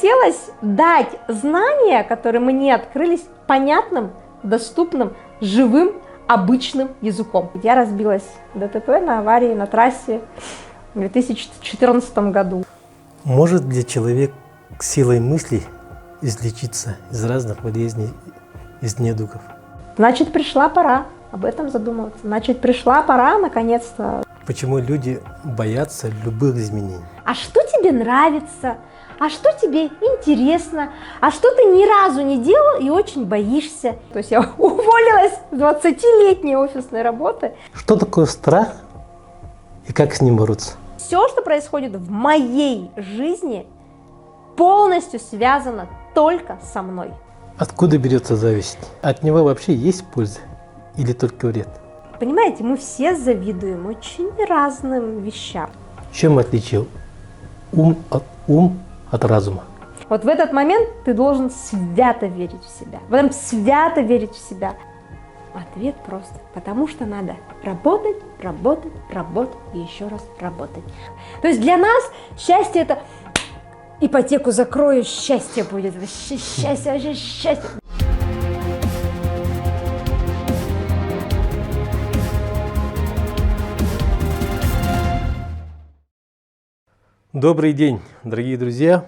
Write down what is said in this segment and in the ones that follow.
хотелось дать знания, которые мне открылись, понятным, доступным, живым, обычным языком. Я разбилась в ДТП на аварии на трассе в 2014 году. Может ли человек силой мысли излечиться из разных болезней, из недугов? Значит, пришла пора об этом задумываться. Значит, пришла пора, наконец-то. Почему люди боятся любых изменений? А что тебе нравится? А что тебе интересно? А что ты ни разу не делал и очень боишься? То есть я уволилась с 20-летней офисной работы. Что такое страх и как с ним бороться? Все, что происходит в моей жизни, полностью связано только со мной. Откуда берется зависть? От него вообще есть польза или только вред? Понимаете, мы все завидуем очень разным вещам. В чем отличие ум от разума? Вот в этот момент ты должен свято верить в себя. В этом свято верить в себя. Ответ прост. Потому что надо работать, работать, работать и еще раз работать. То есть для нас счастье — это ипотеку закрою, счастье будет. Счастье, вообще счастье. Добрый день, дорогие друзья!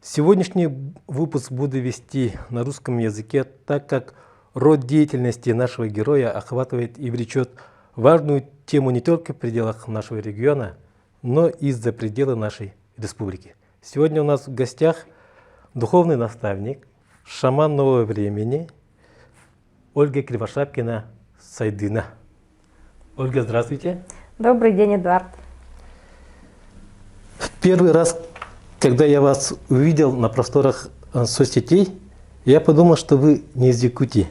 Сегодняшний выпуск буду вести на русском языке, так как род деятельности нашего героя охватывает и влечет важную тему не только в пределах нашего региона, но и за пределы нашей республики. Сегодня у нас в гостях духовный наставник, шаман нового времени Ольга Кривошапкина-Сайдына. Ольга, здравствуйте. Добрый день, Эдуард. Первый раз, когда я вас увидел на просторах соцсетей, я подумал, что вы не из Якутии.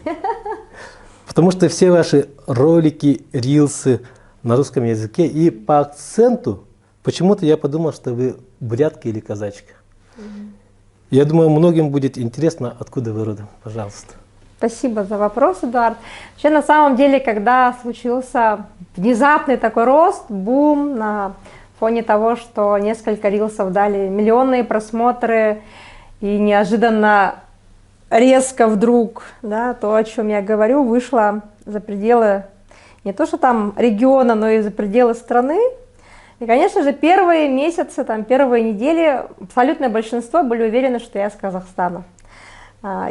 Потому что все ваши ролики, рилсы на русском языке, и по акценту почему-то я подумал, что вы бурятка или казачка. Я думаю, многим будет интересно, откуда вы родом. Пожалуйста. Спасибо за вопрос, Эдуард. Вообще, на самом деле, когда случился внезапный такой рост, бум на фоне того, что несколько рилсов дали миллионные просмотры и неожиданно резко вдруг, да, то, о чем я говорю, вышло за пределы не то что там региона, но и за пределы страны. И, конечно же, первые месяцы, первые недели абсолютное большинство были уверены, что я из Казахстана.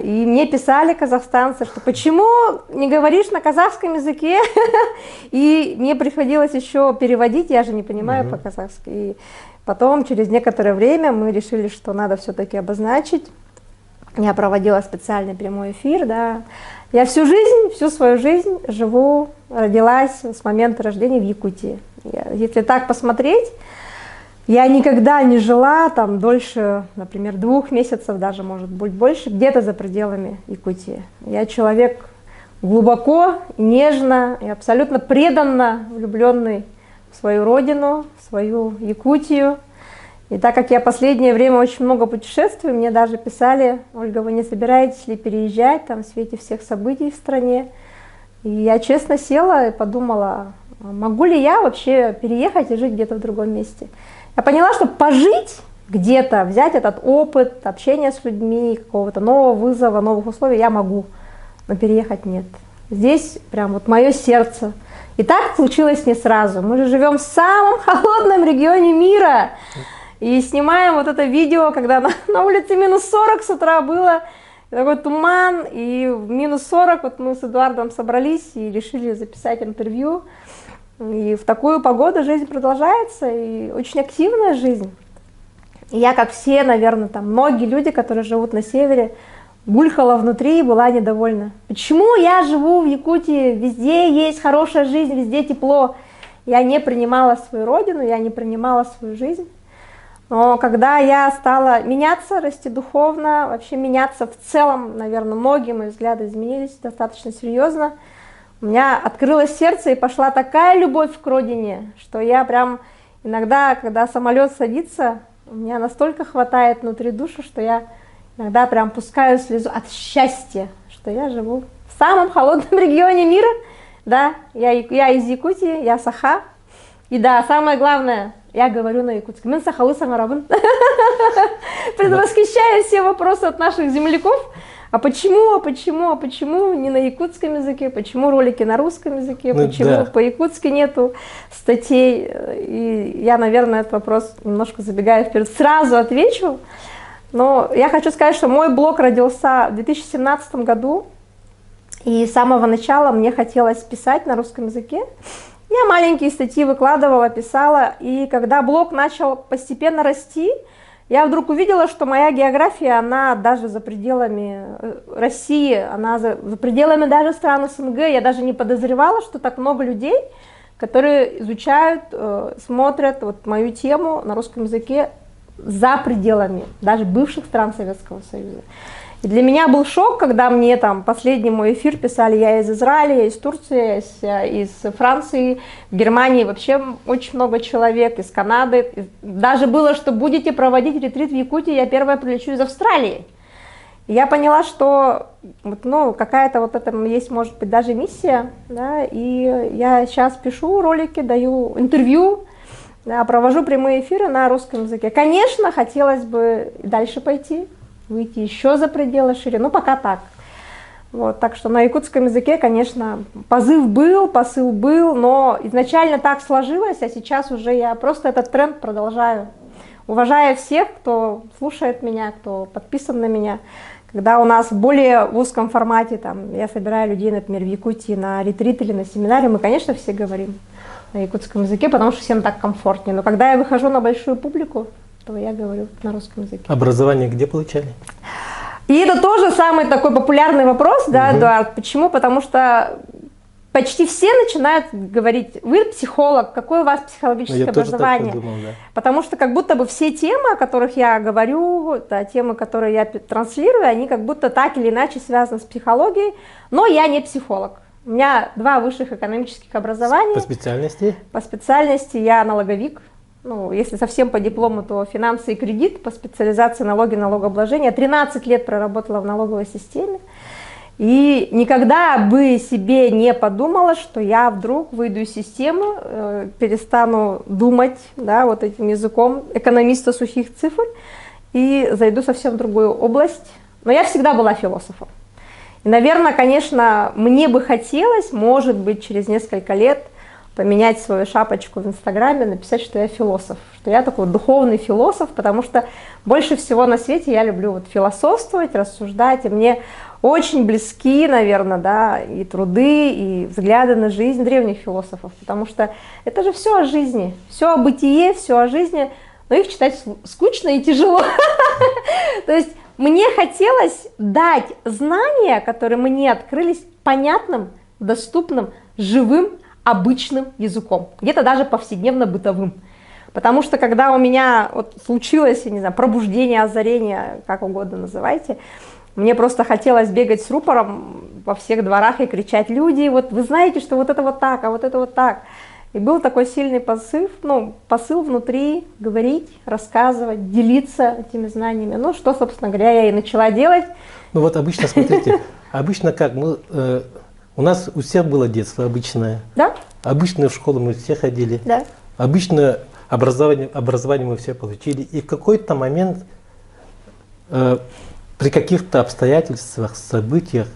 И мне писали казахстанцы, что почему не говоришь на казахском языке? И мне приходилось еще переводить, я же не понимаю по-казахски. И потом, через некоторое время, мы решили, что надо все-таки обозначить. Я проводила специальный прямой эфир, да. Я всю свою жизнь живу, родилась с момента рождения в Якутии. Если так посмотреть, я никогда не жила там дольше, например, 2 месяцев, даже может быть больше, где-то за пределами Якутии. Я человек глубоко, нежно и абсолютно преданно влюбленный в свою родину, в свою Якутию. И так как я последнее время очень много путешествую, мне даже писали: Ольга, вы не собираетесь ли переезжать там в свете всех событий в стране? И я честно села и подумала, могу ли я вообще переехать и жить где-то в другом месте. Я поняла, что пожить где-то, взять этот опыт общения с людьми, какого-то нового вызова, новых условий я могу, но переехать нет. Здесь прям вот мое сердце. И так случилось не сразу. Мы же живем в самом холодном регионе мира. И снимаем вот это видео, когда на улице минус 40 с утра было, такой туман, и в минус 40 вот мы с Эдуардом собрались и решили записать интервью. И в такую погоду жизнь продолжается, и очень активная жизнь. И я, как все, наверное, там многие люди, которые живут на севере, булькала внутри и была недовольна. Почему я живу в Якутии, везде есть хорошая жизнь, везде тепло. Я не принимала свою родину, я не принимала свою жизнь. Но когда я стала меняться, расти духовно, вообще меняться в целом, наверное, многие мои взгляды изменились достаточно серьезно. У меня открылось сердце и пошла такая любовь к родине, что я прям иногда, когда самолет садится, у меня настолько хватает внутри души, что я иногда прям пускаю слезу от счастья, что я живу в самом холодном регионе мира. Да, я из Якутии, я Саха. И да, самое главное, Я говорю на якутском. Мен сахалы самарабын. Предвосхищая все вопросы от наших земляков. А почему не на якутском языке? Почему ролики на русском языке? Почему по-якутски нету статей? И я, наверное, этот вопрос, немножко забегая вперед, сразу отвечу. Но я хочу сказать, что мой блог родился в 2017 году. И с самого начала мне хотелось писать на русском языке. Я маленькие статьи выкладывала, писала. И когда блог начал постепенно расти, я вдруг увидела, что моя география, она даже за пределами России, она за пределами даже стран СНГ. Я даже не подозревала, что так много людей, которые изучают, смотрят вот мою тему на русском языке за пределами даже бывших стран Советского Союза. И для меня был шок, когда мне там последний мой эфир писали: я из Израиля, я из Турции, я из Франции, в Германии вообще очень много человек, из Канады. Даже было, что будете проводить ретрит в Якутии, я первая прилечу из Австралии. И я поняла, что ну, какая-то вот это есть, может быть, даже миссия. Да, и я сейчас пишу ролики, даю интервью, да, провожу прямые эфиры на русском языке. Конечно, хотелось бы дальше пойти, выйти еще за пределы шире, но пока так. Вот, так что на якутском языке, конечно, посыл был, но изначально так сложилось, а сейчас уже я просто этот тренд продолжаю. Уважая всех, кто слушает меня, кто подписан на меня. Когда у нас в более узком формате, там, я собираю людей, например, в Якутии на ретрит или на семинаре, мы, конечно, все говорим на якутском языке, потому что всем так комфортнее. Но когда я выхожу на большую публику, то я говорю на русском языке. Образование где получали? И это тоже самый такой популярный вопрос, да, Эдуард. Почему? Потому что почти все начинают говорить: вы психолог, какое у вас психологическое образование? Думал, да. Потому что как будто бы все темы, о которых я говорю, да, темы, которые я транслирую, они как будто так или иначе связаны с психологией, но я не психолог. У меня 2 высших экономических образования. По специальности? По специальности я налоговик. Ну, если совсем по диплому, то финансы и кредит, по специализации налоги и налогообложения. 13 лет проработала в налоговой системе. И никогда бы себе не подумала, что я вдруг выйду из системы, перестану думать, да, вот этим языком экономиста сухих цифр и зайду совсем в другую область. Но я всегда была философом. И, наверное, конечно, мне бы хотелось, может быть, через несколько лет поменять свою шапочку в Инстаграме, написать, что я философ, что я такой духовный философ, потому что больше всего на свете я люблю вот философствовать, рассуждать, и мне очень близки, наверное, да, и труды, и взгляды на жизнь древних философов, потому что это же все о жизни, все о бытие, все о жизни, но их читать скучно и тяжело. То есть мне хотелось дать знания, которые мне открылись, понятным, доступным, живым, обычным языком, где-то даже повседневно-бытовым. Потому что когда у меня вот случилось, я не знаю, пробуждение, озарение, как угодно называйте, мне просто хотелось бегать с рупором во всех дворах и кричать: люди, вот вы знаете, что вот это вот так, а вот это вот так. И был такой сильный посыл внутри, говорить, рассказывать, делиться этими знаниями. Ну, что, собственно говоря, я и начала делать. Ну вот обычно, смотрите, обычно как мы... У нас у всех было детство обычное. Да. Обычную школу мы все ходили. Да. Обычное образование мы все получили. И в какой-то момент, при каких-то обстоятельствах, событиях,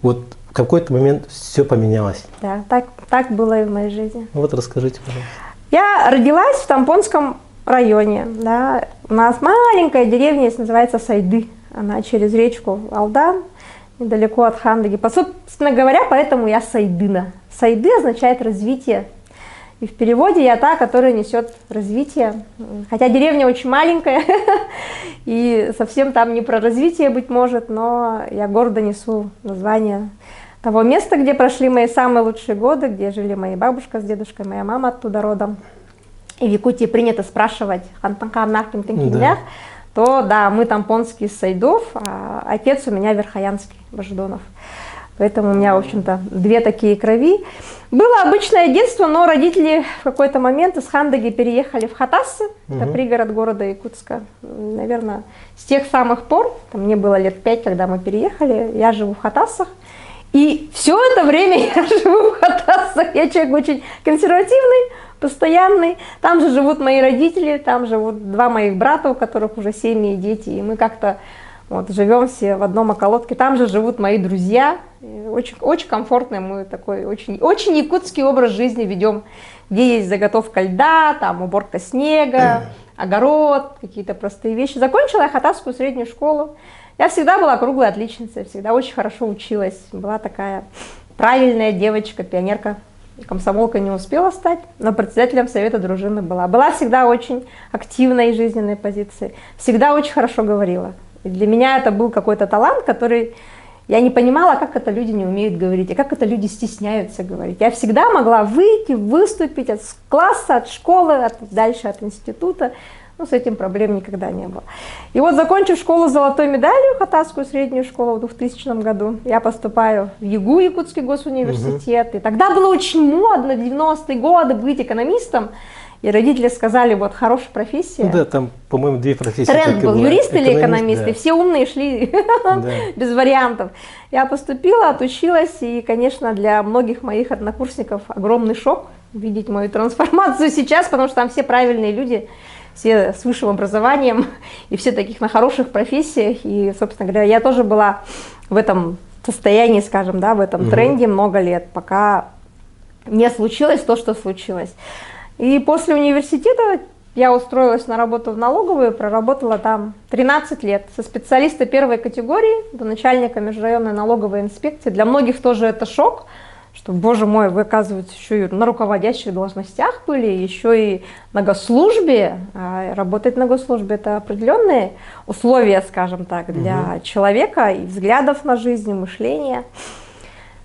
вот в какой-то момент все поменялось. Да, так было и в моей жизни. Ну вот расскажите, пожалуйста. Я родилась в Тампонском районе. Да. У нас маленькая деревня, называется Сайды. Она через речку Алдан, недалеко от Хандаги. Собственно говоря, поэтому я сайдына. Сайды означает развитие. И в переводе я та, которая несет развитие. Хотя деревня очень маленькая, и совсем там не про развитие, быть может, но я гордо несу название того места, где прошли мои самые лучшие годы, где жили мои бабушка с дедушкой, моя мама оттуда родом. И в Якутии принято спрашивать «Хантанка-Амнахким-Тенкинях», то да, мы тампонские из Сайдов, а отец у меня верхоянский, Бождонов. Поэтому у меня, в общем-то, 2 такие крови. Было обычное детство, но родители в какой-то момент из Хандаги переехали в Хатассы, это пригород города Якутска. Наверное, с тех самых пор, мне было лет 5, когда мы переехали, я живу в Хатассах. И все это время я живу в Хатасах. Я человек очень консервативный, постоянный. Там же живут мои родители, там живут 2 моих брата, у которых уже семьи и дети. И мы как-то вот живем все в одном околотке. Там же живут мои друзья. Очень, очень комфортный, мы такой очень, очень якутский образ жизни ведем, где есть заготовка льда, там уборка снега, огород, какие-то простые вещи. Закончила я Хатасскую среднюю школу. Я всегда была круглой отличницей, всегда очень хорошо училась. Была такая правильная девочка, пионерка. Комсомолкой не успела стать, но председателем совета дружины была. Была всегда очень активной жизненной позиции, всегда очень хорошо говорила. И для меня это был какой-то талант, который я не понимала, как это люди не умеют говорить, и как это люди стесняются говорить. Я всегда могла выйти, выступить от класса, от школы, дальше от института. Ну, с этим проблем никогда не было. И вот, закончив школу с золотой медалью, Хатасскую среднюю школу в 2000 году, я поступаю в ЯГУ, Якутский госуниверситет. И тогда было очень модно, в 90-е годы, быть экономистом. И родители сказали, вот, хорошая профессия. Ну да, там, по-моему, 2 профессии. Тренд был, юрист или экономист, да. И все умные шли без вариантов. Я поступила, отучилась, и, конечно, для многих моих однокурсников огромный шок видеть мою трансформацию сейчас, потому что там все правильные люди, все с высшим образованием, и все таких на хороших профессиях. И, собственно говоря, я тоже была в этом состоянии, скажем, да, в этом тренде много лет, пока не случилось то, что случилось. И после университета я устроилась на работу в налоговую, проработала там 13 лет. Со специалиста 1-й категории до начальника межрайонной налоговой инспекции. Для многих тоже это шок, что, боже мой, вы, оказывается, еще и на руководящих должностях были, еще и на госслужбе. А работать на госслужбе – это определенные условия, скажем так, для человека, и взглядов на жизнь, и мышления.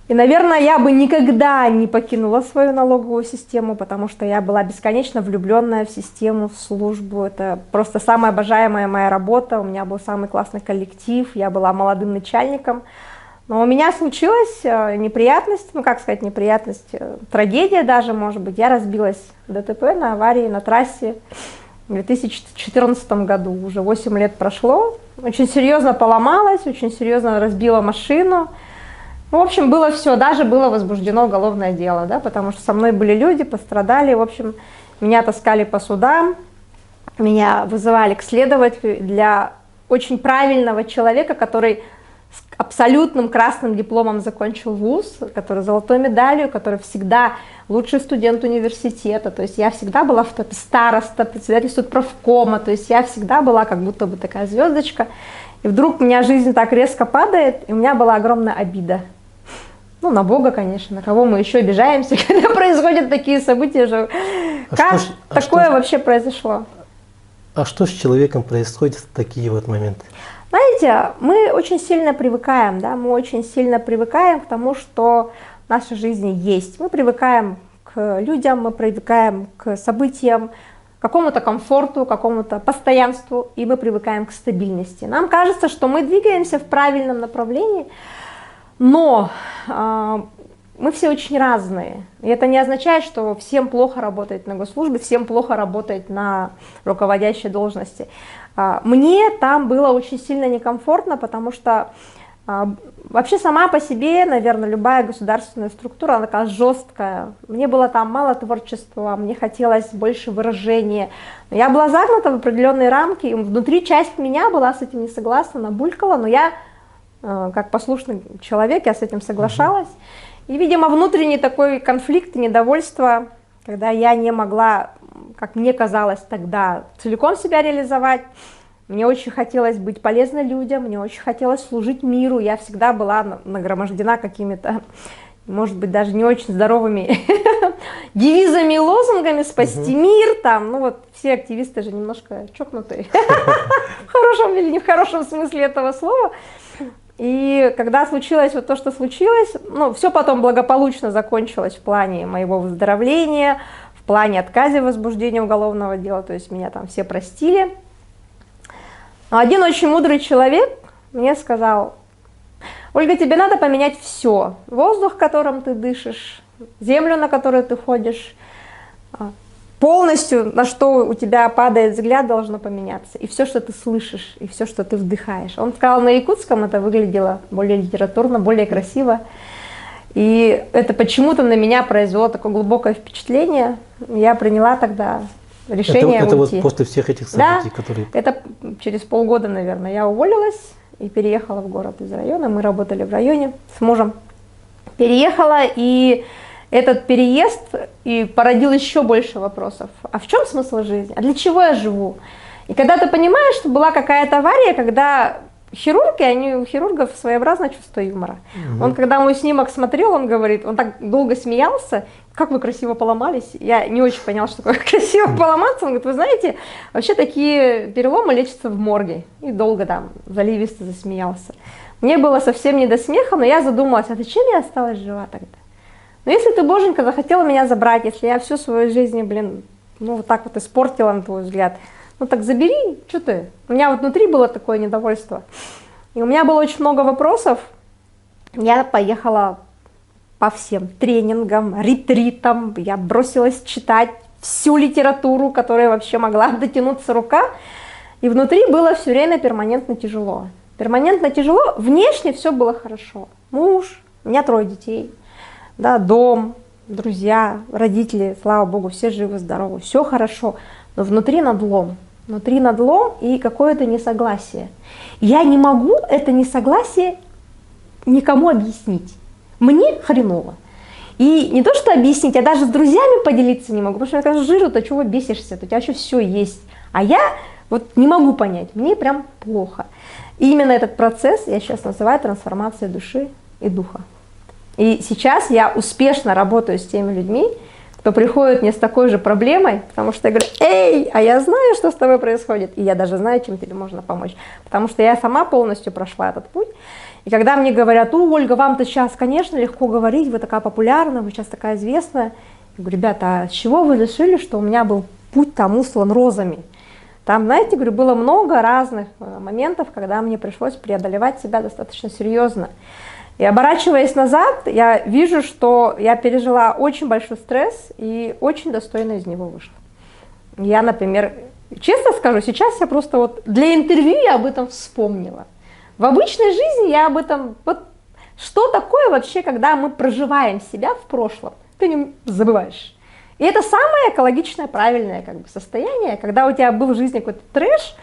И, наверное, я бы никогда не покинула свою налоговую систему, потому что я была бесконечно влюбленная в систему, в службу. Это просто самая обожаемая моя работа, у меня был самый классный коллектив, я была молодым начальником. Но у меня случилась неприятность, ну как сказать неприятность, трагедия даже, может быть. Я разбилась в ДТП на аварии на трассе в 2014 году, уже 8 лет прошло. Очень серьезно поломалась, очень серьезно разбила машину. В общем, было все, даже было возбуждено уголовное дело, да, потому что со мной были люди, пострадали. В общем, меня таскали по судам, меня вызывали к следователю для очень правильного человека, который с абсолютным красным дипломом закончил вуз, который с золотой медалью, который всегда лучший студент университета. То есть я всегда была в топе староста, председатель студправкома, то есть я всегда была как будто бы такая звездочка. И вдруг у меня жизнь так резко падает, и у меня была огромная обида. Ну, на Бога, конечно, на кого мы еще обижаемся, когда происходят такие события же. Как такое вообще произошло? А что с человеком происходит в такие вот моменты? Знаете, мы очень сильно привыкаем, да, мы очень сильно привыкаем к тому, что в нашей жизни есть. Мы привыкаем к людям, мы привыкаем к событиям, к какому-то комфорту, к какому-то постоянству, и мы привыкаем к стабильности. Нам кажется, что мы двигаемся в правильном направлении, но мы все очень разные. И это не означает, что всем плохо работать на госслужбе, всем плохо работать на руководящей должности. Мне там было очень сильно некомфортно, потому что вообще сама по себе, наверное, любая государственная структура, она такая жесткая. Мне было там мало творчества, мне хотелось больше выражения. Но я была загнута в определенные рамки, и внутри часть меня была с этим не согласна, она булькала, но я, как послушный человек, я с этим соглашалась. И, видимо, внутренний такой конфликт и недовольство, когда я не могла, как мне казалось тогда, целиком себя реализовать. Мне очень хотелось быть полезной людям, мне очень хотелось служить миру. Я всегда была нагромождена какими-то, может быть, даже не очень здоровыми девизами и лозунгами «спасти мир». Там, ну вот все активисты же немножко чокнутые, в хорошем или не в хорошем смысле этого слова. И когда случилось вот то, что случилось, ну, все потом благополучно закончилось в плане моего выздоровления, в плане отказа возбуждения уголовного дела, то есть меня там все простили. Но один очень мудрый человек мне сказал: Ольга, тебе надо поменять все. Воздух, которым ты дышишь, землю, на которую ты ходишь, полностью, на что у тебя падает взгляд, должно поменяться. И все, что ты слышишь, и все, что ты вдыхаешь. Он сказал на якутском, это выглядело более литературно, более красиво. И это почему-то на меня произвело такое глубокое впечатление. Я приняла тогда решение это уйти. вот после всех этих событий, которые... Это через полгода, наверное, я уволилась и переехала в город из района. Мы работали в районе с мужем. Переехала, и этот переезд и породил еще больше вопросов. А в чем смысл жизни? А для чего я живу? И когда ты понимаешь, что была какая-то авария, когда хирурги, у хирургов своеобразное чувство юмора. Он, когда мой снимок смотрел, он говорит, он так долго смеялся, как вы красиво поломались. Я не очень поняла, что такое красиво поломаться. Он говорит, вы знаете, вообще такие переломы лечатся в морге. И долго там заливисто засмеялся. Мне было совсем не до смеха, но я задумалась, а зачем я осталась жива тогда? Но если ты, Боженька, захотела меня забрать, если я всю свою жизнь, ну вот так вот испортила, на твой взгляд, ну так забери, что ты? У меня вот внутри было такое недовольство. И у меня было очень много вопросов. Я поехала по всем тренингам, ретритам. Я бросилась читать всю литературу, которая вообще могла дотянуться рука. И внутри было все время перманентно тяжело. Перманентно тяжело. Внешне все было хорошо. Муж, у меня 3 детей, да, дом, друзья, родители, слава богу, все живы, здоровы, все хорошо. Но внутри надлом. Внутри надлом и какое-то несогласие. Я не могу это несогласие никому объяснить. Мне хреново. И не то, что объяснить, а даже с друзьями поделиться не могу. Потому что я кажу, Жиру-то чего бесишься? У тебя еще все есть. А я вот не могу понять. Мне прям плохо. И именно этот процесс я сейчас называю трансформацией души и духа. И сейчас я успешно работаю с теми людьми, кто приходит мне с такой же проблемой, потому что я говорю, эй, а я знаю, что с тобой происходит, и я даже знаю, чем тебе можно помочь, потому что я сама полностью прошла этот путь. И когда мне говорят, Ольга, вам-то сейчас, конечно, легко говорить, вы такая популярная, вы сейчас такая известная, я говорю, ребята, а с чего вы решили, что у меня был путь там услан розами? Там, знаете, говорю, было много разных моментов, когда мне пришлось преодолевать себя достаточно серьезно. И оборачиваясь назад, я вижу, что я пережила очень большой стресс и очень достойно из него вышла. Я, например, честно скажу, сейчас я просто вот для интервью я об этом вспомнила. В обычной жизни я об этом... Вот что такое вообще, когда мы проживаем себя в прошлом, ты не забываешь. И это самое экологичное, правильное состояние, когда у тебя был в жизни какой-то трэш,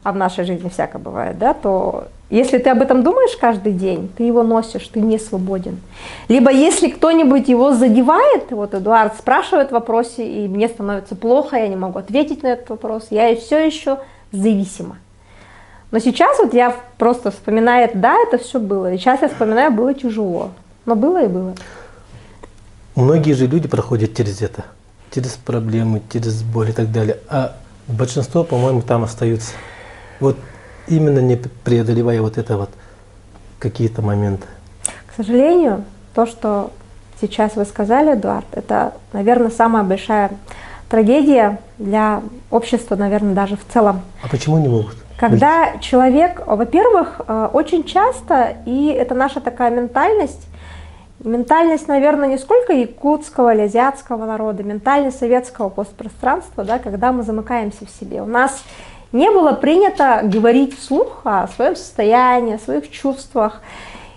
а в нашей жизни всякое бывает, да, то если ты об этом думаешь каждый день, ты его носишь, ты не свободен. Либо если кто-нибудь его задевает, вот Эдуард спрашивает в вопросе, и мне становится плохо, я не могу ответить на этот вопрос, я все еще зависима. Но сейчас вот я просто вспоминаю, да, это все было, и сейчас я вспоминаю, было тяжело, но было и было. Многие же люди проходят через это, через проблемы, через боль и так далее, а большинство, по-моему, там остаются. Вот именно не преодолевая вот это вот какие-то моменты. К сожалению, то, что сейчас вы сказали, Эдуард, это, наверное, самая большая трагедия для общества, наверное, даже в целом. А почему не могут? Когда человек, во-первых, очень часто, и это наша такая ментальность, наверное, не сколько якутского или азиатского народа, ментальность советского постпространства, да, когда мы замыкаемся в себе. У нас не было принято говорить вслух о своем состоянии, о своих чувствах.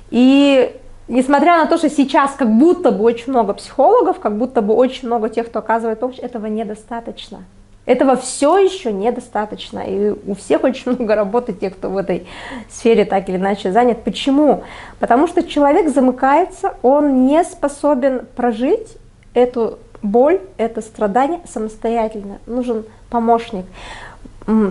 И несмотря на то, что сейчас как будто бы очень много психологов, как будто бы очень много тех, кто оказывает помощь, этого недостаточно. Этого все еще недостаточно. И у всех очень много работы, тех, кто в этой сфере так или иначе занят. Почему? Потому что человек замыкается, он не способен прожить эту боль, это страдание самостоятельно. Нужен помощник.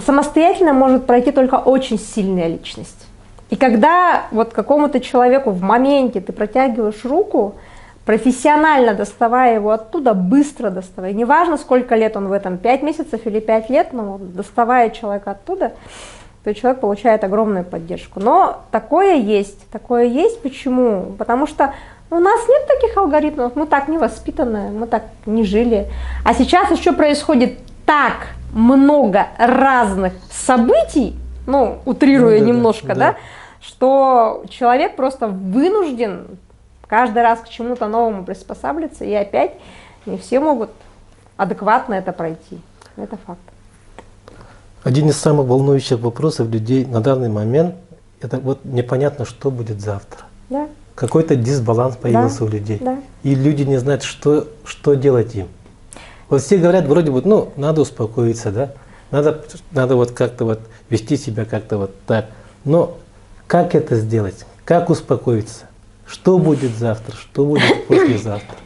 Самостоятельно может пройти только очень сильная личность. И когда вот какому-то человеку в моменте ты протягиваешь руку, профессионально доставая его оттуда, быстро доставая, неважно, сколько лет он в этом, 5 месяцев или 5 лет, но доставая человека оттуда, то человек получает огромную поддержку. Но такое есть. Почему? Потому что у нас нет таких алгоритмов, мы так не воспитаны, мы так не жили. А сейчас еще происходит так много разных событий, ну, утрируя немножко, да, что человек просто вынужден каждый раз к чему-то новому приспосабливаться, и опять не все могут адекватно это пройти. Это факт. Один из самых волнующих вопросов людей на данный момент, это вот непонятно, что будет завтра. Да. какой-то дисбаланс появился у людей. Да. И люди не знают, что делать им. Вот все говорят, вроде бы, ну, надо успокоиться, да, надо вот как-то вот вести себя как-то вот так. Но как это сделать? Как успокоиться? Что будет завтра? Что будет послезавтра?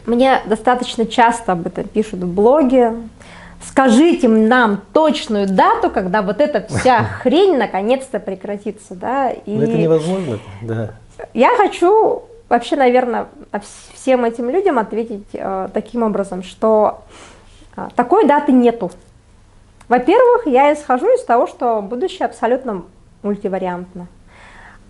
Мне достаточно часто об этом пишут в блоге. Скажите нам точную дату, когда вот эта вся хрень наконец-то прекратится. Да? И это невозможно, да. Я хочу вообще, наверное, всем этим людям ответить таким образом, что такой даты нету. Во-первых, я исхожу из того, что будущее абсолютно мультивариантно.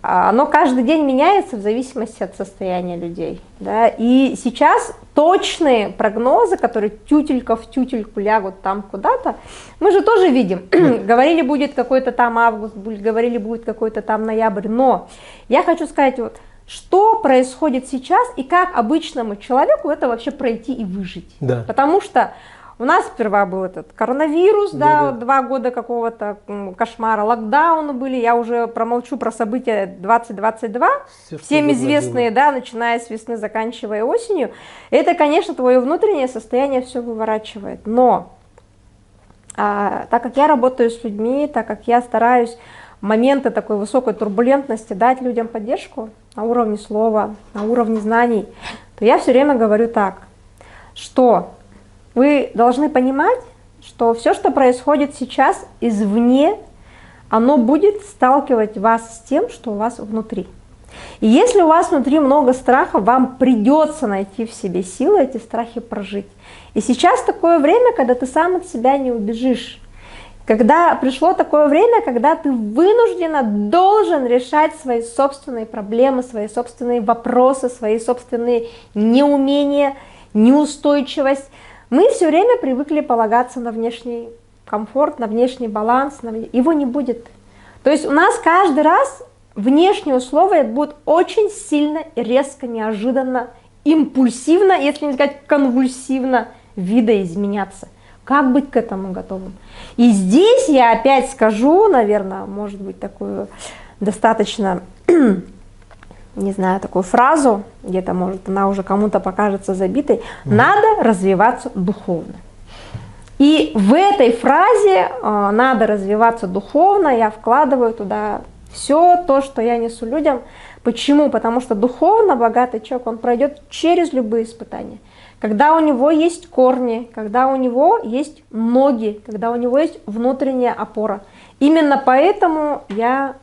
Оно каждый день меняется в зависимости от состояния людей. Да? И сейчас точные прогнозы, которые тютелька в тютельку лягут там куда-то, мы же тоже видим. Говорили, будет какой-то там август, говорили, будет какой-то там ноябрь. Но я хочу сказать, вот, что происходит сейчас и как обычному человеку это вообще пройти и выжить. Да. Потому что у нас сперва был этот коронавирус, да, 2 года какого-то кошмара, локдауны были, я уже промолчу про события 2022, всем известные, да, начиная с весны, заканчивая осенью. Это, конечно, твое внутреннее состояние все выворачивает, но так как я работаю с людьми, так как я стараюсь в моменты такой высокой турбулентности дать людям поддержку на уровне слова, на уровне знаний, то я все время говорю так, что вы должны понимать, что все, что происходит сейчас извне, оно будет сталкивать вас с тем, что у вас внутри. И если у вас внутри много страхов, вам придется найти в себе силы эти страхи прожить. И сейчас такое время, когда ты сам от себя не убежишь. Когда пришло такое время, когда ты вынужденно должен решать свои собственные проблемы, свои собственные вопросы, свои собственные неумения, неустойчивость. Мы все время привыкли полагаться на внешний комфорт, на внешний баланс, его не будет. То есть у нас каждый раз внешние условия будут очень сильно, резко, неожиданно, импульсивно, если не сказать конвульсивно, видоизменяться. Как быть к этому готовым? И здесь я опять скажу, наверное, может быть, такую достаточно, не знаю, такую фразу, где-то, может, она уже кому-то покажется забитой, надо развиваться духовно. И в этой фразе надо развиваться духовно, я вкладываю туда все то, что я несу людям. Почему? Потому что духовно богатый человек, он пройдет через любые испытания. Когда у него есть корни, когда у него есть ноги, когда у него есть внутренняя опора. Именно поэтому я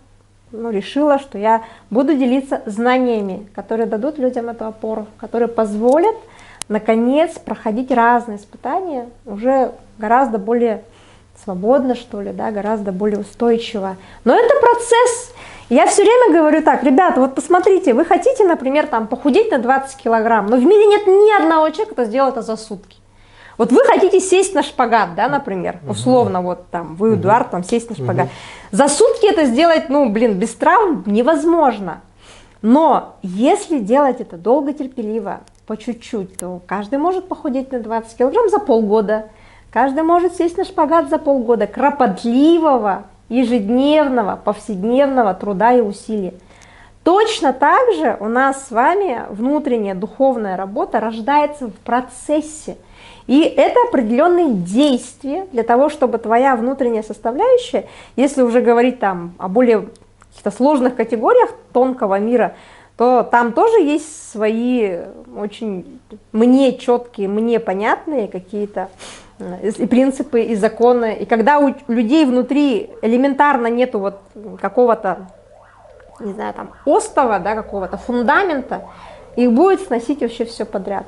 решила, что я буду делиться знаниями, которые дадут людям эту опору, которые позволят, наконец, проходить разные испытания уже гораздо более свободно, что ли, да, гораздо более устойчиво. Но это процесс. Я все время говорю так, ребята, вот посмотрите, вы хотите, например, там, похудеть на 20 килограмм, но в мире нет ни одного человека, кто сделает это за сутки. Вот вы хотите сесть на шпагат, да, например, условно, вот там, вы, Эдуард, там, сесть на шпагат. За сутки это сделать, без травм невозможно. Но если делать это долго, терпеливо, по чуть-чуть, то каждый может похудеть на 20 килограмм за полгода. Каждый может сесть на шпагат за полгода кропотливого, ежедневного, повседневного труда и усилий. Точно так же у нас с вами внутренняя духовная работа рождается в процессе. И это определенные действия для того, чтобы твоя внутренняя составляющая, если уже говорить там о более каких-то сложных категориях тонкого мира, то там тоже есть свои очень мне четкие, мне понятные какие-то и принципы, и законы. И когда у людей внутри элементарно нету вот какого-то, не знаю, там, остова, да, какого-то фундамента, их будет сносить вообще все подряд.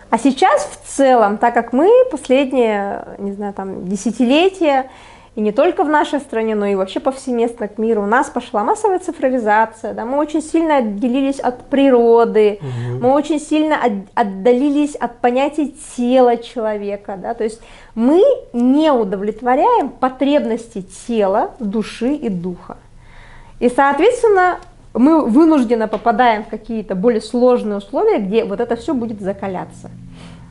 А сейчас в целом, так как мы последние, не знаю, там, десятилетия, и не только в нашей стране, но и вообще повсеместно к миру, у нас пошла массовая цифровизация, да, мы очень сильно отделились от природы, мы очень сильно отдалились от понятия тела человека, да, то есть мы не удовлетворяем потребности тела, души и духа. И, соответственно, мы вынужденно попадаем в какие-то более сложные условия, где вот это все будет закаляться.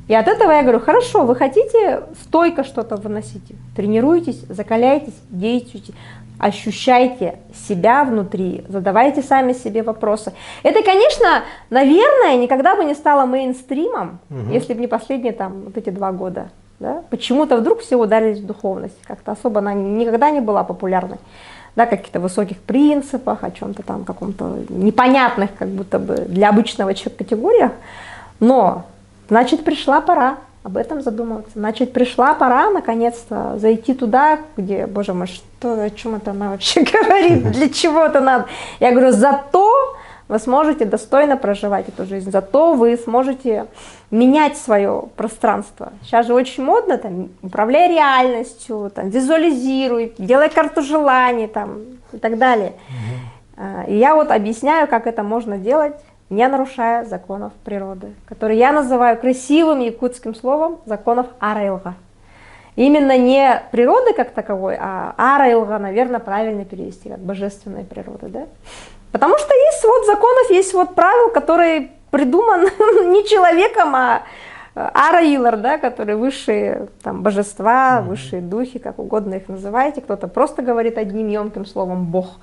И от этого я говорю, хорошо, вы хотите стойко что-то выносите, тренируйтесь, закаляйтесь, действуйте. ощущайте себя внутри, задавайте сами себе вопросы. Это, конечно, наверное, никогда бы не стало мейнстримом, если бы не последние там вот эти 2 года. Да? Почему-то вдруг все ударились в духовность, как-то особо она никогда не была популярной. Да, каких-то высоких принципах, о чем-то там, каком-то непонятных, как будто бы для обычного человека категориях. Но, значит, пришла пора об этом задумываться. Значит, пришла пора, наконец-то, зайти туда, где, боже мой, что, о чем это она вообще говорит, для чего это надо? Я говорю, зато вы сможете достойно проживать эту жизнь, зато вы сможете менять свое пространство. Сейчас же очень модно, там, управляй реальностью, там, визуализируй, делай карту желаний там, и так далее. И я вот объясняю, как это можно делать, не нарушая законов природы, которые я называю красивым якутским словом законов Ара-Илга. Именно не природы как таковой, а Ара-Илга, наверное, правильно перевести, как божественной природы. Да? Потому что есть свод законов, есть свод правил, которые придуман не человеком, а Ара-Илар, да, которые высшие там, божества, высшие духи, как угодно их называете. Кто-то просто говорит одним емким словом «Бог».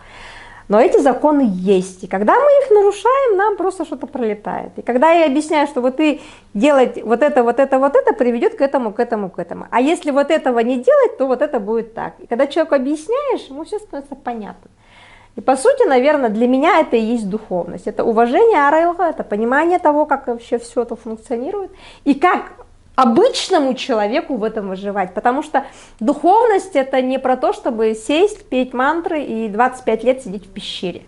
Но эти законы есть, и когда мы их нарушаем, нам просто что-то пролетает. И когда я объясняю, что вот ты делать вот это, приведет к этому. А если вот этого не делать, то вот это будет так. И когда человеку объясняешь, ему все становится понятно. И по сути, наверное, для меня это и есть духовность. Это уважение Ара-Илга, это понимание того, как вообще все это функционирует, и как обычному человеку в этом выживать. Потому что духовность это не про то, чтобы сесть, петь мантры и 25 лет сидеть в пещере.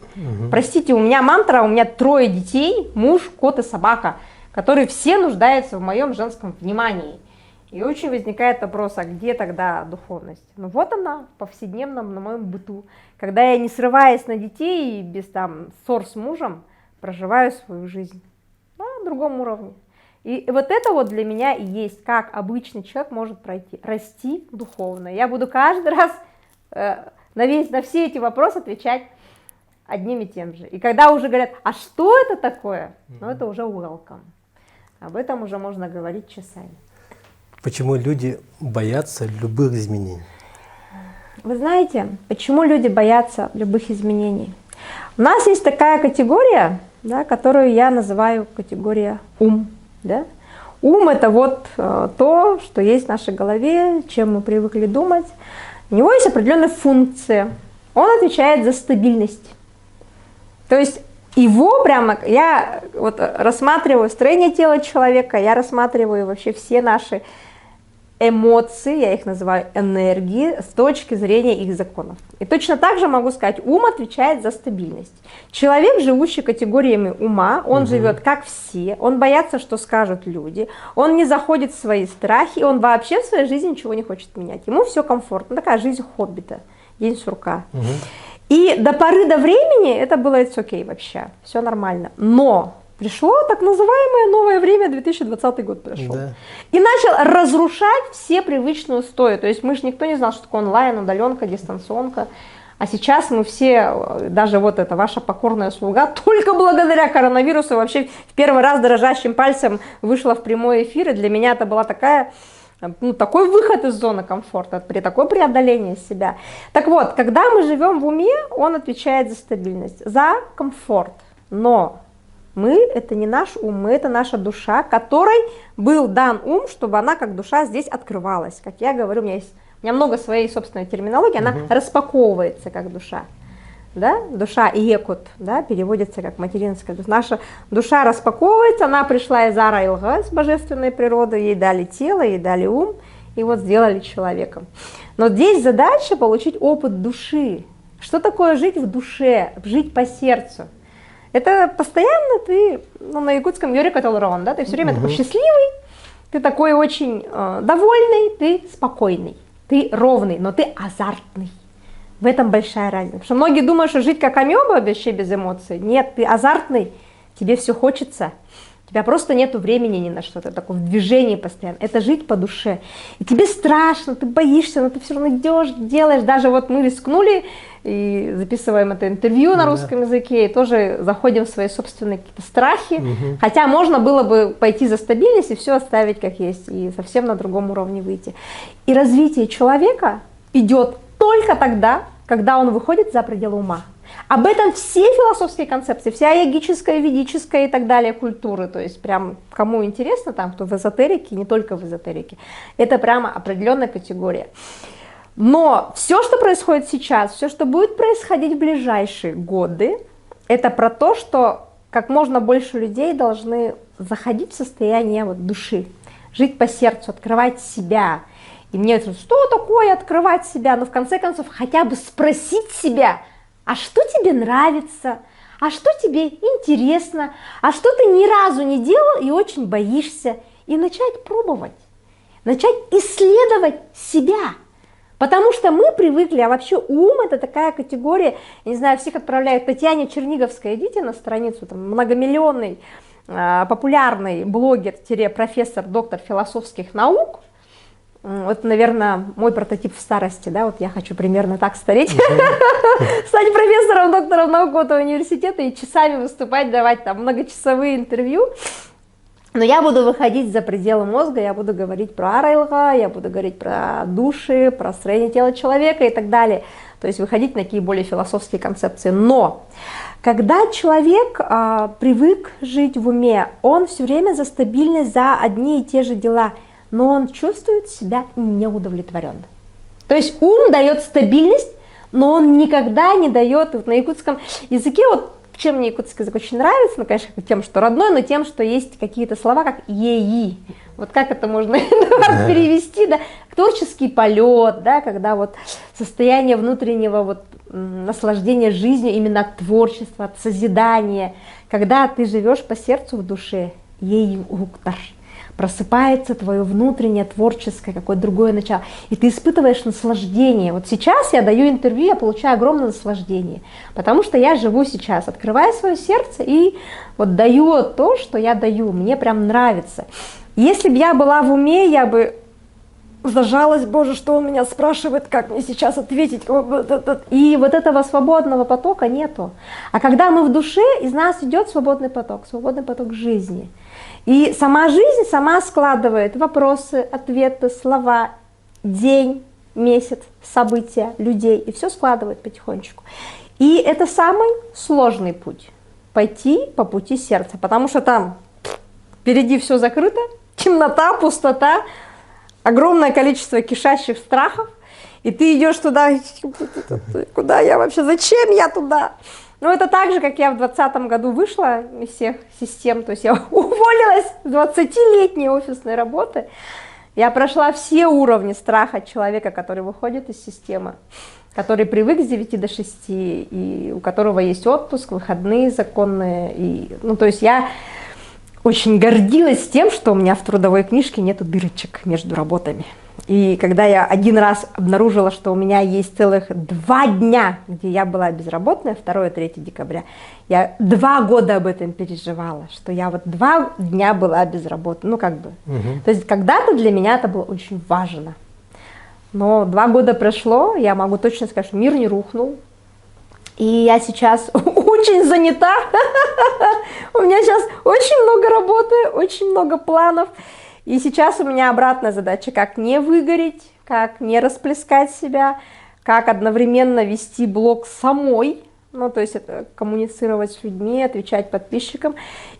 Простите, у меня мантра, у меня 3 детей, муж, кот и собака, которые все нуждаются в моем женском внимании. И очень возникает вопрос, а где тогда духовность? Ну вот она, в повседневном, на моем быту. Когда я, не срываясь на детей и без там ссор с мужем, проживаю свою жизнь на другом уровне. И вот это вот для меня и есть, как обычный человек может пройти, расти духовно. Я буду каждый раз на все эти вопросы отвечать одним и тем же. И когда уже говорят, а что это такое? Ну это уже welcome. Об этом уже можно говорить часами. Почему люди боятся любых изменений? Вы знаете, почему люди боятся любых изменений? У нас есть такая категория, да, которую я называю категория ум. Да? Ум – это вот то, что есть в нашей голове, чем мы привыкли думать. У него есть определенная функция. Он отвечает за стабильность. То есть его прямо, я вот рассматриваю строение тела человека, я рассматриваю вообще все наши эмоции, я их называю энергии, с точки зрения их законов. И точно так же могу сказать, ум отвечает за стабильность. Человек, живущий категориями ума, он живет как все, он боится, что скажут люди, он не заходит в свои страхи, он вообще в своей жизни ничего не хочет менять. Ему все комфортно, такая жизнь хоббита, день сурка. И до поры до времени это было it's okay вообще, все нормально. Но пришло так называемое новое время, 2020 год пришел. Да. И начал разрушать все привычные устои. То есть мы же никто не знал, что такое онлайн, удаленка, дистанционка. А сейчас мы все, даже вот это ваша покорная слуга, только благодаря коронавирусу вообще в первый раз дрожащим пальцем вышла в прямой эфир. И для меня это была такая, ну, такой выход из зоны комфорта, такое преодоление себя. Так вот, когда мы живем в уме, он отвечает за стабильность, за комфорт. Но мы – это не наш ум, мы – это наша душа, которой был дан ум, чтобы она как душа здесь открывалась. Как я говорю, у меня много своей собственной терминологии, она распаковывается как душа. Да? Душа иекут, да, переводится как материнская. Наша душа распаковывается, она пришла из Ара-Илга, с божественной природы, ей дали тело, ей дали ум, и вот сделали человеком. Но здесь задача получить опыт души. Что такое жить в душе, жить по сердцу? Это постоянно ты, ну, на якутском юрикаталрон, да, ты все время такой счастливый, ты такой очень довольный, ты спокойный, ты ровный, но ты азартный. В этом большая разница. Потому что многие думают, что жить как амеба, вообще без эмоций. Нет, ты азартный, тебе все хочется. У тебя просто нету времени ни на что, ты такой в движении постоянно. Это жить по душе. И тебе страшно, ты боишься, но ты все равно идешь, делаешь. Даже вот мы рискнули и записываем это интервью на русском языке, и тоже заходим в свои собственные какие-то страхи. Хотя можно было бы пойти за стабильность и все оставить как есть, и совсем на другом уровне выйти. И развитие человека идет только тогда, когда он выходит за пределы ума. Об этом все философские концепции, вся йогическая, ведическая и так далее культуры, то есть прям кому интересно, там кто в эзотерике, не только в эзотерике, это прямо определенная категория. Но все, что происходит сейчас, все, что будет происходить в ближайшие годы, это про то, что как можно больше людей должны заходить в состояние вот души, жить по сердцу, открывать себя. И мне это, что такое открывать себя? Но в конце концов хотя бы спросить себя, а что тебе нравится, а что тебе интересно, а что ты ни разу не делал и очень боишься, и начать пробовать, начать исследовать себя. Потому что мы привыкли, а вообще ум это такая категория, я не знаю, всех отправляют Татьяне Черниговской, идите на страницу, там многомиллионный популярный блогер-профессор, доктор философских наук. Вот, наверное, мой прототип в старости, да, вот я хочу примерно так стареть, стать профессором, доктором наук этого университета и часами выступать, давать там многочасовые интервью. Но я буду выходить за пределы мозга, я буду говорить про Ара-Илга, я буду говорить про души, про строение тела человека и так далее. То есть выходить на такие более философские концепции. Но когда человек привык жить в уме, он все время за стабильность, за одни и те же дела, но он чувствует себя неудовлетворенно. То есть ум дает стабильность, но он никогда не дает, вот на якутском языке, вот чем мне якутский язык очень нравится, ну, конечно, тем, что родной, но тем, что есть какие-то слова, как еи. Вот как это можно перевести, да? Творческий полет, да, когда вот состояние внутреннего вот наслаждения жизнью, именно от творчества, от созидания, когда ты живешь по сердцу в душе, еи уктар. Просыпается твое внутреннее творческое, какое-то другое начало, и ты испытываешь наслаждение. Вот сейчас я даю интервью, я получаю огромное наслаждение, потому что я живу сейчас, открываю свое сердце и вот даю то, что я даю, мне прям нравится. Если бы я была в уме, я бы зажалась, боже, что он меня спрашивает, как мне сейчас ответить, и вот этого свободного потока нету. А когда мы в душе, из нас идет свободный поток жизни. И сама жизнь сама складывает вопросы, ответы, слова, день, месяц, события, людей, и все складывает потихонечку. И это самый сложный путь, пойти по пути сердца, потому что там впереди все закрыто, темнота, пустота, огромное количество кишащих страхов, и ты идешь туда, куда я вообще, зачем я туда? Ну, это так же, как я в 2020 году вышла из всех систем, то есть я уволилась с 20-летней офисной работы, я прошла все уровни страха человека, который выходит из системы, который привык с 9 до 6, и у которого есть отпуск, выходные законные, и, ну, то есть я очень гордилась тем, что у меня в трудовой книжке нету дырочек между работами. И когда я один раз обнаружила, что у меня есть целых 2 дня, где я была безработная, 2 и 3 декабря, я 2 года об этом переживала, что я вот 2 дня была безработной, ну как бы. То есть когда-то для меня это было очень важно. Но 2 года прошло, я могу точно сказать, что мир не рухнул. И я сейчас очень занята, у меня сейчас очень много работы, очень много планов. И сейчас у меня обратная задача, как не выгореть, как не расплескать себя, как одновременно вести блог самой, ну то есть это коммуницировать с людьми, отвечать подписчикам,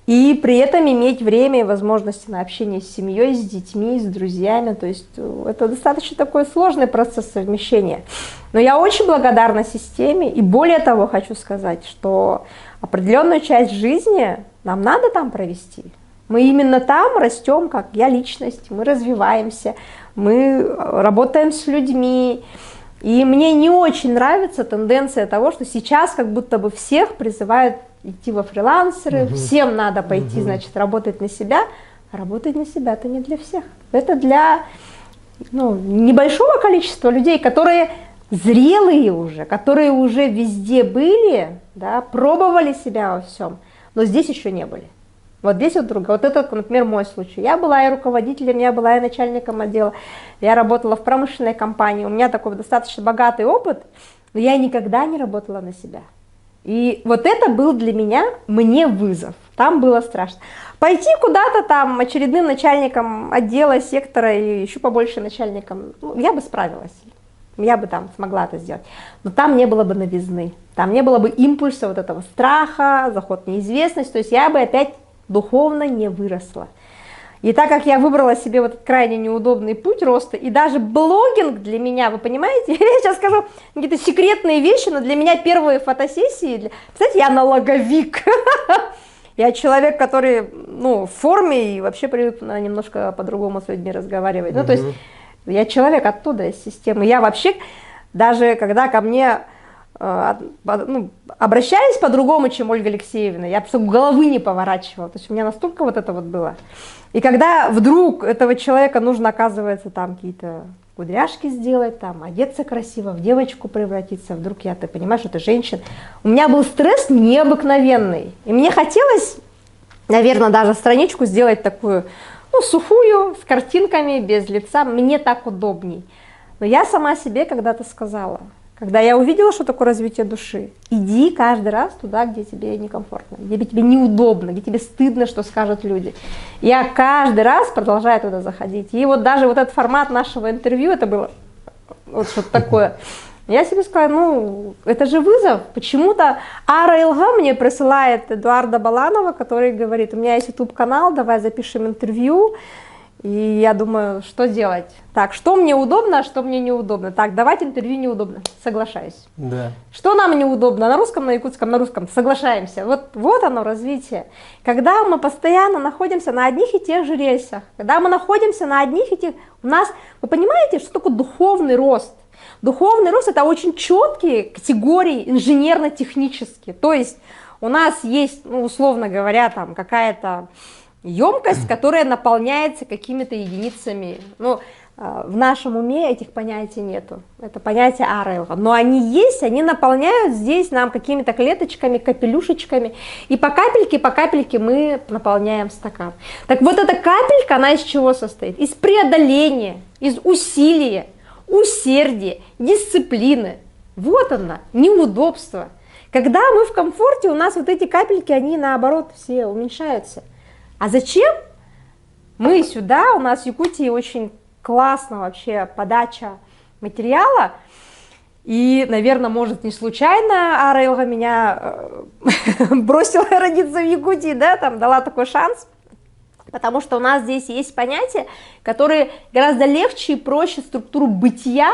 и при этом иметь время и возможности на общение с семьей, с детьми, с друзьями. То есть это достаточно такой сложный процесс совмещения. Но я очень благодарна системе, и более того хочу сказать, что определенную часть жизни нам надо там провести. Мы именно там растем, как я личность, мы развиваемся, мы работаем с людьми. И мне не очень нравится тенденция того, что сейчас как будто бы всех призывают идти во фрилансеры, всем надо пойти, значит, работать на себя. А работать на себя это не для всех. Это для небольшого количества людей, которые зрелые уже, которые уже везде были, да, пробовали себя во всем, но здесь еще не были. Вот здесь вот другое. Вот это, например, мой случай. Я была и руководителем, я была и начальником отдела, я работала в промышленной компании, у меня такой достаточно богатый опыт, но я никогда не работала на себя. И вот это был для меня, мне вызов. Там было страшно. Пойти куда-то там очередным начальником отдела, сектора и еще побольше начальником, я бы справилась. я бы там смогла это сделать. Но там не было бы новизны, там не было бы импульса вот этого страха, заход в неизвестность, то есть я бы опять духовно не выросла. И так как я выбрала себе вот этот крайне неудобный путь роста, и даже блогинг для меня, вы понимаете, я сейчас скажу какие-то секретные вещи, но для меня первые фотосессии, кстати, я налоговик, я человек, который, ну, в форме и вообще привык немножко по-другому с людьми разговаривать, ну, то есть я человек оттуда, из системы, я вообще, даже когда ко мне обращались по-другому, чем Ольга Алексеевна, я просто головы не поворачивала, то есть у меня настолько вот это вот было. И когда вдруг этого человека нужно, оказывается, там какие-то кудряшки сделать, там одеться красиво, в девочку превратиться, вдруг ты понимаешь, что ты женщина, у меня был стресс необыкновенный. И мне хотелось, наверное, даже страничку сделать такую, ну, сухую, с картинками, без лица, мне так удобней. Но я сама себе когда-то сказала, когда я увидела, что такое развитие души, иди каждый раз туда, где тебе некомфортно, где тебе неудобно, где тебе стыдно, что скажут люди. Я каждый раз продолжаю туда заходить. И вот даже вот этот формат нашего интервью, это было вот что-то такое. Я себе сказала, ну, это же вызов. Почему-то Ара Илга мне присылает Эдуарда Баланова, который говорит, у меня есть YouTube-канал, давай запишем интервью. И я думаю, что делать? Так, что мне удобно, а что мне неудобно? Так, давать интервью неудобно. Соглашаюсь. Да. Что нам неудобно? На русском, на якутском, на русском. Соглашаемся. Вот оно, развитие. Когда мы постоянно находимся на одних и тех же рельсах, когда мы находимся на одних и тех... У нас, вы понимаете, что такое духовный рост? Духовный рост – это очень четкие категории инженерно-технические. То есть у нас есть, ну, условно говоря, там какая-то емкость, которая наполняется какими-то единицами. Ну, в нашем уме этих понятий нету. Это понятие Ара. Но они есть, они наполняют здесь нам какими-то клеточками, капелюшечками. И по капельке мы наполняем стакан. Так вот эта капелька, она из чего состоит? Из преодоления, из усилия, усердия, дисциплины. Вот она, неудобство. Когда мы в комфорте, у нас вот эти капельки, они наоборот все уменьшаются. А зачем? Мы сюда, у нас в Якутии очень классно вообще подача материала. И, наверное, может, не случайно Ара Илга меня бросила родиться в Якутии, да, там дала такой шанс. Потому что у нас здесь есть понятия, которые гораздо легче и проще структуру бытия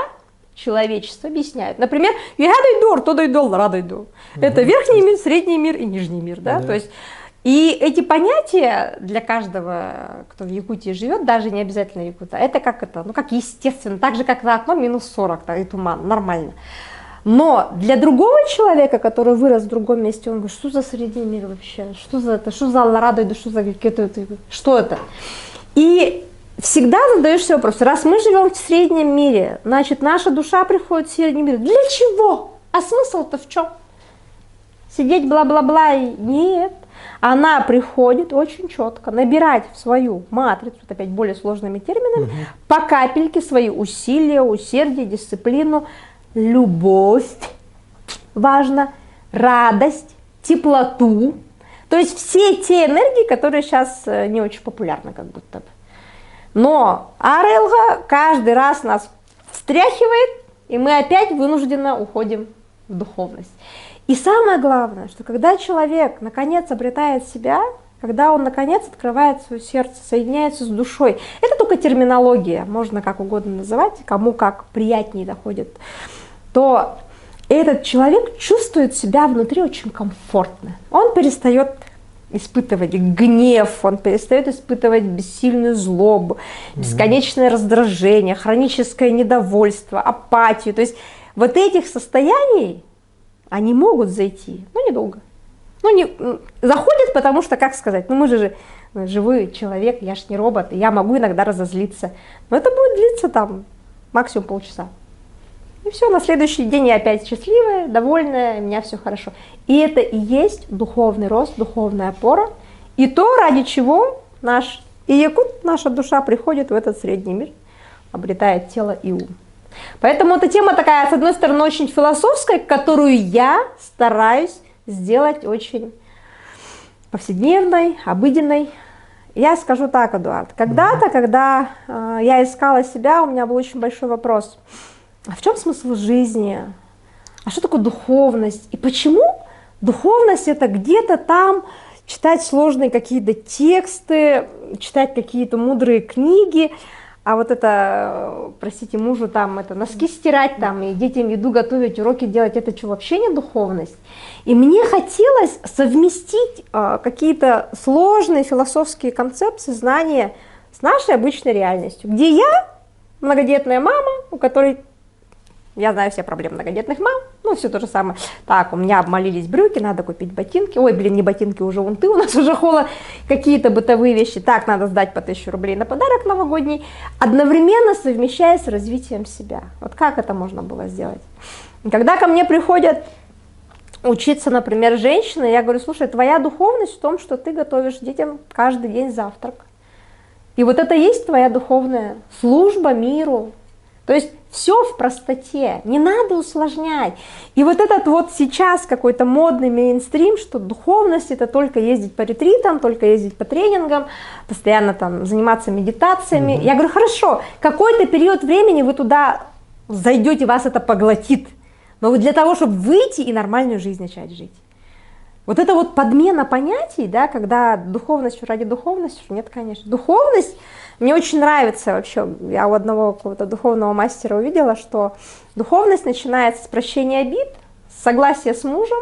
человечества объясняют. Например, это верхний мир, средний мир и нижний мир, да, то есть. И эти понятия для каждого, кто в Якутии живет, даже не обязательно Якута, это как это, ну как естественно, так же как за окном минус 40, так, и туман, нормально. Но для другого человека, который вырос в другом месте, он говорит, что за средний мир вообще, что за это, что за Алларадо, что за какие-то, что это? И всегда задаешься вопрос, раз мы живем в среднем мире, значит наша душа приходит в средний мир, для чего? А смысл-то в чем? Сидеть бла-бла-бла и нет. Она приходит очень четко набирать в свою матрицу, опять более сложными терминами, по капельке свои усилия, усердие, дисциплину, любовь, важно, радость, теплоту. То есть все те энергии, которые сейчас не очень популярны как будто бы. Но Ара Илга каждый раз нас встряхивает, и мы опять вынужденно уходим в духовность. И самое главное, что когда человек наконец обретает себя, когда он наконец открывает свое сердце, соединяется с душой, это только терминология, можно как угодно называть, кому как приятнее доходит, то этот человек чувствует себя внутри очень комфортно. Он перестает испытывать гнев, он перестает испытывать бессильную злобу, бесконечное раздражение, хроническое недовольство, апатию. То есть вот этих состояний они могут зайти, но недолго. Заходят, потому что, как сказать, мы же живой человек, я ж не робот, и я могу иногда разозлиться. Но это будет длиться там максимум полчаса. И все, на следующий день я опять счастливая, довольная, у меня все хорошо. И это и есть духовный рост, духовная опора. И то, ради чего наш якут, наша душа приходит в этот средний мир, обретает тело и ум. Поэтому эта тема такая, с одной стороны, очень философская, которую я стараюсь сделать очень повседневной, обыденной. Я скажу так, Эдуард, когда-то, когда я искала себя, у меня был очень большой вопрос. а в чем смысл жизни? А что такое духовность? И почему духовность это где-то там читать сложные какие-то тексты, читать какие-то мудрые книги, а вот это, простите, мужу там это носки стирать там и детям еду готовить, уроки делать, это что, вообще не духовность? И мне хотелось совместить какие-то сложные философские концепции, знания с нашей обычной реальностью, где я многодетная мама, у которой, я знаю все проблемы многодетных мам, ну все то же самое. Так, у меня обмолились брюки, надо купить ботинки. Ой, блин, не ботинки, уже унты, у нас уже холод. Какие-то бытовые вещи. Так, надо сдать по 1000 рублей на подарок новогодний. Одновременно совмещая с развитием себя. Вот как это можно было сделать? Когда ко мне приходят учиться, например, женщины, я говорю, слушай, твоя духовность в том, что ты готовишь детям каждый день завтрак. И вот это есть твоя духовная служба миру. То есть все в простоте, не надо усложнять. И вот этот вот сейчас какой-то модный мейнстрим, что духовность это только ездить по ретритам, только ездить по тренингам, постоянно там заниматься медитациями. Я говорю, хорошо, какой-то период времени вы туда зайдете, вас это поглотит. Но вот для того, чтобы выйти и нормальную жизнь начать жить. Вот это вот подмена понятий, да, когда духовность ради духовности, нет, конечно. Духовность, мне очень нравится вообще, я у одного какого-то духовного мастера увидела, что духовность начинается с прощения обид, согласия с мужем,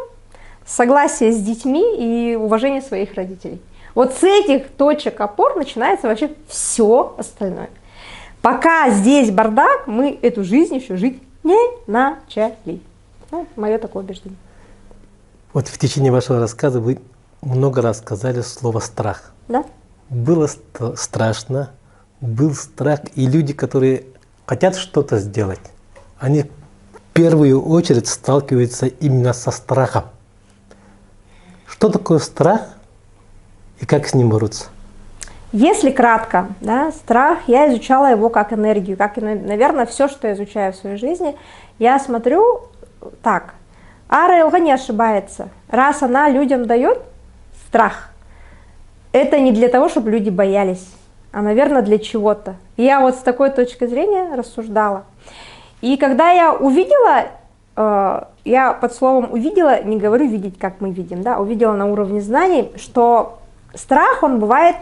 согласия с детьми и уважения своих родителей. Вот с этих точек опор начинается вообще все остальное. Пока здесь бардак, мы эту жизнь еще жить не начали. Ну, мое такое убеждение. Вот в течение вашего рассказа вы много раз сказали слово «страх». Да? Было страшно, был страх, и люди, которые хотят что-то сделать, они в первую очередь сталкиваются именно со страхом. Что такое страх и как с ним бороться? Если кратко, да, страх, я изучала его как энергию, как и, наверное, все, что я изучаю в своей жизни, я смотрю так. Ара Элга не ошибается. Раз она людям дает страх, это не для того, чтобы люди боялись, а, наверное, для чего-то. И я вот с такой точки зрения рассуждала. И когда я увидела, я под словом увидела, не говорю видеть, как мы видим, да, увидела на уровне знаний, что страх, он бывает,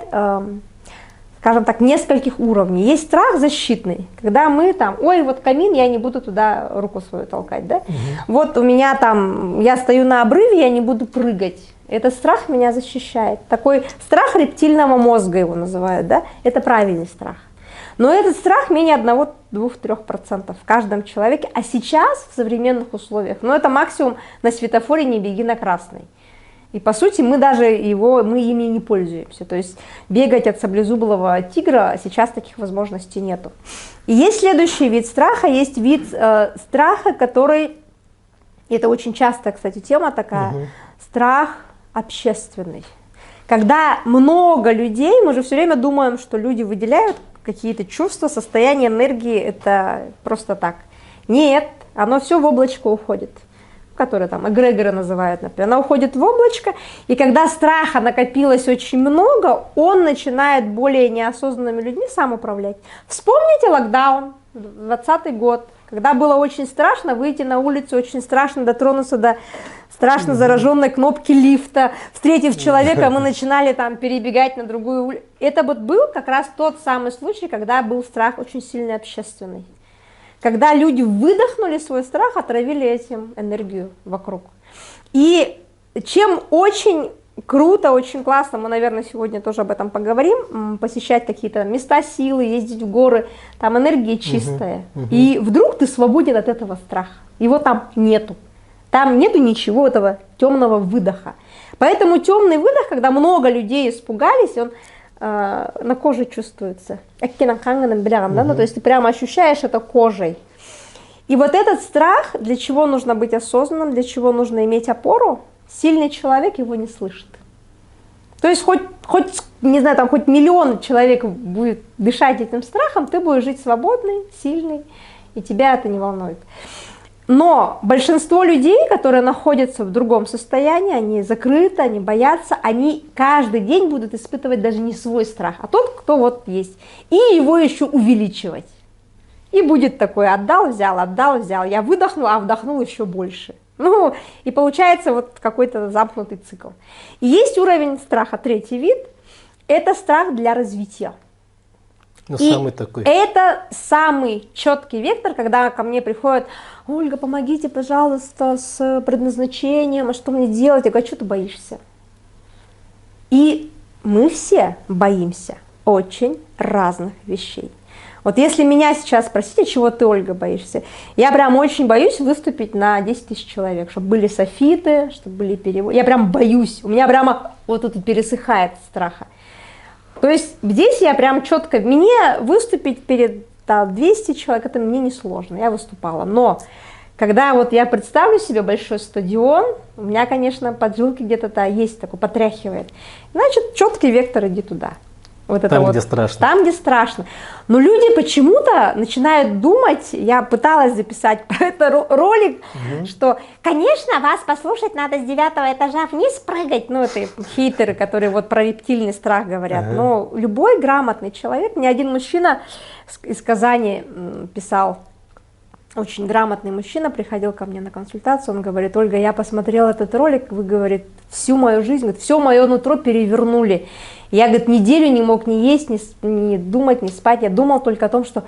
скажем так, нескольких уровней. Есть страх защитный, когда мы там, ой, вот камин, я не буду туда руку свою толкать, да? Вот у меня там, я стою на обрыве, я не буду прыгать. Этот страх меня защищает. Такой страх рептильного мозга его называют, да? Это правильный страх. Но этот страх менее 1-2-3% в каждом человеке. А сейчас в современных условиях, ну это максимум на светофоре не беги на красный. И по сути мы даже мы ими не пользуемся. То есть бегать от саблезубого тигра сейчас таких возможностей нету. И есть следующий вид страха, есть вид страха, который, это очень частая, кстати, тема такая, страх общественный. Когда много людей, мы же все время думаем, что люди выделяют какие-то чувства, состояние энергии, это просто так. Нет, оно все в облачко уходит, которые там эгрегоры называют, например, она уходит в облачко, и когда страха накопилось очень много, он начинает более неосознанными людьми сам управлять. Вспомните локдаун, 2020 год, когда было очень страшно выйти на улицу, очень страшно дотронуться до страшно зараженной кнопки лифта, встретив человека, мы начинали там перебегать на другую улицу. Это вот был как раз тот самый случай, когда был страх очень сильно общественный. Когда люди выдохнули свой страх, отравили этим энергию вокруг. И чем очень круто, очень классно, мы, наверное, сегодня тоже об этом поговорим, посещать какие-то места силы, ездить в горы, там энергия чистая. И вдруг ты свободен от этого страха, его там нету. Там нету ничего этого темного выдоха. Поэтому темный выдох, когда много людей испугались, он на коже чувствуется. Ну, то есть ты прямо ощущаешь это кожей. И вот этот страх, для чего нужно быть осознанным, для чего нужно иметь опору, сильный человек его не слышит. То есть хоть не знаю, там хоть миллион человек будет дышать этим страхом, ты будешь жить свободный, сильный, и тебя это не волнует. Но большинство людей, которые находятся в другом состоянии, они закрыты, они боятся, они каждый день будут испытывать даже не свой страх, а тот, кто вот есть, и его еще увеличивать. И будет такое: отдал, взял, отдал, взял. Я выдохнул, а вдохнул еще больше. Ну, и получается вот какой-то замкнутый цикл. И есть уровень страха, третий вид, это страх для развития. Ну, и самый такой. Это самый четкий вектор, когда ко мне приходят: Ольга, помогите, пожалуйста, с предназначением, а что мне делать? Я говорю: что ты боишься? И мы все боимся очень разных вещей. Вот если меня сейчас спросите, чего ты, Ольга, боишься, я прям очень боюсь выступить на 10 тысяч человек, чтобы были софиты, чтобы были переводы. Я прям боюсь, у меня прямо вот тут пересыхает страха. То есть здесь я прям четко, мне выступить перед 200 человек, это мне не сложно, я выступала. Но когда вот я представлю себе большой стадион, у меня, конечно, поджилки где-то есть, такой потряхивает. Значит, четкий вектор, иди туда. Вот это там, вот, где страшно. Там, где страшно. Но люди почему-то начинают думать, я пыталась записать про это ролик, что, конечно, вас послушать надо с 9-го этажа вниз прыгать. Ну, это хейтеры, которые вот про рептильный страх говорят. Но любой грамотный человек, ни один мужчина из Казани писал, очень грамотный мужчина приходил ко мне на консультацию, он говорит: Ольга, я посмотрел этот ролик, вы, говорит, всю мою жизнь, говорит, все мое нутро перевернули. Я, говорит, неделю не мог ни есть, ни думать, ни спать. Я думал только о том, что,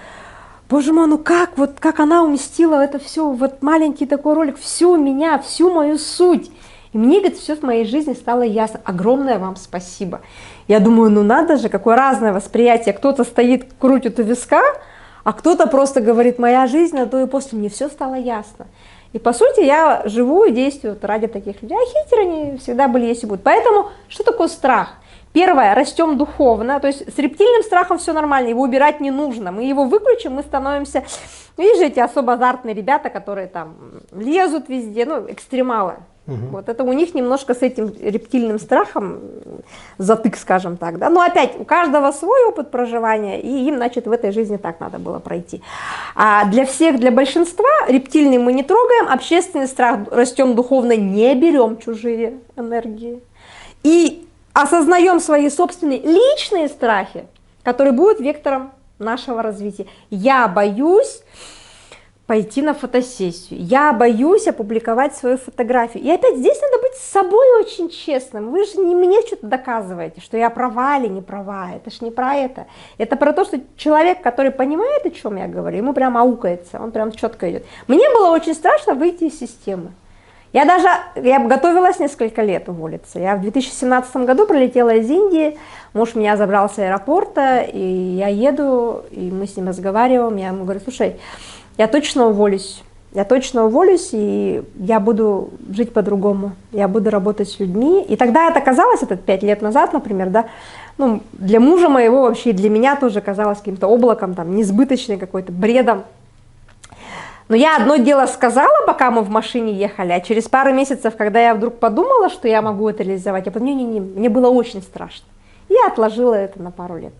боже мой, ну как она уместила это все, вот маленький такой ролик, всю меня, всю мою суть. И мне, говорит, все в моей жизни стало ясно. Огромное вам спасибо. Я думаю, ну надо же, какое разное восприятие. Кто-то стоит, крутит у виска, а кто-то просто говорит: моя жизнь, а то и после мне все стало ясно. И по сути я живу и действую ради таких людей. А хейтеры они всегда были, есть и будут. Поэтому что такое страх? Первое, растем духовно, то есть с рептильным страхом все нормально, его убирать не нужно. Мы его выключим, мы становимся, видишь, эти особо азартные ребята, которые там лезут везде, ну, экстремалы. Вот это у них немножко с этим рептильным страхом затык, скажем так, да. Но опять, у каждого свой опыт проживания, и им, значит, в этой жизни так надо было пройти. А для всех, для большинства, рептильный мы не трогаем, общественный страх растем духовно, не берем чужие энергии. И осознаем свои собственные личные страхи, которые будут вектором нашего развития. Я боюсь пойти на фотосессию, я боюсь опубликовать свою фотографию. И опять здесь надо быть с собой очень честным. Вы же не мне что-то доказываете, что я права или не права. Это ж не про это. Это про то, что человек, который понимает, о чем я говорю, ему прям аукается, он прям четко идет. Мне было очень страшно выйти из системы. Я готовилась несколько лет уволиться. Я в 2017 году прилетела из Индии, муж меня забрал с аэропорта, и я еду, и мы с ним разговариваем, я ему говорю: слушай, я точно уволюсь, и я буду жить по-другому, я буду работать с людьми. И тогда это казалось, это 5 лет назад, например, да, ну, для мужа моего вообще, для меня тоже казалось каким-то облаком, там, несбыточным какой-то бредом. Но я одно дело сказала, пока мы в машине ехали, а через пару месяцев, когда я вдруг подумала, что я могу это реализовать, я подумала: не, мне было очень страшно. И я отложила это на пару лет.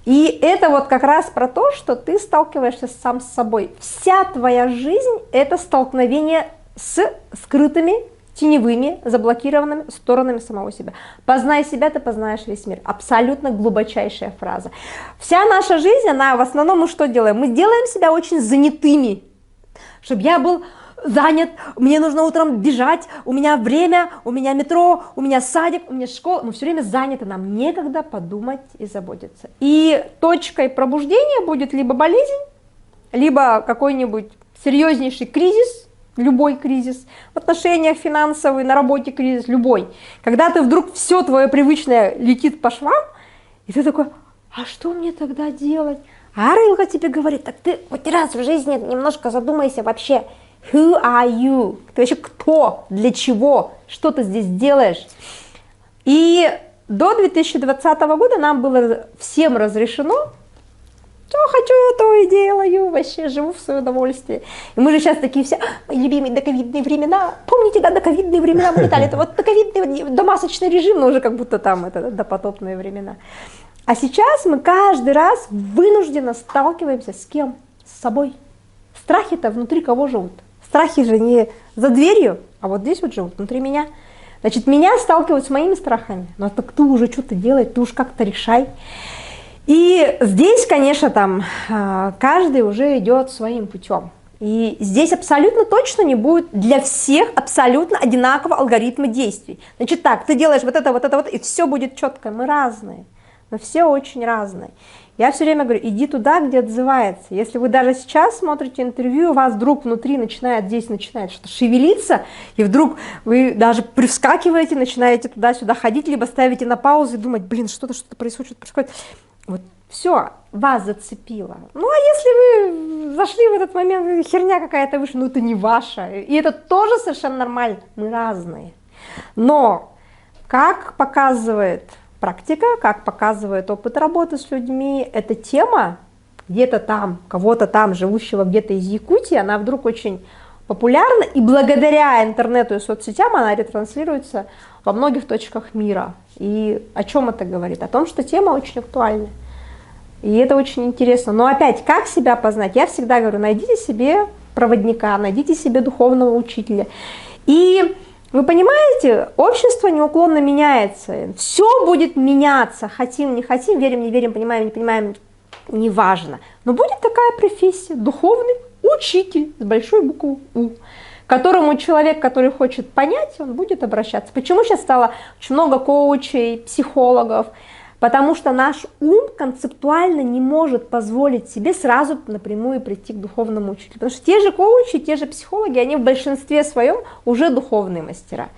И это вот как раз про то, что ты сталкиваешься сам с собой. Вся твоя жизнь – это столкновение с скрытыми, теневыми, заблокированными сторонами самого себя. Познай себя, ты познаешь весь мир. Абсолютно глубочайшая фраза. Вся наша жизнь, она в основном, мы что делаем? Мы делаем себя очень занятыми. Чтобы я был занят, мне нужно утром бежать, у меня время, у меня метро, у меня садик, у меня школа. Мы все время заняты, нам некогда подумать и заботиться. И точкой пробуждения будет либо болезнь, либо какой-нибудь серьезнейший кризис, любой кризис, в отношениях финансовый, на работе кризис, любой. Когда ты вдруг все твое привычное летит по швам, и ты такой: а что мне тогда делать? А Рылка тебе говорит: так ты хоть раз в жизни немножко задумайся вообще, who are you? Ты вообще кто? Для чего? Что ты здесь делаешь? И до 2020 года нам было всем разрешено, что хочу, то и делаю, вообще живу в свое удовольствие. И мы же сейчас такие все: мои любимые доковидные времена. Помните, да, доковидные времена мы летали? Это вот доковидный домасочный режим, но уже как будто там это допотопные времена. А сейчас мы каждый раз вынужденно сталкиваемся с кем? С собой. Страхи-то внутри кого живут? Страхи же не за дверью, а вот здесь вот живут, внутри меня. Значит, меня сталкивают с моими страхами. Ну так ты уже что-то делай, ты уж как-то решай. И здесь, конечно, там каждый уже идет своим путем. И здесь абсолютно точно не будет для всех абсолютно одинакового алгоритма действий. Значит так, ты делаешь вот это, и все будет четко. Мы разные, но все очень разные. Я все время говорю, иди туда, где отзывается. Если вы даже сейчас смотрите интервью, у вас вдруг внутри начинает что-то шевелиться, и вдруг вы даже привскакиваете, начинаете туда-сюда ходить, либо ставите на паузу и думать, блин, что-то происходит, что-то происходит. Вот все, вас зацепило. Ну, а если вы зашли в этот момент, херня какая-то вышла, ну, это не ваша. И это тоже совершенно нормально. Мы разные. Но, как показывает практика, как показывает опыт работы с людьми, эта тема где-то там, кого-то там, живущего где-то из Якутии, она вдруг очень популярна, и благодаря интернету и соцсетям она ретранслируется во многих точках мира. И о чем это говорит? О том, что тема очень актуальна. И это очень интересно. Но опять, как себя познать? Я всегда говорю, найдите себе проводника, найдите себе духовного учителя. И вы понимаете, общество неуклонно меняется. Все будет меняться. Хотим, не хотим, верим, не верим, понимаем, не понимаем, неважно. Но будет такая профессия, духовный учитель с большой буквы У, к которому человек, который хочет понять, он будет обращаться. Почему сейчас стало очень много коучей, психологов? Потому что наш ум концептуально не может позволить себе сразу напрямую прийти к духовному учителю. Потому что те же коучи, те же психологи, они в большинстве своем уже духовные мастера.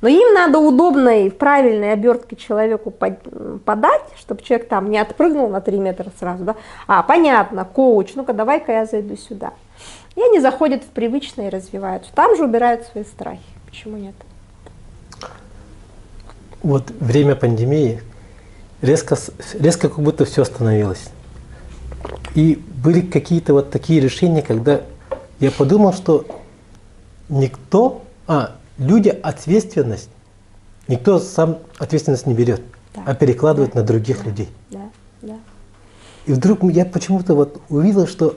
Но им надо удобной, правильной оберткой человеку подать, чтобы человек там не отпрыгнул на 3 метра сразу. Да? А, понятно, коуч, ну-ка давай-ка я зайду сюда. И они заходят в привычное и развиваются. Там же убирают свои страхи. Почему нет? Вот время пандемии резко как будто все остановилось. И были какие-то вот такие решения, когда я подумал, что люди ответственность, никто сам ответственность не берет, да, а перекладывает на других людей. Да. И вдруг я почему-то вот увидел, что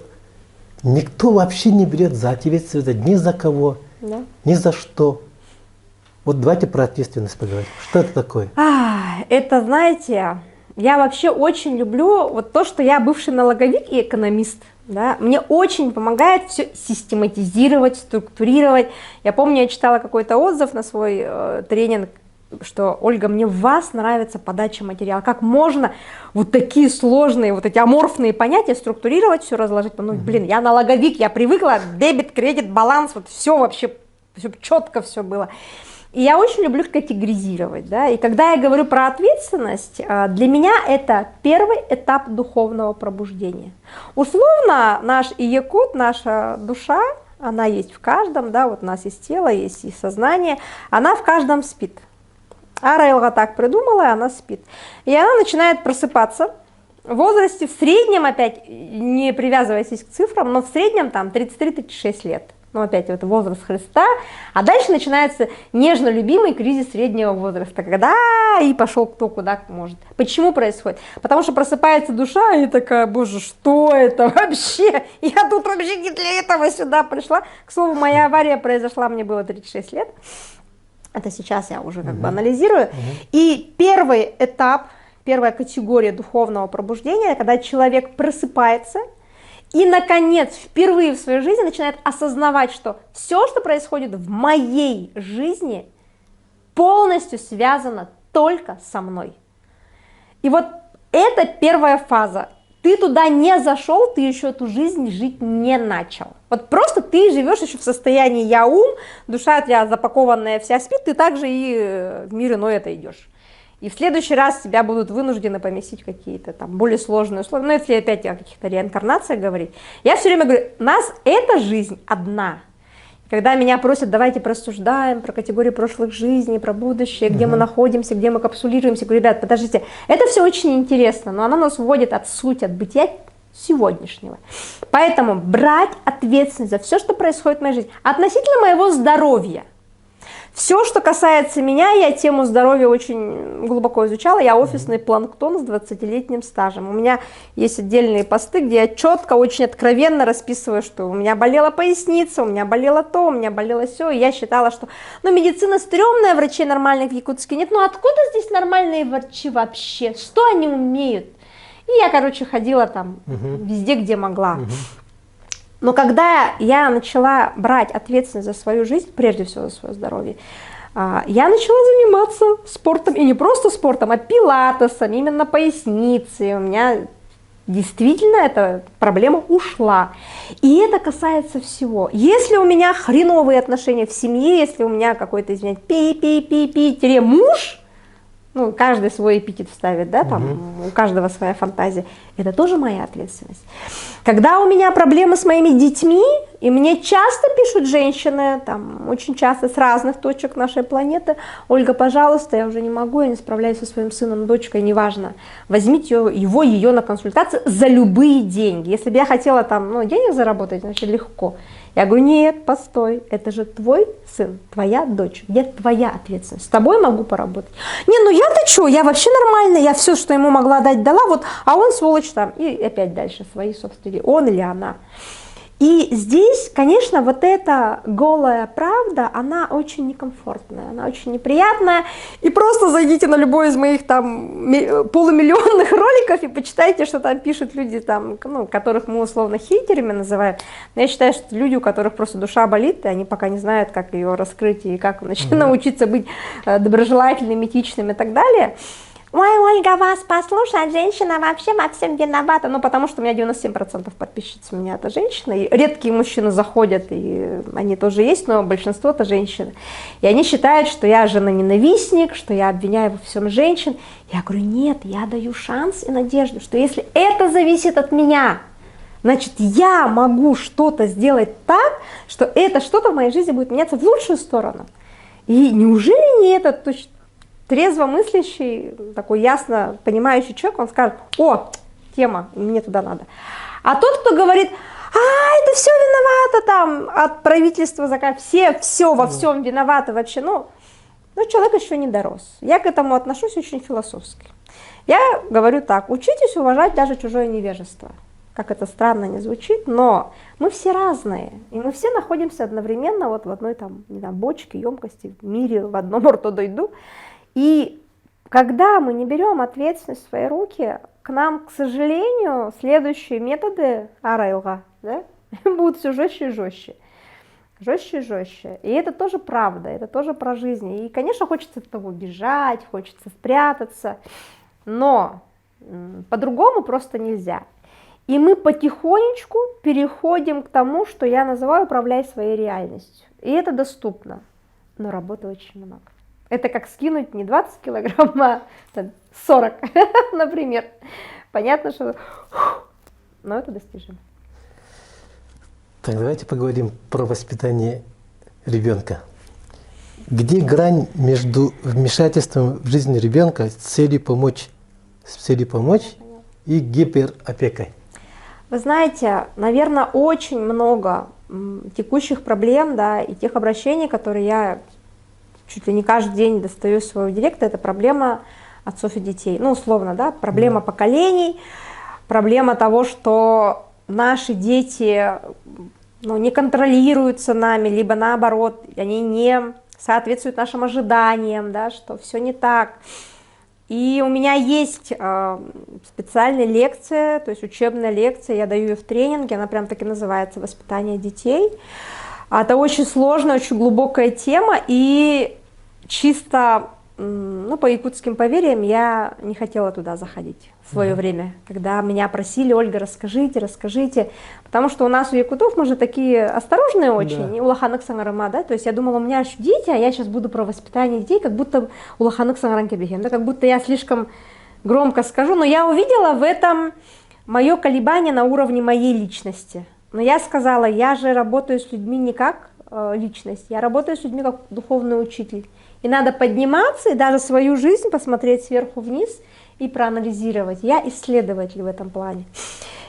никто вообще не берет за ответственность ни за кого, ни за что. Вот давайте про ответственность поговорим. Что это такое? Это, знаете, я вообще очень люблю вот то, что я бывший налоговик и экономист. Да? Мне очень помогает все систематизировать, структурировать. Я помню, я читала какой-то отзыв на свой тренинг, что, Ольга, мне в вас нравится подача материала. Как можно вот такие сложные, вот эти аморфные понятия структурировать, все разложить? Ну, блин, я налоговик, я привыкла, дебет, кредит, баланс, вот все вообще, все четко все было. И я очень люблю категоризировать, да, и когда я говорю про ответственность, для меня это первый этап духовного пробуждения. Условно, наш якут, наша душа, она есть в каждом, да, вот у нас есть тело, есть и сознание, она в каждом спит. Ара Элга так придумала, и она спит. И она начинает просыпаться в возрасте, в среднем, опять, не привязываясь к цифрам, но в среднем там 33-36 лет. Ну, опять это возраст Христа, а дальше начинается нежно любимый кризис среднего возраста, когда и пошел кто куда может. Почему происходит? Потому что просыпается душа и такая, боже, что это вообще? Я тут вообще не для этого сюда пришла. К слову, моя авария произошла, мне было 36 лет. Это сейчас я уже как бы анализирую. И первый этап, первая категория духовного пробуждения, когда человек просыпается, и, наконец, впервые в своей жизни начинает осознавать, что все, что происходит в моей жизни, полностью связано только со мной. И вот это первая фаза. Ты туда не зашел, ты еще эту жизнь жить не начал. Вот просто ты живешь еще в состоянии я-ум, душа у тебя запакованная вся спит, ты также и в мир иной это идешь. И в следующий раз тебя будут вынуждены поместить в какие-то там более сложные условия. Ну, если опять о каких-то реинкарнациях говорить. Я все время говорю, у нас эта жизнь одна. Когда меня просят, давайте просуждаем про категории прошлых жизней, про будущее, где мы находимся, где мы капсулируемся. Я говорю, ребят, подождите, это все очень интересно, но оно нас вводит от сути, от бытия сегодняшнего. Поэтому брать ответственность за все, что происходит в моей жизни, относительно моего здоровья. Все, что касается меня, я тему здоровья очень глубоко изучала. Я офисный планктон с 20-летним стажем. У меня есть отдельные посты, где я четко, очень откровенно расписываю, что у меня болела поясница, у меня болело то, у меня болело все. И я считала, что медицина стрёмная, врачей нормальных в Якутске нет. Ну откуда здесь нормальные врачи вообще? Что они умеют? И я, короче, ходила там везде, где могла. Но когда я начала брать ответственность за свою жизнь, прежде всего за свое здоровье, я начала заниматься спортом, и не просто спортом, а пилатесом, именно поясницей. У меня действительно эта проблема ушла. И это касается всего. Если у меня хреновые отношения в семье, если у меня какой-то, извиняюсь, пи-пи-пи-пи-муж, ну, каждый свой эпитет вставит, да, там, у каждого своя фантазия, это тоже моя ответственность. Когда у меня проблемы с моими детьми, и мне часто пишут женщины, там, очень часто с разных точек нашей планеты: Ольга, пожалуйста, я уже не могу, я не справляюсь со своим сыном, дочкой, неважно, возьмите ее на консультацию за любые деньги. Если бы я хотела там, ну, денег заработать, значит, легко. Я говорю: нет, постой, это же твой сын, твоя дочь, где твоя ответственность? С тобой могу поработать. Не, ну я-то что, я вообще нормальная, я все, что ему могла дать, дала, вот, а он сволочь там. И опять дальше свои собственные, он или она. И здесь, конечно, вот эта голая правда, она очень некомфортная, она очень неприятная. И просто зайдите на любой из моих там полумиллионных роликов и почитайте, что там пишут люди, там, ну, которых мы условно хейтерами называем. Но я считаю, что люди, у которых просто душа болит, и они пока не знают, как ее раскрыть и как научиться быть доброжелательным, этичным и так далее. Ой, Ольга, вас послушать, женщина вообще во всем виновата. Ну, потому что у меня 97% подписчиц у меня это женщины. И редкие мужчины заходят, и они тоже есть, но большинство это женщины. И они считают, что я жена-ненавистник, что я обвиняю во всем женщин. Я говорю: нет, я даю шанс и надежду, что если это зависит от меня, значит, я могу что-то сделать так, что это что-то в моей жизни будет меняться в лучшую сторону. И неужели не это точно? Трезво мыслящий, такой ясно понимающий человек, он скажет: о, тема, мне туда надо. А тот, кто говорит: это все виновато там, от правительства заказ, все во всем виноваты вообще, ну, человек еще не дорос. Я к этому отношусь очень философски. Я говорю так: учитесь уважать даже чужое невежество. Как это странно не звучит, но мы все разные, и мы все находимся одновременно вот в одной там, не знаю, бочке, емкости, в мире, в одном ортодойду. И когда мы не берем ответственность в свои руки, к нам, к сожалению, следующие методы арайлга, да, будут все жестче и жестче. Жестче и жестче. И это тоже правда, это тоже про жизнь. И, конечно, хочется от того бежать, хочется спрятаться, но по-другому просто нельзя. И мы потихонечку переходим к тому, что я называю «управляй своей реальностью». И это доступно, но работы очень много. Это как скинуть не 20 килограмм, а 40, например. Понятно, что... Но это достижимо. Так, давайте поговорим про воспитание ребенка. Где грань между вмешательством в жизнь ребенка с целью помочь и гиперопекой? Вы знаете, наверное, очень много текущих проблем, да, и тех обращений, которые я чуть ли не каждый день достаю из своего директа, это проблема отцов и детей. Ну, условно, да, проблема поколений, проблема того, что наши дети, ну, не контролируются нами, либо наоборот, они не соответствуют нашим ожиданиям, да, что все не так. И у меня есть специальная лекция, то есть учебная лекция, я даю ее в тренинге, она прям так и называется «Воспитание детей». Это очень сложная, очень глубокая тема, и чисто, ну, по якутским поверьям я не хотела туда заходить в свое время, когда меня просили: Ольга, расскажите, потому что у нас у якутов мы же такие осторожные очень, у лоханок сангарама, да, то есть я думала, у меня еще дети, а я сейчас буду про воспитание детей, как будто у лоханок сангаранки бегем, да, как будто я слишком громко скажу, но я увидела в этом мое колебание на уровне моей личности. Но я сказала: я же работаю с людьми не как личность, я работаю с людьми как духовный учитель. И надо подниматься и даже свою жизнь посмотреть сверху вниз и проанализировать. Я исследователь в этом плане.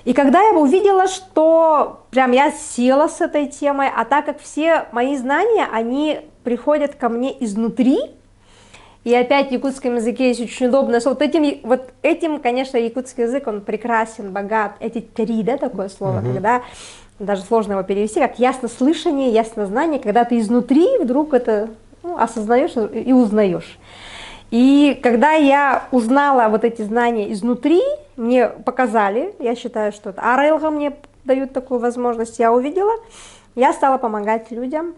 И когда я увидела, что прям я села с этой темой, а так как все мои знания, они приходят ко мне изнутри, и опять в якутском языке есть очень удобное слово. Вот этим, конечно, якутский язык, он прекрасен, богат. Эти три, да, такое слово, когда даже сложно его перевести, как яснослышание, яснознание, когда ты изнутри вдруг это, ну, осознаешь и узнаешь. И когда я узнала вот эти знания изнутри, мне показали, я считаю, что это АРЛГа мне дают такую возможность, я увидела, я стала помогать людям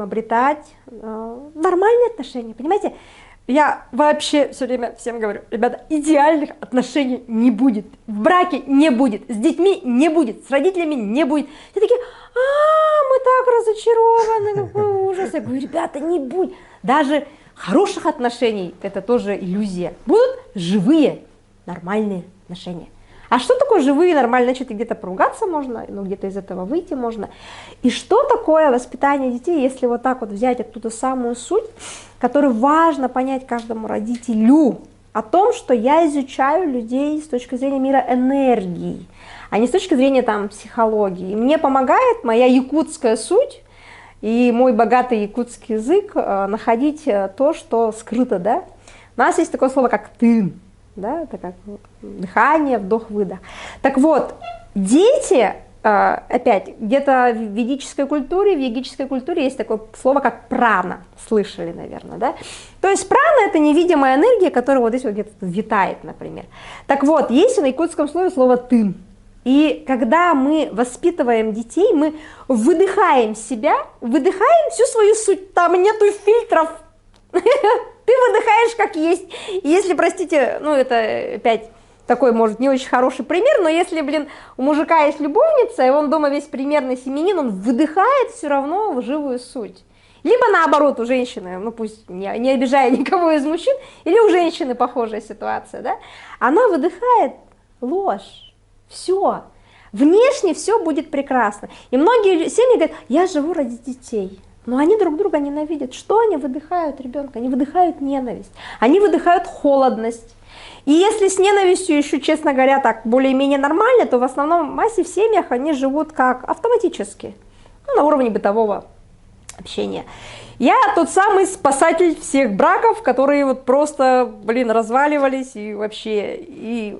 обретать нормальные отношения, понимаете? Я вообще все время всем говорю, ребята, идеальных отношений не будет, в браке не будет, с детьми не будет, с родителями не будет. Все такие, мы так разочарованы, какой ужас. Я говорю, ребята, не будет. Даже хороших отношений, это тоже иллюзия. Будут живые, нормальные отношения. А что такое живые, нормальные? Значит, где-то поругаться можно, ну где-то из этого выйти можно. И что такое воспитание детей, если вот так вот взять оттуда самую суть, которую важно понять каждому родителю, о том, что я изучаю людей с точки зрения мира энергии, а не с точки зрения там психологии. И мне помогает моя якутская суть и мой богатый якутский язык находить то, что скрыто, да. У нас есть такое слово, как «тын». Да, это как дыхание, вдох-выдох. Так вот, дети, опять, где-то в ведической культуре, есть такое слово, как прана, слышали, наверное, да? То есть прана – это невидимая энергия, которая вот здесь вот где-то витает, например. Так вот, есть на якутском слове слово «тын». И когда мы воспитываем детей, мы выдыхаем себя, выдыхаем всю свою суть, там нету фильтров. Ты выдыхаешь как есть. И если, простите, ну это опять такой, может, не очень хороший пример, но если, блин, у мужика есть любовница, и он дома весь примерный семьянин, он выдыхает все равно в живую суть. Либо наоборот у женщины, ну пусть не обижая никого из мужчин, или у женщины похожая ситуация, да, она выдыхает ложь, все. Внешне все будет прекрасно. И многие семьи говорят, я живу ради детей. Но они друг друга ненавидят. Что они выдыхают ребенка? Они выдыхают ненависть, они выдыхают холодность. И если с ненавистью еще, честно говоря, так более-менее нормально, то в основном в массе в семьях они живут как автоматически, ну, на уровне бытового общения. Я тот самый спасатель всех браков, которые вот просто, блин, разваливались и вообще... И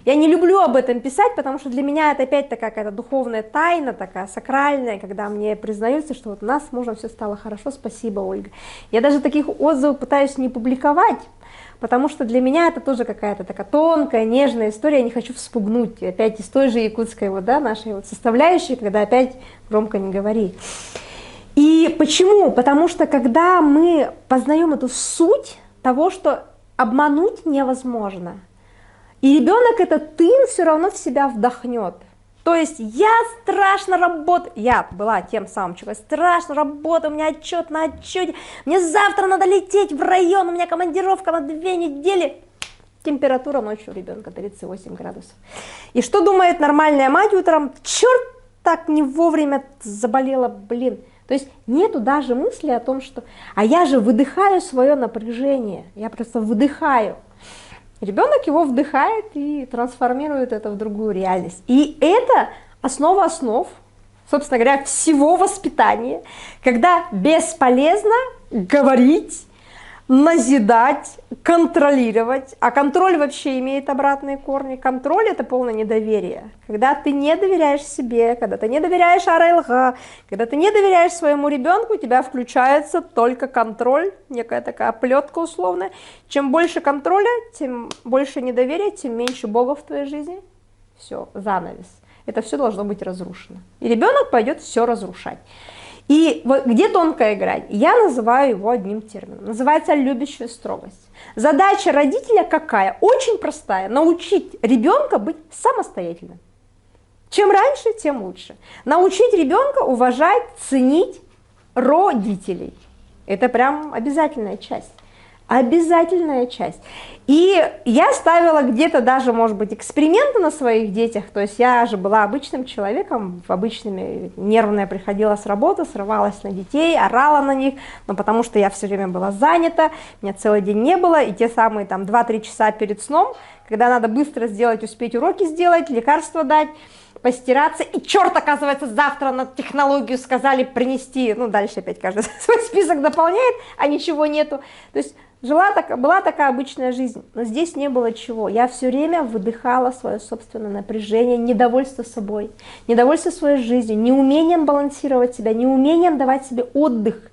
я не люблю об этом писать, потому что для меня это опять такая какая-то духовная тайна, такая сакральная, когда мне признаются, что вот у нас с мужем все стало хорошо, спасибо, Ольга. Я даже таких отзывов пытаюсь не публиковать, потому что для меня это тоже какая-то такая тонкая, нежная история, я не хочу вспугнуть, опять из той же якутской вот, да, нашей вот составляющей, когда опять громко не говори. И почему? Потому что когда мы познаем эту суть того, что обмануть невозможно, и ребенок этот тын все равно в себя вдохнет. То есть я страшно работаю, я была тем самым человеком, страшно работаю, у меня отчет на отчете, мне завтра надо лететь в район, у меня командировка на 2 недели. Температура ночью у ребенка 38 градусов. И что думает нормальная мать утром? Черт, так не вовремя заболела, блин. То есть нету даже мысли о том, что а я же выдыхаю свое напряжение, я просто выдыхаю. Ребенок его вдыхает и трансформирует это в другую реальность. И это основа основ, собственно говоря, всего воспитания, когда бесполезно говорить, назидать, контролировать. А контроль вообще имеет обратные корни. Контроль – это полное недоверие. Когда ты не доверяешь себе, когда ты не доверяешь АРЛГ, когда ты не доверяешь своему ребенку, у тебя включается только контроль, некая такая оплетка условная. Чем больше контроля, тем больше недоверия, тем меньше Бога в твоей жизни. Все, занавес. Это все должно быть разрушено. И ребенок пойдет все разрушать. И вот где тонкая грань? Я называю его одним термином. Называется любящая строгость. Задача родителя какая? Очень простая. Научить ребенка быть самостоятельным. Чем раньше, тем лучше. Научить ребенка уважать, ценить родителей. Это прям обязательная часть. Обязательная часть. И я ставила где-то даже, может быть, эксперименты на своих детях. То есть я же была обычным человеком, обычными, нервная приходила с работы, срывалась на детей, орала на них, но потому что я все время была занята, меня целый день не было, и те самые там 2-3 часа перед сном, когда надо быстро сделать, успеть уроки сделать, лекарства дать, постираться, и черт, оказывается, завтра на технологию сказали принести, ну дальше опять каждый свой список дополняет, а ничего нету. То есть была такая обычная жизнь, но здесь не было чего. Я все время выдыхала свое собственное напряжение, недовольство собой, недовольство своей жизнью, неумением балансировать себя, неумением давать себе отдых.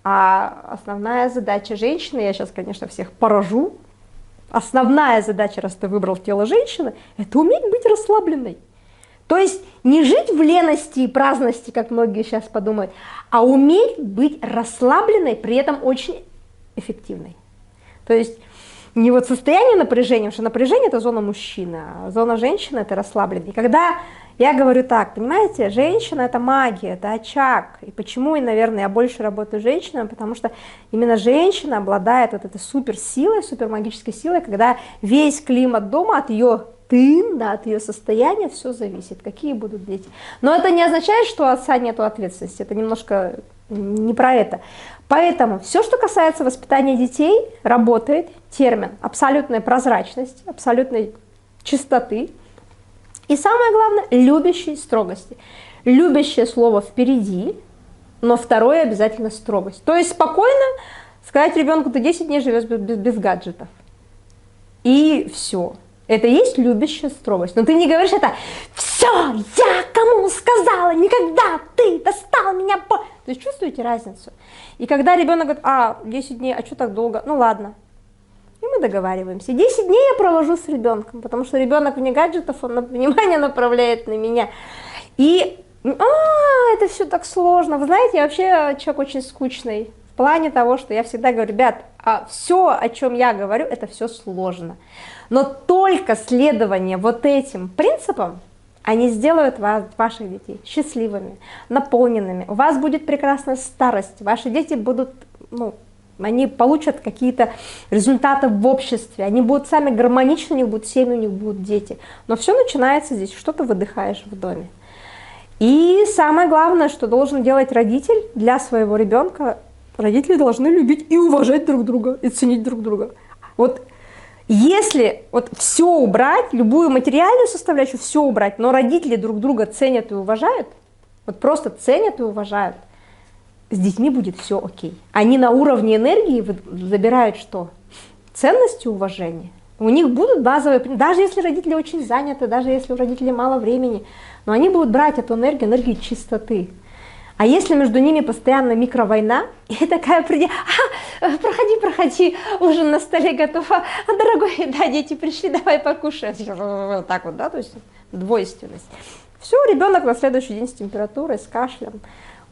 А основная задача женщины, я сейчас, конечно, всех поражу, основная задача, раз ты выбрал тело женщины, это уметь быть расслабленной. То есть не жить в лености и праздности, как многие сейчас подумают, а уметь быть расслабленной, при этом очень эффективной. То есть не вот состояние напряжения, потому что напряжение – это зона мужчины, а зона женщины – это расслабленный. И когда я говорю так, понимаете, женщина – это магия, это очаг. И почему, наверное, я больше работаю с женщинами, потому что именно женщина обладает вот этой суперсилой, супермагической силой, когда весь климат дома от ее да, от ее состояния все зависит, какие будут дети. Но это не означает, что у отца нет ответственности, это немножко не про это. Поэтому все, что касается воспитания детей, работает термин абсолютной прозрачности, абсолютной чистоты и, самое главное, любящей строгости. Любящее слово впереди, но второе обязательно строгость. То есть спокойно сказать ребенку: ты 10 дней живешь без гаджетов. И все. Это и есть любящая строгость. Но ты не говоришь это: все, я кому сказала, никогда ты достал меня. То есть чувствуете разницу? И когда ребенок говорит: 10 дней, а что так долго? Ну ладно. И мы договариваемся. 10 дней я провожу с ребенком, потому что ребенок вне гаджетов, он внимание направляет на меня. И это все так сложно. Вы знаете, я вообще человек очень скучный. В плане того, что я всегда говорю: ребят, все, о чем я говорю, это все сложно. Но только следование вот этим принципам, они сделают ваших детей счастливыми, наполненными. У вас будет прекрасная старость, ваши дети будут, они получат какие-то результаты в обществе, они будут сами гармоничны, у них будут семьи, у них будут дети. Но все начинается здесь, что ты выдыхаешь в доме. И самое главное, что должен делать родитель для своего ребенка: родители должны любить и уважать друг друга, и ценить друг друга. Вот если все убрать, любую материальную составляющую, все убрать, но родители друг друга ценят и уважают, просто ценят и уважают, с детьми будет все окей. Они на уровне энергии забирают что? Ценность и уважение. У них будут базовые, даже если родители очень заняты, даже если у родителей мало времени, но они будут брать эту энергию чистоты. А если между ними постоянно микровойна, и такая проходи, ужин на столе готов, дорогой, да, дети пришли, давай покушаем, вот так вот, да, то есть двойственность. Все, ребенок на следующий день с температурой, с кашлем,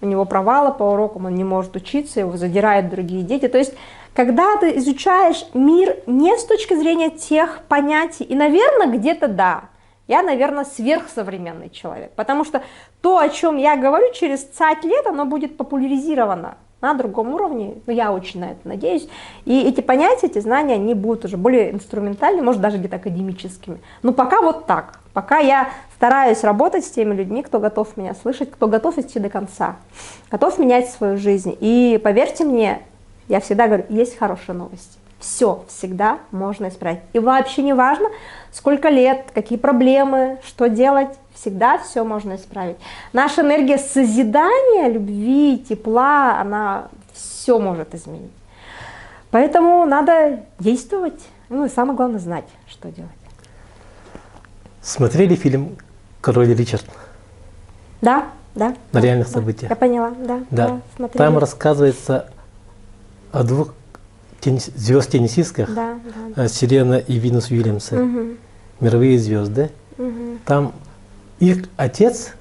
у него провалы по урокам, он не может учиться, его задирают другие дети. То есть, когда ты изучаешь мир не с точки зрения тех понятий, и, наверное, где-то да, я, наверное, сверхсовременный человек, потому что то, о чем я говорю, через 50 лет оно будет популяризировано на другом уровне, я очень на это надеюсь, и эти понятия, эти знания, они будут уже более инструментальными, может, даже где-то академическими. Но пока вот так, пока я стараюсь работать с теми людьми, кто готов меня слышать, кто готов идти до конца, готов менять свою жизнь. И поверьте мне, я всегда говорю, есть хорошие новости. Все всегда можно исправить. И вообще не важно, сколько лет, какие проблемы, что делать, всегда все можно исправить. Наша энергия созидания, любви, тепла, она все может изменить. Поэтому надо действовать, и самое главное знать, что делать. Смотрели фильм «Король Ричард»? Да. На реальных событиях? Я поняла, да. Там рассказывается о двух звезд-теннисистках, Серена и Винус Уильямсы, мировые звезды. Там их отец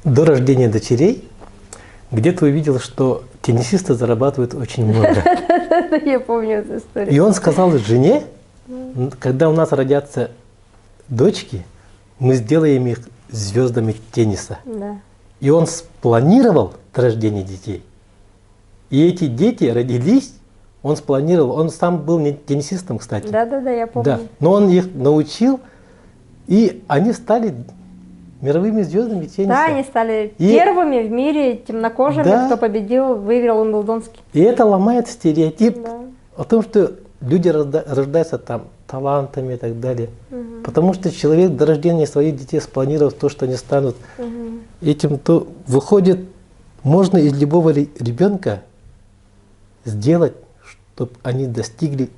до рождения дочерей где-то увидел, что теннисисты зарабатывают очень много. Я помню эту историю. И он сказал жене: когда у нас родятся дочки, мы сделаем их звездами тенниса. И он спланировал рождение детей. И эти дети родились. Он спланировал, он сам был не теннисистом, кстати. Да, я помню. Да, но он их научил, и они стали мировыми звездами тенниса. Да, они стали первыми в мире темнокожими, кто победил, выиграл Уимблдонский. И это ломает стереотип о том, что люди рождаются там талантами и так далее. Потому что человек до рождения своих детей спланировал то, что они станут этим, то выходит, можно из любого ребенка сделать, чтобы они достигли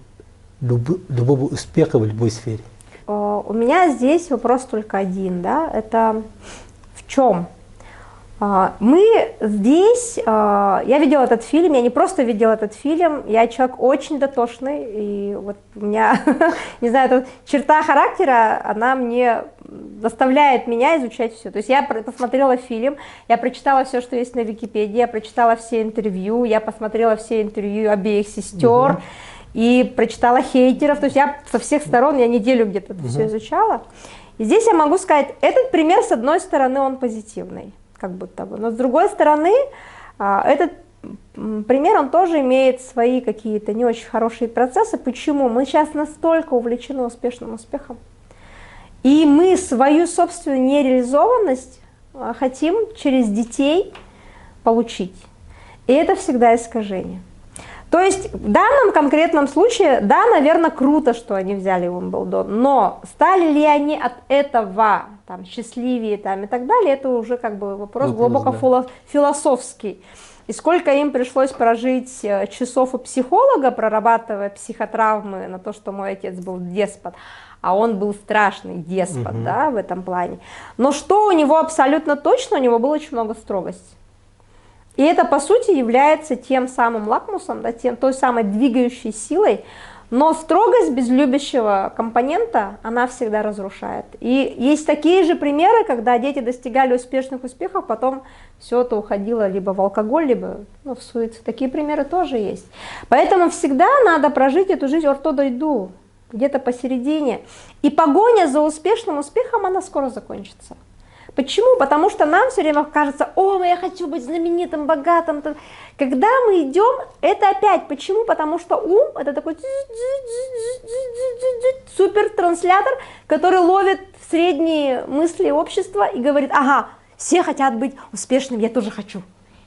любого успеха в любой сфере. У меня здесь вопрос только один, да, это в чем? Мы здесь, я видела этот фильм, я не просто видела этот фильм, я человек очень дотошный, и вот у меня, не знаю, эта черта характера, она мне заставляет меня изучать все. То есть я посмотрела фильм, я прочитала все, что есть на Википедии, я прочитала все интервью, я посмотрела все интервью обеих сестер, и прочитала хейтеров, то есть я со всех сторон, я неделю где-то это все изучала. И здесь я могу сказать, этот пример, с одной стороны, он позитивный. Как будто бы. Но с другой стороны, этот пример, он тоже имеет свои какие-то не очень хорошие процессы. Почему? Мы сейчас настолько увлечены успешным успехом, и мы свою собственную нереализованность хотим через детей получить. И это всегда искажение. То есть в данном конкретном случае, да, наверное, круто, что они взяли Уимблдон, но стали ли они от этого там, счастливее там, и так далее, это уже как бы вопрос глубоко философский. И сколько им пришлось прожить часов у психолога, прорабатывая психотравмы на то, что мой отец был деспот, а он был страшный деспот, да, в этом плане. Но что у него абсолютно точно, у него было очень много строгости. И это, по сути, является тем самым лакмусом, да, той самой двигающей силой, но строгость без любящего компонента, она всегда разрушает. И есть такие же примеры, когда дети достигали успешных успехов, потом все это уходило либо в алкоголь, либо в суицид. Такие примеры тоже есть. Поэтому всегда надо прожить эту жизнь ортодойду, где-то посередине. И погоня за успешным успехом, она скоро закончится. Почему? Потому что нам все время кажется, о, я хочу быть знаменитым, богатым. Когда мы идем, это опять, почему? Потому что ум – это такой супертранслятор, который ловит средние мысли общества и говорит, ага, все хотят быть успешными, я тоже хочу.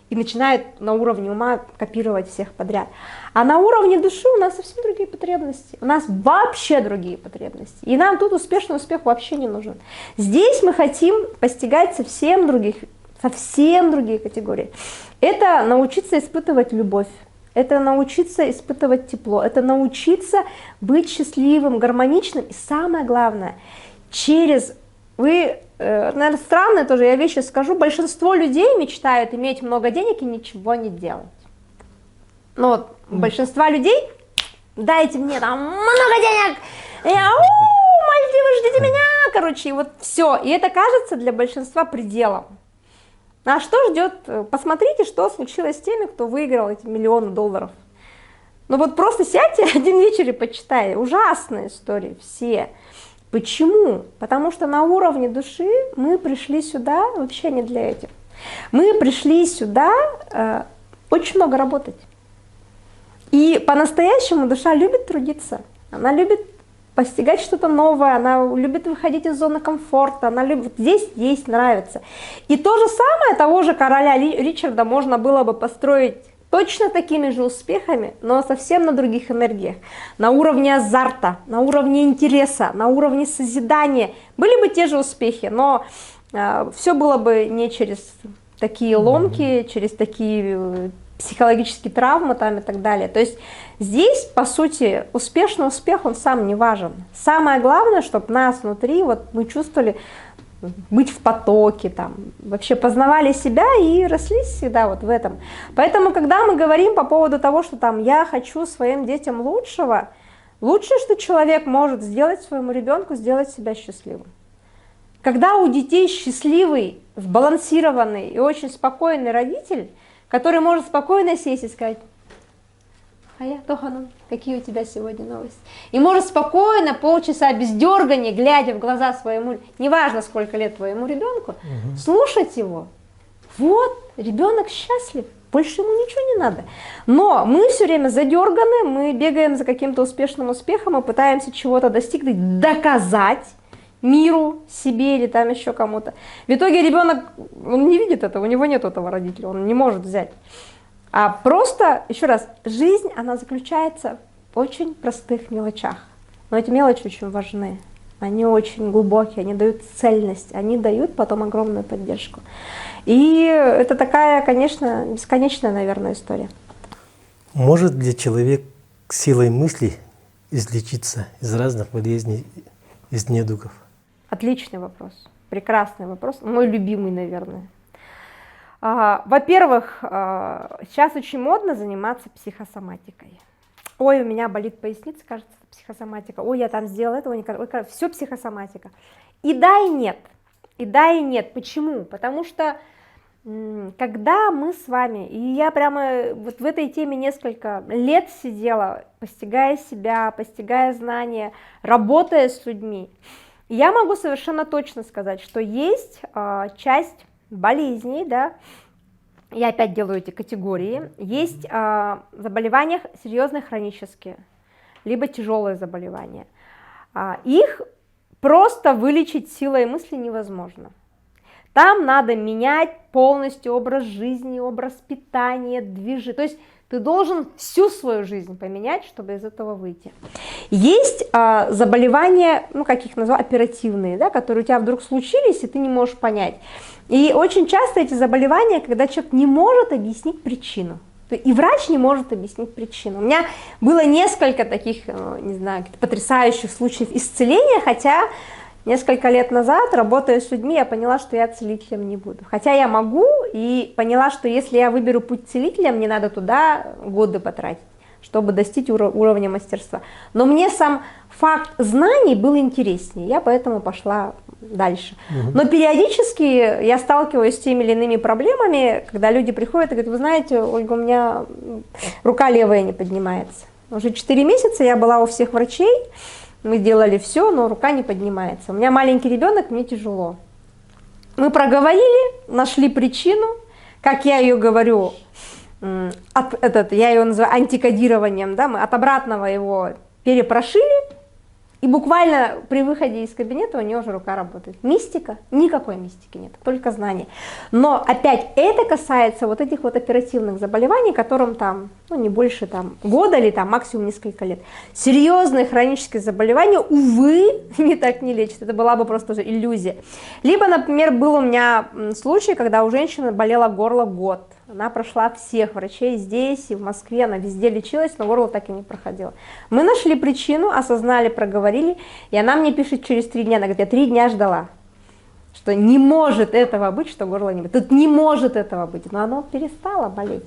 И начинает на уровне ума копировать всех подряд. А на уровне души у нас совсем другие потребности. У нас вообще другие потребности. И нам тут успешный успех вообще не нужен. Здесь мы хотим постигать совсем другие категории. Это научиться испытывать любовь. Это научиться испытывать тепло. Это научиться быть счастливым, гармоничным. И самое главное, наверное, странные тоже я вещи скажу, большинство людей мечтают иметь много денег и ничего не делать. Ну вот, большинство людей, дайте мне там много денег, Мальдивы, ждите меня, короче, и вот все. И это кажется для большинства пределом. А что ждет? Посмотрите, что случилось с теми, кто выиграл эти миллионы долларов. Ну вот просто сядьте один вечер и почитайте. Ужасные истории все. Почему? Потому что на уровне души мы пришли сюда вообще не для этого. Мы пришли сюда очень много работать. И по-настоящему душа любит трудиться. Она любит постигать что-то новое, она любит выходить из зоны комфорта, она любит, здесь нравится. И то же самое, того же короля Ричарда можно было бы построить точно такими же успехами, но совсем на других энергиях, на уровне азарта, на уровне интереса, на уровне созидания. Были бы те же успехи, но все было бы не через такие ломки, через такие психологические травмы там и так далее. То есть здесь, по сути, успешный успех, он сам не важен. Самое главное, чтобы нас внутри, вот мы чувствовали быть в потоке, там, вообще познавали себя и росли всегда вот в этом. Поэтому, когда мы говорим по поводу того, что там я хочу своим детям лучшего, лучшее, что человек может сделать своему ребенку, сделать себя счастливым. Когда у детей счастливый, сбалансированный и очень спокойный родитель, который может спокойно сесть и сказать: «Хая, Тоханун, какие у тебя сегодня новости?» И может спокойно полчаса без дергания, глядя в глаза своему, неважно сколько лет твоему ребенку, слушать его. Вот, ребенок счастлив, больше ему ничего не надо. Но мы все время задерганы, мы бегаем за каким-то успешным успехом и пытаемся чего-то достигнуть, доказать миру, себе или там еще кому-то. В итоге ребенок, он не видит этого, у него нет этого родителя, он не может взять. А просто, еще раз, жизнь, она заключается в очень простых мелочах. Но эти мелочи очень важны, они очень глубокие, они дают цельность, они дают потом огромную поддержку. И это такая, конечно, бесконечная, наверное, история. Может ли человек силой мысли излечиться из разных болезней, из недугов? Отличный вопрос, прекрасный вопрос, мой любимый, наверное. Во-первых, сейчас очень модно заниматься психосоматикой. Ой, у меня болит поясница, кажется, психосоматика. Ой, я там сделала этого, все психосоматика. И да, и нет. И да, и нет. Почему? Потому что когда мы с вами, и я прямо вот в этой теме несколько лет сидела, постигая себя, постигая знания, работая с людьми, я могу совершенно точно сказать, что есть часть болезней, да, я опять делаю эти категории, есть заболевания серьезные хронические, либо тяжелые заболевания. Их просто вылечить силой мысли невозможно. Там надо менять полностью образ жизни, образ питания, движения. То есть ты должен всю свою жизнь поменять, чтобы из этого выйти. Есть заболевания, ну как их назвать, оперативные, да, которые у тебя вдруг случились, и ты не можешь понять. И очень часто эти заболевания, когда человек не может объяснить причину. И врач не может объяснить причину. У меня было несколько таких, не знаю, потрясающих случаев исцеления, хотя несколько лет назад, работая с людьми, я поняла, что я целителем не буду. Хотя я могу, и поняла, что если я выберу путь целителя, мне надо туда годы потратить, чтобы достичь уровня мастерства. Но мне сам факт знаний был интереснее, я поэтому пошла дальше. Но периодически я сталкиваюсь с теми или иными проблемами, когда люди приходят и говорят: вы знаете, Ольга, у меня рука левая не поднимается. Уже 4 месяца я была у всех врачей, мы делали все, но рука не поднимается. У меня маленький ребенок, мне тяжело. Мы проговорили, нашли причину, как я ее говорю, я ее называю антикодированием, да, мы от обратного его перепрошили, и буквально при выходе из кабинета у нее уже рука работает. Мистика? Никакой мистики нет, только знание. Но опять это касается вот этих вот оперативных заболеваний, которым там, ну не больше там года или там максимум несколько лет. Серьезные хронические заболевания, увы, не так не лечат. Это была бы просто уже иллюзия. Либо, например, был у меня случай, когда у женщины болело горло год. Она прошла всех врачей здесь и в Москве, она везде лечилась, но горло так и не проходило. Мы нашли причину, осознали, проговорили, и она мне пишет через 3 дня, она говорит: я 3 дня ждала, что не может этого быть, что горло не болит. Тут не может этого быть, но оно перестало болеть.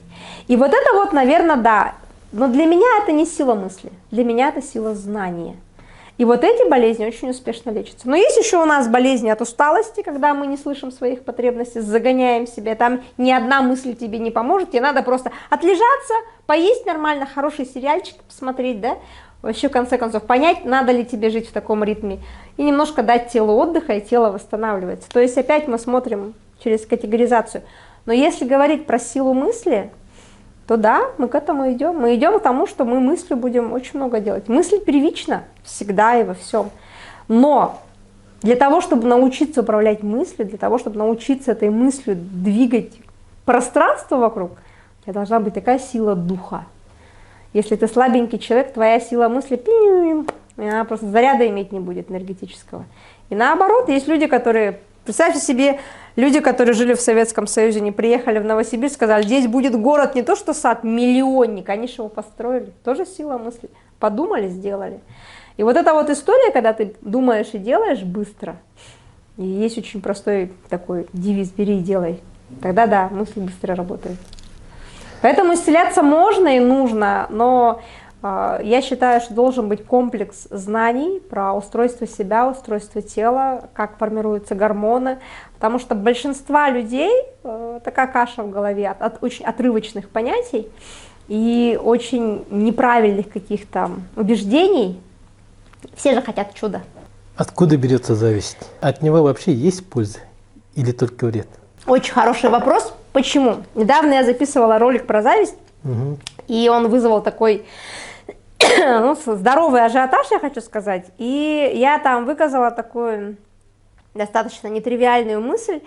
И вот это вот, наверное, да, но для меня это не сила мысли, для меня это сила знания. И вот эти болезни очень успешно лечатся. Но есть еще у нас болезни от усталости, когда мы не слышим своих потребностей, загоняем себя. Там ни одна мысль тебе не поможет, тебе надо просто отлежаться, поесть нормально, хороший сериальчик посмотреть, да? Вообще, в конце концов, понять, надо ли тебе жить в таком ритме. И немножко дать телу отдыха, и тело восстанавливается. То есть опять мы смотрим через категоризацию. Но если говорить про силу мысли, то да, мы к этому идем. Мы идем к тому, что мы мыслью будем очень много делать. Мысль первична всегда и во всем. Но для того, чтобы научиться управлять мыслью, для того, чтобы научиться этой мыслью двигать пространство вокруг, у тебя должна быть такая сила духа. Если ты слабенький человек, твоя сила мысли, она просто заряда иметь не будет энергетического. И наоборот, есть люди, которые... Представьте себе, люди, которые жили в Советском Союзе, не приехали в Новосибирск, сказали: здесь будет город, не то что сад, миллионник, они же его построили. Тоже сила мысли. Подумали, сделали. И вот эта вот история, когда ты думаешь и делаешь быстро, и есть очень простой такой девиз: бери и делай. Тогда да, мысли быстро работают. Поэтому исцеляться можно и нужно, но я считаю, что должен быть комплекс знаний про устройство себя, устройство тела, как формируются гормоны, потому что большинство людей такая каша в голове от очень отрывочных понятий и очень неправильных каких-то убеждений. Все же хотят чуда. Откуда берется зависть? От него вообще есть польза или только вред? Очень хороший вопрос. Почему? Недавно я записывала ролик про зависть, и он вызвал такой здоровый ажиотаж, я хочу сказать. И я там выказала такую достаточно нетривиальную мысль.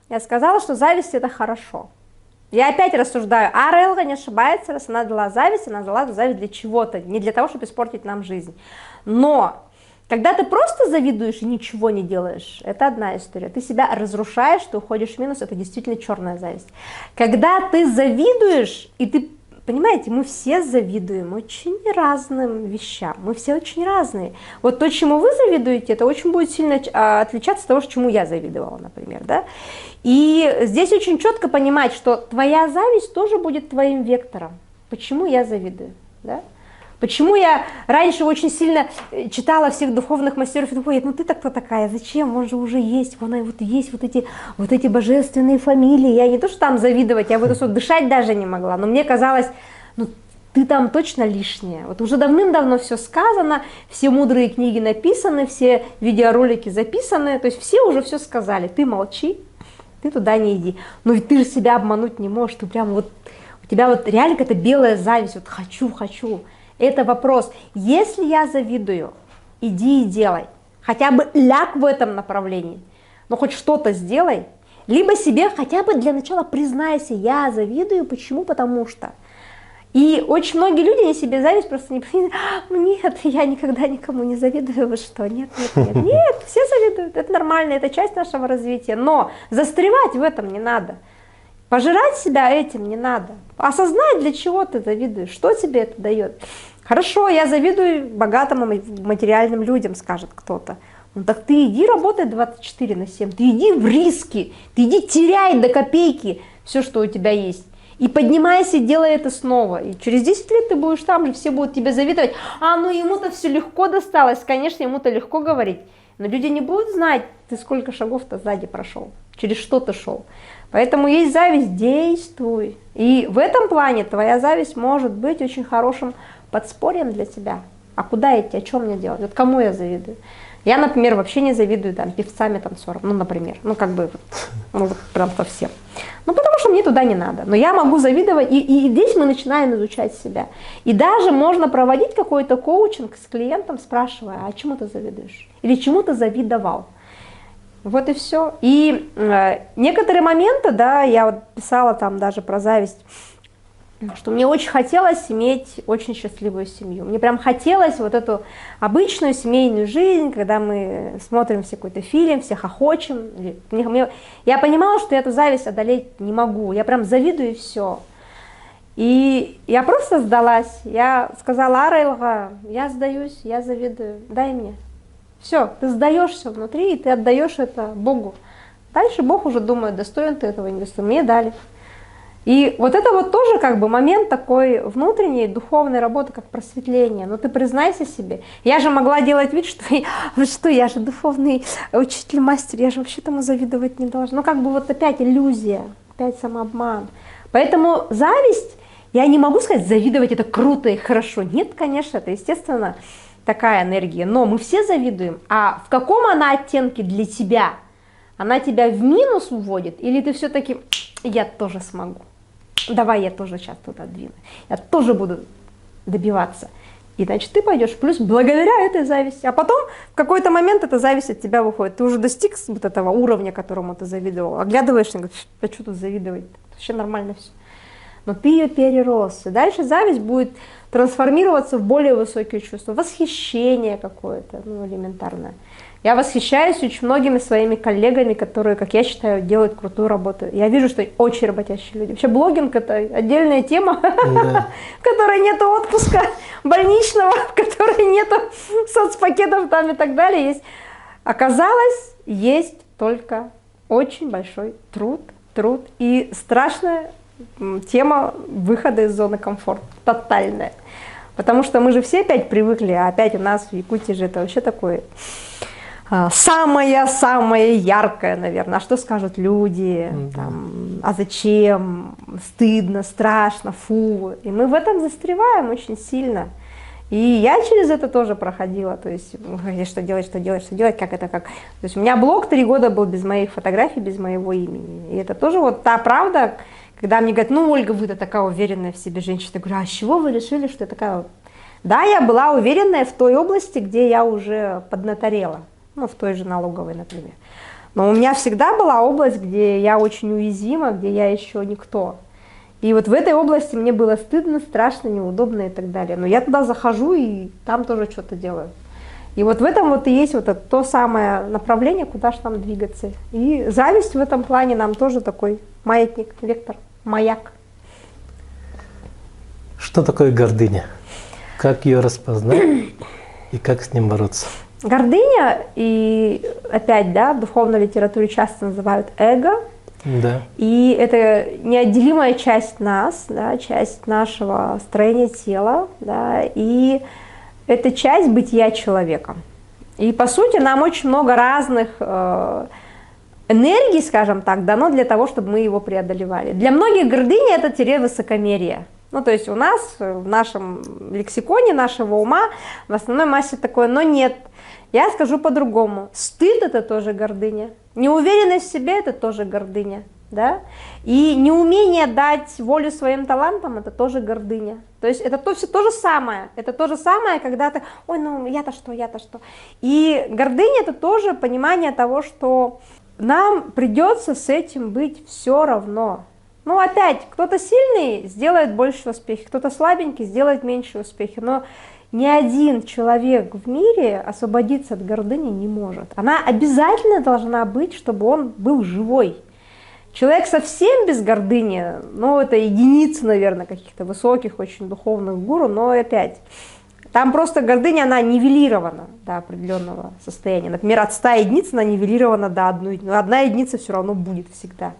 Я сказала, что зависть – это хорошо. Я опять рассуждаю, Релга не ошибается, раз она дала зависть для чего-то, не для того, чтобы испортить нам жизнь. Но когда ты просто завидуешь и ничего не делаешь, это одна история. Ты себя разрушаешь, ты уходишь в минус, это действительно черная зависть. Когда ты завидуешь, и ты понимаете, мы все завидуем очень разным вещам, мы все очень разные. Вот то, чему вы завидуете, это очень будет сильно отличаться от того, чему я завидовала, например, да. И здесь очень четко понимать, что твоя зависть тоже будет твоим вектором. Почему я завидую, да? Почему я раньше очень сильно читала всех духовных мастеров и думала, ну ты-то кто такая, зачем, он же уже есть, вот есть вот эти божественные фамилии. Я не то, что там завидовать, я в это дышать даже не могла, но мне казалось, ну ты там точно лишняя. Вот уже давным-давно все сказано, все мудрые книги написаны, все видеоролики записаны, то есть все уже все сказали, ты молчи, ты туда не иди. Но ведь ты же себя обмануть не можешь, ты прям вот, у тебя вот реально какая-то белая зависть, вот хочу. Это вопрос. Если я завидую, иди и делай. Хотя бы ляг в этом направлении. Но хоть что-то сделай. Либо себе хотя бы для начала признайся, я завидую. Почему? Потому что. И очень многие люди, они себе зависть просто не признают. Нет, я никогда никому не завидую. Вы что? Нет. Нет, все завидуют. Это нормально, это часть нашего развития. Но застревать в этом не надо. Пожирать себя этим не надо. Осознать, для чего ты завидуешь, что тебе это дает. Хорошо, я завидую богатым материальным людям, скажет кто-то. Ну так ты иди работай 24/7, ты иди в риски, ты иди теряй до копейки все, что у тебя есть. И поднимайся, делай это снова. И через 10 лет ты будешь там же, все будут тебе завидовать. Ну ему-то все легко досталось, конечно, ему-то легко говорить. Но люди не будут знать, ты сколько шагов-то сзади прошел, через что ты шел. Поэтому есть зависть, действуй. И в этом плане твоя зависть может быть очень хорошим подспорьем для тебя. А куда идти, о чем мне делать? Вот кому я завидую? Я, например, вообще не завидую там певцам и танцорам, ну, например, ну, как бы, ну, вот прям совсем. Ну, потому что мне туда не надо. Но я могу завидовать, и здесь мы начинаем изучать себя. И даже можно проводить какой-то коучинг с клиентом, спрашивая, а чему ты завидуешь? Или чему ты завидовал? Вот и все. И некоторые моменты, да, я вот писала там даже про зависть, что мне очень хотелось иметь очень счастливую семью. Мне прям хотелось вот эту обычную семейную жизнь, когда мы смотрим все какой-то фильм, все хохочем. Я понимала, что я эту зависть одолеть не могу. Я прям завидую и все. И я просто сдалась. Я сказала, Арайлга, я сдаюсь, я завидую, дай мне. Все, ты сдаешься внутри, и ты отдаешь это Богу. Дальше Бог уже думает, достоин ты этого, не достоин. Мне дали. И вот это вот тоже как бы момент такой внутренней духовной работы, как просветление. Но ты признайся себе. Я же могла делать вид, что я же духовный учитель, мастер, я же вообще тому завидовать не должна. Ну как бы вот опять иллюзия, опять самообман. Поэтому зависть, я не могу сказать, завидовать это круто и хорошо. Нет, конечно, это естественно такая энергия. Но мы все завидуем. А в каком она оттенке для тебя? Она тебя в минус уводит? Или ты все-таки, я тоже смогу? Давай я тоже сейчас туда двину. Я тоже буду добиваться. И значит ты пойдешь плюс благодаря этой зависти. А потом в какой-то момент эта зависть от тебя выходит. Ты уже достиг вот этого уровня, которому ты завидовал. Оглядываешься и говоришь, а что тут завидовать? Вообще нормально все. Но ты ее перерос. И дальше зависть будет трансформироваться в более высокие чувства. Восхищение какое-то, ну, элементарное. Я восхищаюсь очень многими своими коллегами, которые, как я считаю, делают крутую работу. Я вижу, что очень работящие люди. Вообще блогинг – это отдельная тема, в которой нет отпуска больничного, в которой нет соцпакетов там и так далее. Есть. Оказалось, есть только очень большой труд и страшная тема выхода из зоны комфорта, тотальная. Потому что мы же все опять привыкли, а опять у нас в Якутии же это вообще такое самое яркое, наверное. А что скажут люди? Там, а зачем? Стыдно, страшно, фу. И мы в этом застреваем очень сильно. И я через это тоже проходила. То есть, что делать, как это, как. То есть у меня блог 3 года был без моих фотографий, без моего имени. И это тоже вот та правда, когда мне говорят, ну, Ольга, вы-то такая уверенная в себе женщина. Я говорю, а с чего вы решили, что я такая? Да, я была уверенная в той области, где я уже поднаторела. Ну, в той же налоговой, например. Но у меня всегда была область, где я очень уязвима, где я еще никто. И вот в этой области мне было стыдно, страшно, неудобно и так далее. Но я туда захожу и там тоже что-то делаю. И вот в этом вот и есть вот это то самое направление, куда же нам двигаться. И зависть в этом плане нам тоже такой маятник, вектор, маяк. Что такое гордыня? Как ее распознать и как с ним бороться? Гордыня, и опять, да, в духовной литературе часто называют эго, Да. и это неотделимая часть нас, да, часть нашего строения тела, да, и это часть бытия человека. И по сути нам очень много разных энергий, скажем так, дано для того, чтобы мы его преодолевали. Для многих гордыня – это высокомерие. Ну, то есть у нас в нашем лексиконе нашего ума в основной массе такое, но нет. Я скажу по-другому. Стыд – это тоже гордыня. Неуверенность в себе – это тоже гордыня. Да? И неумение дать волю своим талантам – это тоже гордыня. То есть это все то же самое. Это то же самое, когда ты, ой, ну я-то что, я-то что. И гордыня – это тоже понимание того, что нам придется с этим быть все равно. Ну, опять, кто-то сильный сделает больше успехи, кто-то слабенький сделает меньше успехи, но ни один человек в мире освободиться от гордыни не может. Она обязательно должна быть, чтобы он был живой. Человек совсем без гордыни, ну, это единицы, наверное, каких-то высоких, очень духовных гуру, но опять, там просто гордыня, она нивелирована до определенного состояния. Например, от 100 единиц она нивелирована до 1, но 1 единица все равно будет всегда.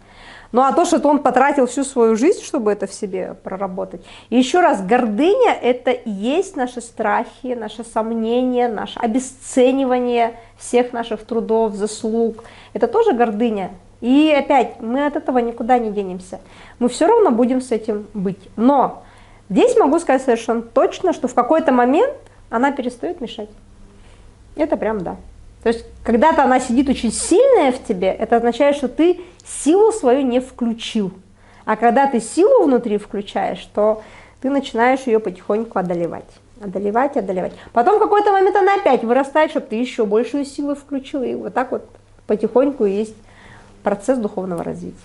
Ну а то, что он потратил всю свою жизнь, чтобы это в себе проработать. И еще раз, гордыня – это и есть наши страхи, наши сомнения, наше обесценивание всех наших трудов, заслуг. Это тоже гордыня. И опять, мы от этого никуда не денемся. Мы все равно будем с этим быть. Но здесь могу сказать совершенно точно, что в какой-то момент она перестает мешать. Это прям да. То есть, когда-то она сидит очень сильная в тебе, это означает, что ты силу свою не включил. А когда ты силу внутри включаешь, то ты начинаешь ее потихоньку одолевать. Одолевать, одолевать. Потом в какой-то момент она опять вырастает, чтобы ты еще большую силу включил. И вот так вот потихоньку есть процесс духовного развития.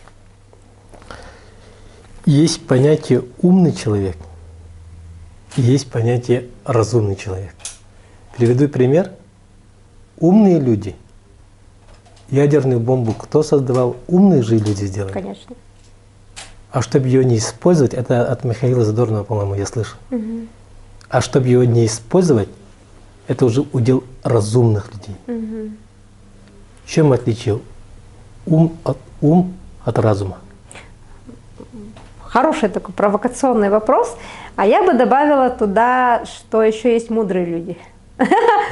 Есть понятие «умный человек», и есть понятие «разумный человек». Приведу пример. Умные люди. Ядерную бомбу кто создавал? Умные же люди сделали. Конечно. А чтобы ее не использовать, это от Михаила Задорнова, по-моему, я слышал. Угу. А чтобы ее не использовать, это уже удел разумных людей. Угу. В чем отличие ум от разума? Хороший такой провокационный вопрос. А я бы добавила туда, что еще есть мудрые люди.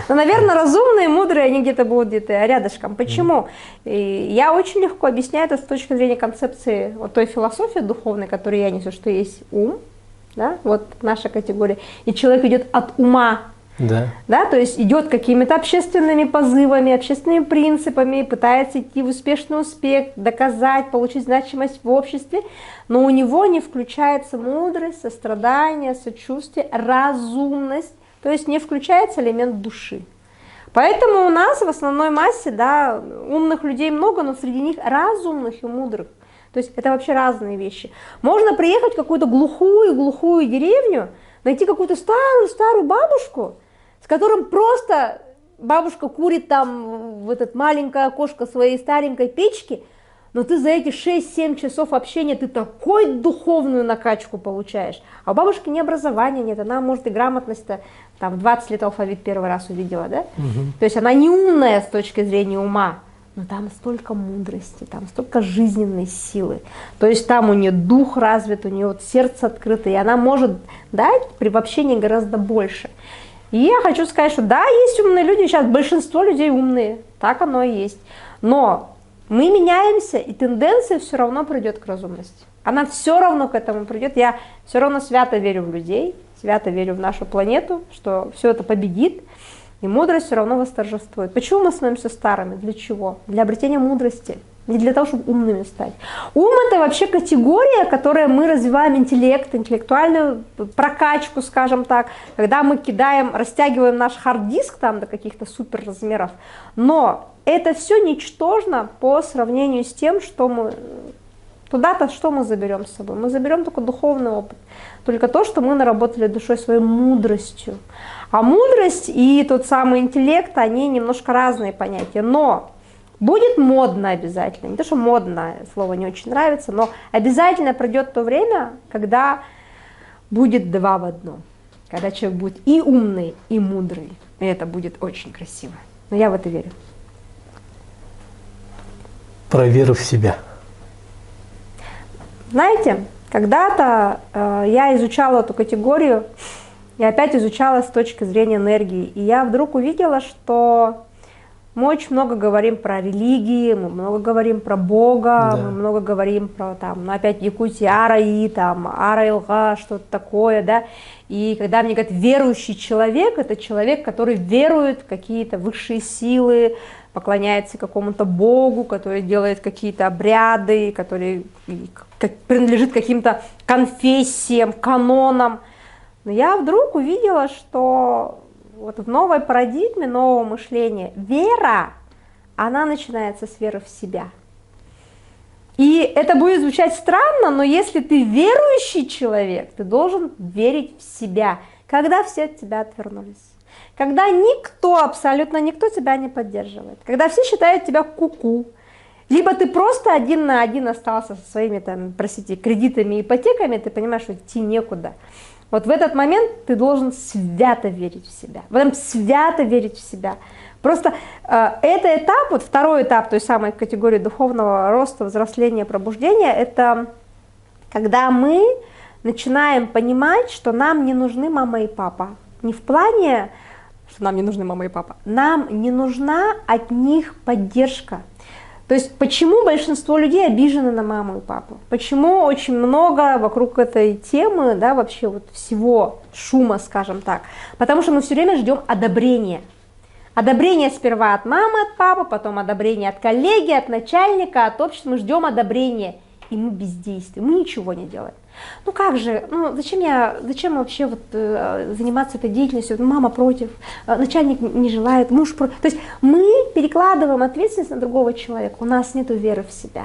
Ну, наверное, разумные, мудрые, они где-то будут где-то рядышком. Почему? И я очень легко объясняю это с точки зрения концепции вот той философии духовной, которую я несу, что есть ум, да, вот наша категория, и человек идет от ума, да. Да, то есть идет какими-то общественными позывами, общественными принципами, пытается идти в успешный успех, доказать, получить значимость в обществе, но у него не включается мудрость, сострадание, сочувствие, разумность. То есть не включается элемент души. Поэтому у нас в основной массе, да, умных людей много, но среди них разумных и мудрых. То есть это вообще разные вещи. Можно приехать в какую-то глухую деревню, найти какую-то старую бабушку, с которым просто бабушка курит там в этот маленькое окошко своей старенькой печки, но ты за эти 6-7 часов общения ты такую духовную накачку получаешь. А у бабушки ни образования нет, она, может, и грамотность-то там 20 лет алфавит первый раз увидела, да? Угу. То есть она не умная с точки зрения ума, но там столько мудрости, там столько жизненной силы. То есть там у нее дух развит, у нее вот сердце открыто, и она может дать при общении гораздо больше. И я хочу сказать, что да, есть умные люди, сейчас большинство людей умные, так оно и есть. Но мы меняемся, и тенденция все равно придет к разумности. Она все равно к этому придет. Я все равно свято верю в людей, свято верю в нашу планету, что все это победит, и мудрость все равно восторжествует. Почему мы становимся старыми? Для чего? Для обретения мудрости. Не для того, чтобы умными стать. Ум – это вообще категория, которая мы развиваем интеллект, интеллектуальную прокачку, скажем так, когда мы растягиваем наш хард-диск там до каких-то супер размеров. Но это все ничтожно по сравнению с тем, что мы туда-то что мы заберем с собой? Мы заберем только духовный опыт, только то, что мы наработали душой своей мудростью. А мудрость и тот самый интеллект, они немножко разные понятия, но будет модно обязательно, не то, что модно, слово не очень нравится, но обязательно придет то время, когда будет два в одном. Когда человек будет и умный, и мудрый. И это будет очень красиво. Но я в это верю. Про веру в себя. Знаете, когда-то я изучала эту категорию, и опять изучала с точки зрения энергии. И я вдруг увидела, что мы очень много говорим про религии, мы много говорим про Бога, Да. мы много говорим про, там, ну, опять Якутия, Араи, там, Ара-Илга, что-то такое, да. И когда мне говорят верующий человек, это человек, который верует в какие-то высшие силы, поклоняется какому-то Богу, который делает какие-то обряды, который принадлежит каким-то конфессиям, канонам. Но я вдруг увидела, что вот в новой парадигме, нового мышления вера, она начинается с веры в себя. И это будет звучать странно, но если ты верующий человек, ты должен верить в себя, когда все от тебя отвернулись. Когда никто, абсолютно никто тебя не поддерживает. Когда все считают тебя куку. Либо ты просто один на один остался со своими, там, простите, кредитами и ипотеками, ты понимаешь, что идти некуда. Вот в этот момент ты должен свято верить в себя. В этом свято верить в себя. Просто это этап, вот второй этап той самой категории духовного роста, взросления, пробуждения, это когда мы начинаем понимать, что нам не нужны мама и папа. Не в плане, что нам не нужны мама и папа, нам не нужна от них поддержка. То есть почему большинство людей обижены на маму и папу? Почему очень много вокруг этой темы, да, вообще вот всего шума, скажем так? Потому что мы все время ждем одобрения. Одобрение сперва от мамы, от папы, потом одобрение от коллеги, от начальника, от общества. Мы ждем одобрения, и мы бездействуем, мы ничего не делаем. Ну как же, ну зачем вообще вот, заниматься этой деятельностью? Мама против, начальник не желает, муж против. То есть мы перекладываем ответственность на другого человека, у нас нет веры в себя.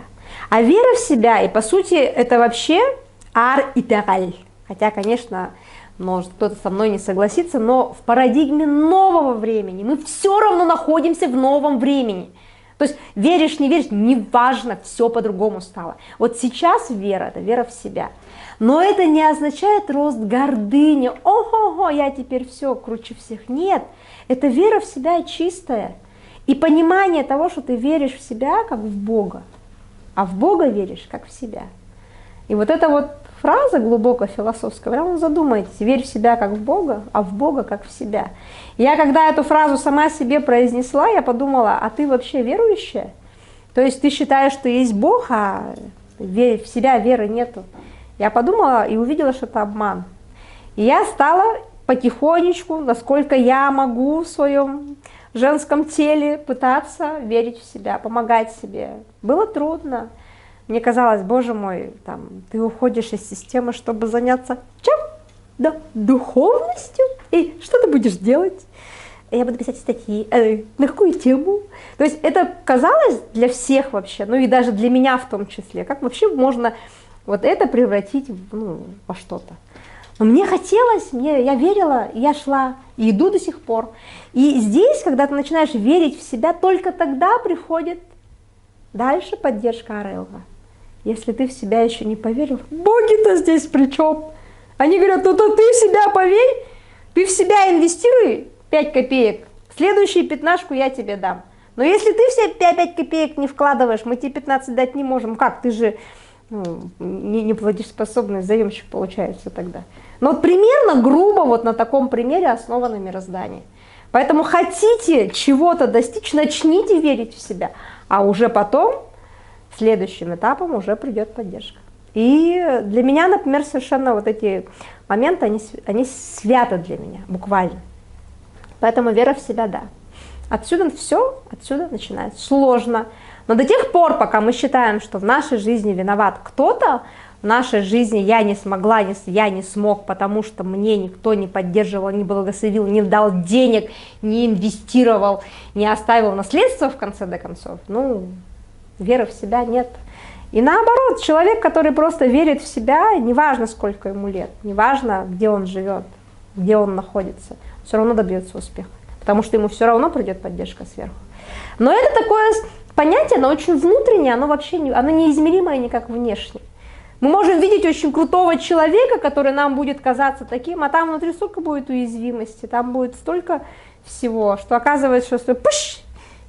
А вера в себя, и по сути это вообще ар-итараль. Хотя, конечно, может кто-то со мной не согласится, но в парадигме нового времени мы все равно находимся в новом времени. То есть веришь, не веришь, неважно, все по-другому стало. Вот сейчас вера – это вера в себя. Но это не означает рост гордыни. Ого-го, я теперь все круче всех. Нет, это вера в себя чистая. И понимание того, что ты веришь в себя, как в Бога. А в Бога веришь, как в себя. И вот эта вот фраза глубоко философская, прямо задумайтесь, верь в себя как в Бога, а в Бога как в себя. Я когда эту фразу сама себе произнесла, я подумала, а ты вообще верующая? То есть ты считаешь, что есть Бог, а в себя веры нету. Я подумала и увидела, что это обман. И я стала потихонечку, насколько я могу в своем женском теле, пытаться верить в себя, помогать себе. Было трудно. Мне казалось, боже мой, там, ты уходишь из системы, чтобы заняться чем? Да, духовностью. И что ты будешь делать? Я буду писать статьи. На какую тему? То есть это казалось для всех вообще, ну и даже для меня в том числе. Как вообще можно вот это превратить во что-то? Но мне хотелось, я верила, я шла, и иду до сих пор. И здесь, когда ты начинаешь верить в себя, только тогда приходит дальше поддержка Ара-Илга. Если ты в себя еще не поверил, боги-то здесь при чем? Они говорят, ну то ты в себя поверь, ты в себя инвестируй 5 копеек, следующую пятнашку я тебе дам. Но если ты все 5 копеек не вкладываешь, мы тебе 15 дать не можем. Как? Ты же не платежеспособный заемщик получается тогда. Но вот примерно грубо вот на таком примере основано мироздание. Поэтому хотите чего-то достичь, начните верить в себя, а уже потом следующим этапом уже придет поддержка. И для меня, например, совершенно вот эти моменты, они святы для меня, буквально. Поэтому вера в себя, да. Отсюда все, отсюда начинается. Сложно. Но до тех пор, пока мы считаем, что в нашей жизни виноват кто-то, в нашей жизни я не смогла, я не смог, потому что мне никто не поддерживал, не благословил, не дал денег, не инвестировал, не оставил наследство в конце до концов, веры в себя нет. И наоборот, человек, который просто верит в себя, неважно, сколько ему лет, неважно, где он живет, где он находится, все равно добьется успеха, потому что ему все равно придет поддержка сверху. Но это такое понятие, оно очень внутреннее, оно вообще оно неизмеримое никак внешне. Мы можем видеть очень крутого человека, который нам будет казаться таким, а там внутри столько будет уязвимости, там будет столько всего, что оказывается, что пыш,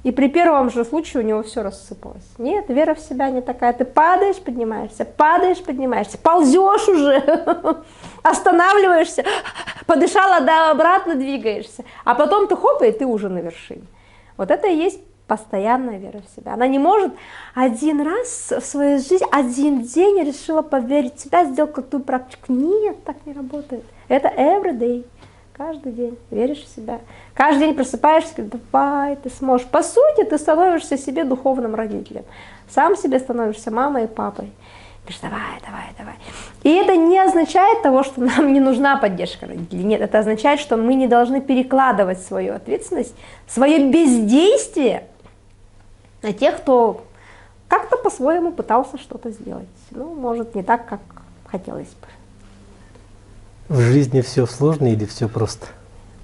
и при первом же случае у него все рассыпалось. Нет, вера в себя не такая. Ты падаешь, поднимаешься, ползешь уже, останавливаешься, подышала, да, обратно двигаешься, а потом ты хоп, и ты уже на вершине. Вот это и есть постоянная вера в себя. Она не может один раз в своей жизни, один день решила поверить в себя, сделать какую-то практику. Нет, так не работает. Это every day. Каждый день веришь в себя. Каждый день просыпаешься, говоришь, давай, ты сможешь. По сути, ты становишься себе духовным родителем. Сам себе становишься мамой и папой. Говоришь, давай. И это не означает того, что нам не нужна поддержка родителей. Нет, это означает, что мы не должны перекладывать свою ответственность, свое бездействие на тех, кто как-то по-своему пытался что-то сделать. Ну, может, не так, как хотелось бы. В жизни все сложно или все просто?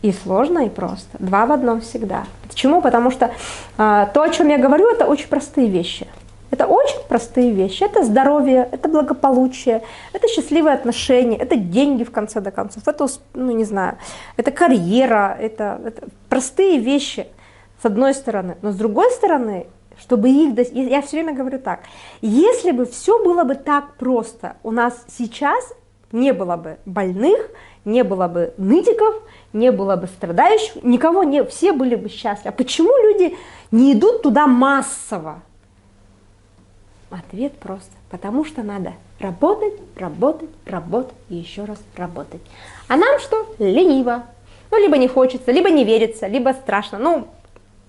И сложно, и просто. Два в одном всегда. Почему? Потому что то, о чем я говорю, это очень простые вещи. Это очень простые вещи. Это здоровье, это благополучие, это счастливые отношения, это деньги в конце до концов, это, ну не знаю, это карьера, это простые вещи с одной стороны. Но с другой стороны, чтобы их достичь, я все время говорю так, если бы все было бы так просто, у нас сейчас не было бы больных, не было бы нытиков, не было бы страдающих, никого не, все были бы счастливы. А почему люди не идут туда массово? Ответ просто. Потому что надо работать и еще раз работать. А нам что? Лениво. Ну, либо не хочется, либо не верится, либо страшно. Ну,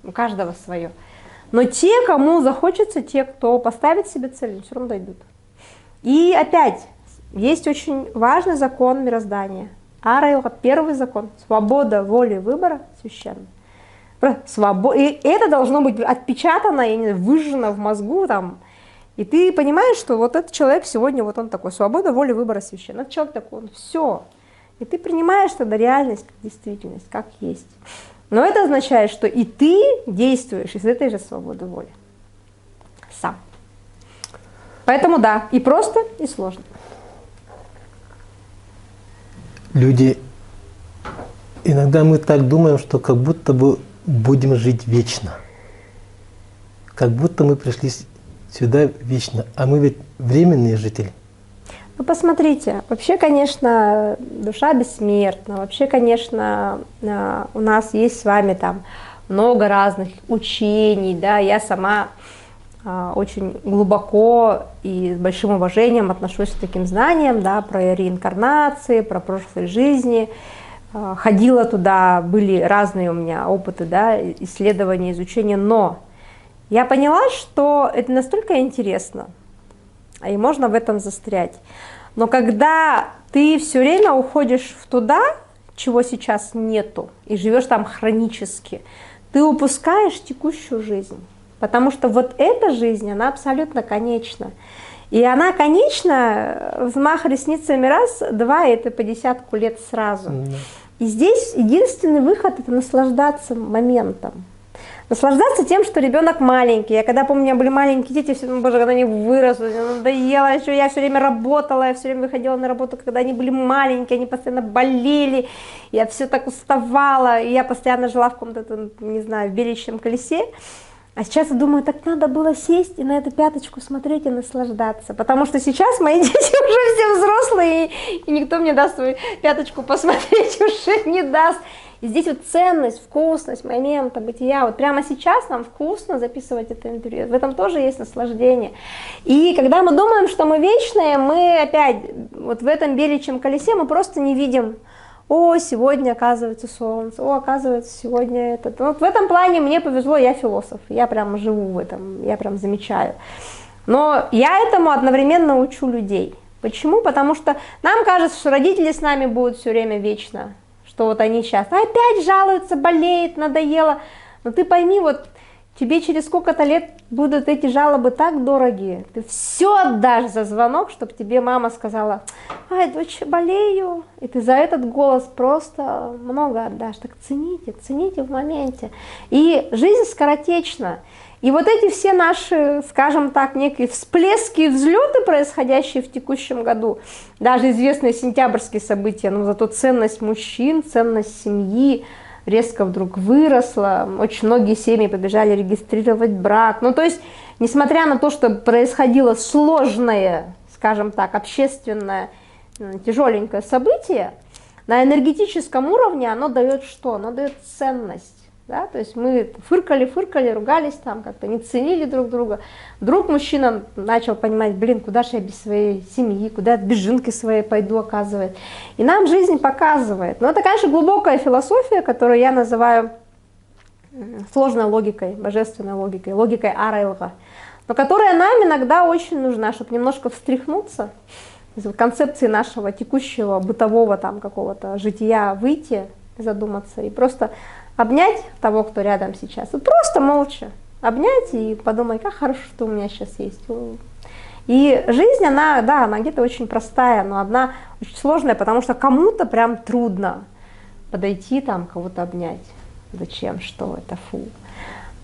у каждого свое. Но те, кому захочется, те, кто поставит себе цель, все равно дойдут. И опять, есть очень важный закон мироздания. Ара-йога, первый закон. Свобода воли выбора священна. И это должно быть отпечатано, выжжено в мозгу. Там. И ты понимаешь, что вот этот человек сегодня, вот он такой. Свобода воли выбора священна. Этот человек такой, он все. И ты принимаешь тогда реальность, как действительность, как есть. Но это означает, что и ты действуешь из этой же свободы воли. Сам. Поэтому да, и просто, и сложно. Люди, иногда мы так думаем, что как будто бы будем жить вечно. Как будто мы пришли сюда вечно, а мы ведь временные жители. Ну, посмотрите, вообще, конечно, душа бессмертна, вообще, конечно, у нас есть с вами там много разных учений, да, я сама очень глубоко и с большим уважением отношусь к таким знаниям, да, про реинкарнации, про прошлые жизни. Ходила туда, были разные у меня опыты, да, исследования, изучения, но я поняла, что это настолько интересно, и можно в этом застрять. Но когда ты все время уходишь в туда, чего сейчас нету, и живешь там хронически, ты упускаешь текущую жизнь. Потому что вот эта жизнь, она абсолютно конечна. И она конечна, взмах ресницами раз, два, и это по десятку лет сразу. И здесь единственный выход – это наслаждаться моментом. Наслаждаться тем, что ребенок маленький. Я когда помню, у меня были маленькие дети, все, боже, когда они выросли, надоело, еще я все время работала, я все время выходила на работу, когда они были маленькие, они постоянно болели, я все так уставала, и я постоянно жила в каком-то, не знаю, в беличьем колесе. А сейчас я думаю, так надо было сесть и на эту пяточку смотреть и наслаждаться. Потому что сейчас мои дети уже все взрослые, и никто мне даст свою пяточку посмотреть уже не даст. И здесь вот ценность, вкусность момента, бытия. Вот прямо сейчас нам вкусно записывать это интервью. В этом тоже есть наслаждение. И когда мы думаем, что мы вечные, мы опять вот в этом беличьем колесе мы просто не видим. О, сегодня оказывается солнце, о, оказывается сегодня это. Вот в этом плане мне повезло, я философ, я прям живу в этом, я прям замечаю. Но я этому одновременно учу людей. Почему? Потому что нам кажется, что родители с нами будут все время вечно, что вот они сейчас опять жалуются, болеют, надоело. Но ты пойми, вот тебе через сколько-то лет будут эти жалобы так дорогие. Ты все отдашь за звонок, чтобы тебе мама сказала: ай, дочь, болею. И ты за этот голос просто много отдашь. Так цените, цените в моменте. И жизнь скоротечна. И вот эти все наши, скажем так, некие всплески и взлеты, происходящие в текущем году, даже известные сентябрьские события, но зато ценность мужчин, ценность семьи резко вдруг выросла, очень многие семьи побежали регистрировать брак. Ну, то есть, несмотря на то, что происходило сложное, скажем так, общественное, тяжеленькое событие, на энергетическом уровне оно дает что? Оно дает ценность. Да? То есть мы фыркали, ругались там, как-то не ценили друг друга. Вдруг мужчина начал понимать: блин, куда же я без своей семьи, куда я без жинки своей пойду, оказывает. И нам жизнь показывает. Но это, конечно, глубокая философия, которую я называю сложной логикой, божественной логикой, логикой Ара-Элга, но которая нам иногда очень нужна, чтобы немножко встряхнуться, из концепции нашего текущего бытового там какого-то жития выйти, задуматься и просто обнять того, кто рядом сейчас. Вот просто молча обнять и подумать: как хорошо, что у меня сейчас есть. И жизнь, она, да, она где-то очень простая, но одна очень сложная, потому что кому-то прям трудно подойти там, кого-то обнять. Зачем, что это, фу.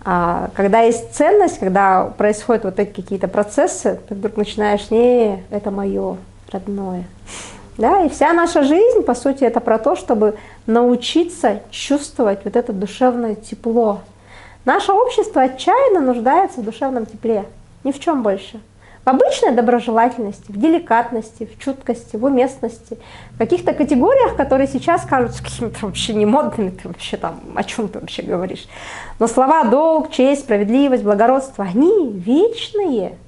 А когда есть ценность, когда происходят вот эти какие-то процессы, ты вдруг начинаешь: не, это мое родное. Да, и вся наша жизнь, по сути, это про то, чтобы научиться чувствовать вот это душевное тепло. Наше общество отчаянно нуждается в душевном тепле, ни в чем больше. В обычной доброжелательности, в деликатности, в чуткости, в уместности, в каких-то категориях, которые сейчас кажутся какими-то вообще не модными, ты вообще там, о чем ты вообще говоришь. Но слова долг, честь, справедливость, благородство, они вечные.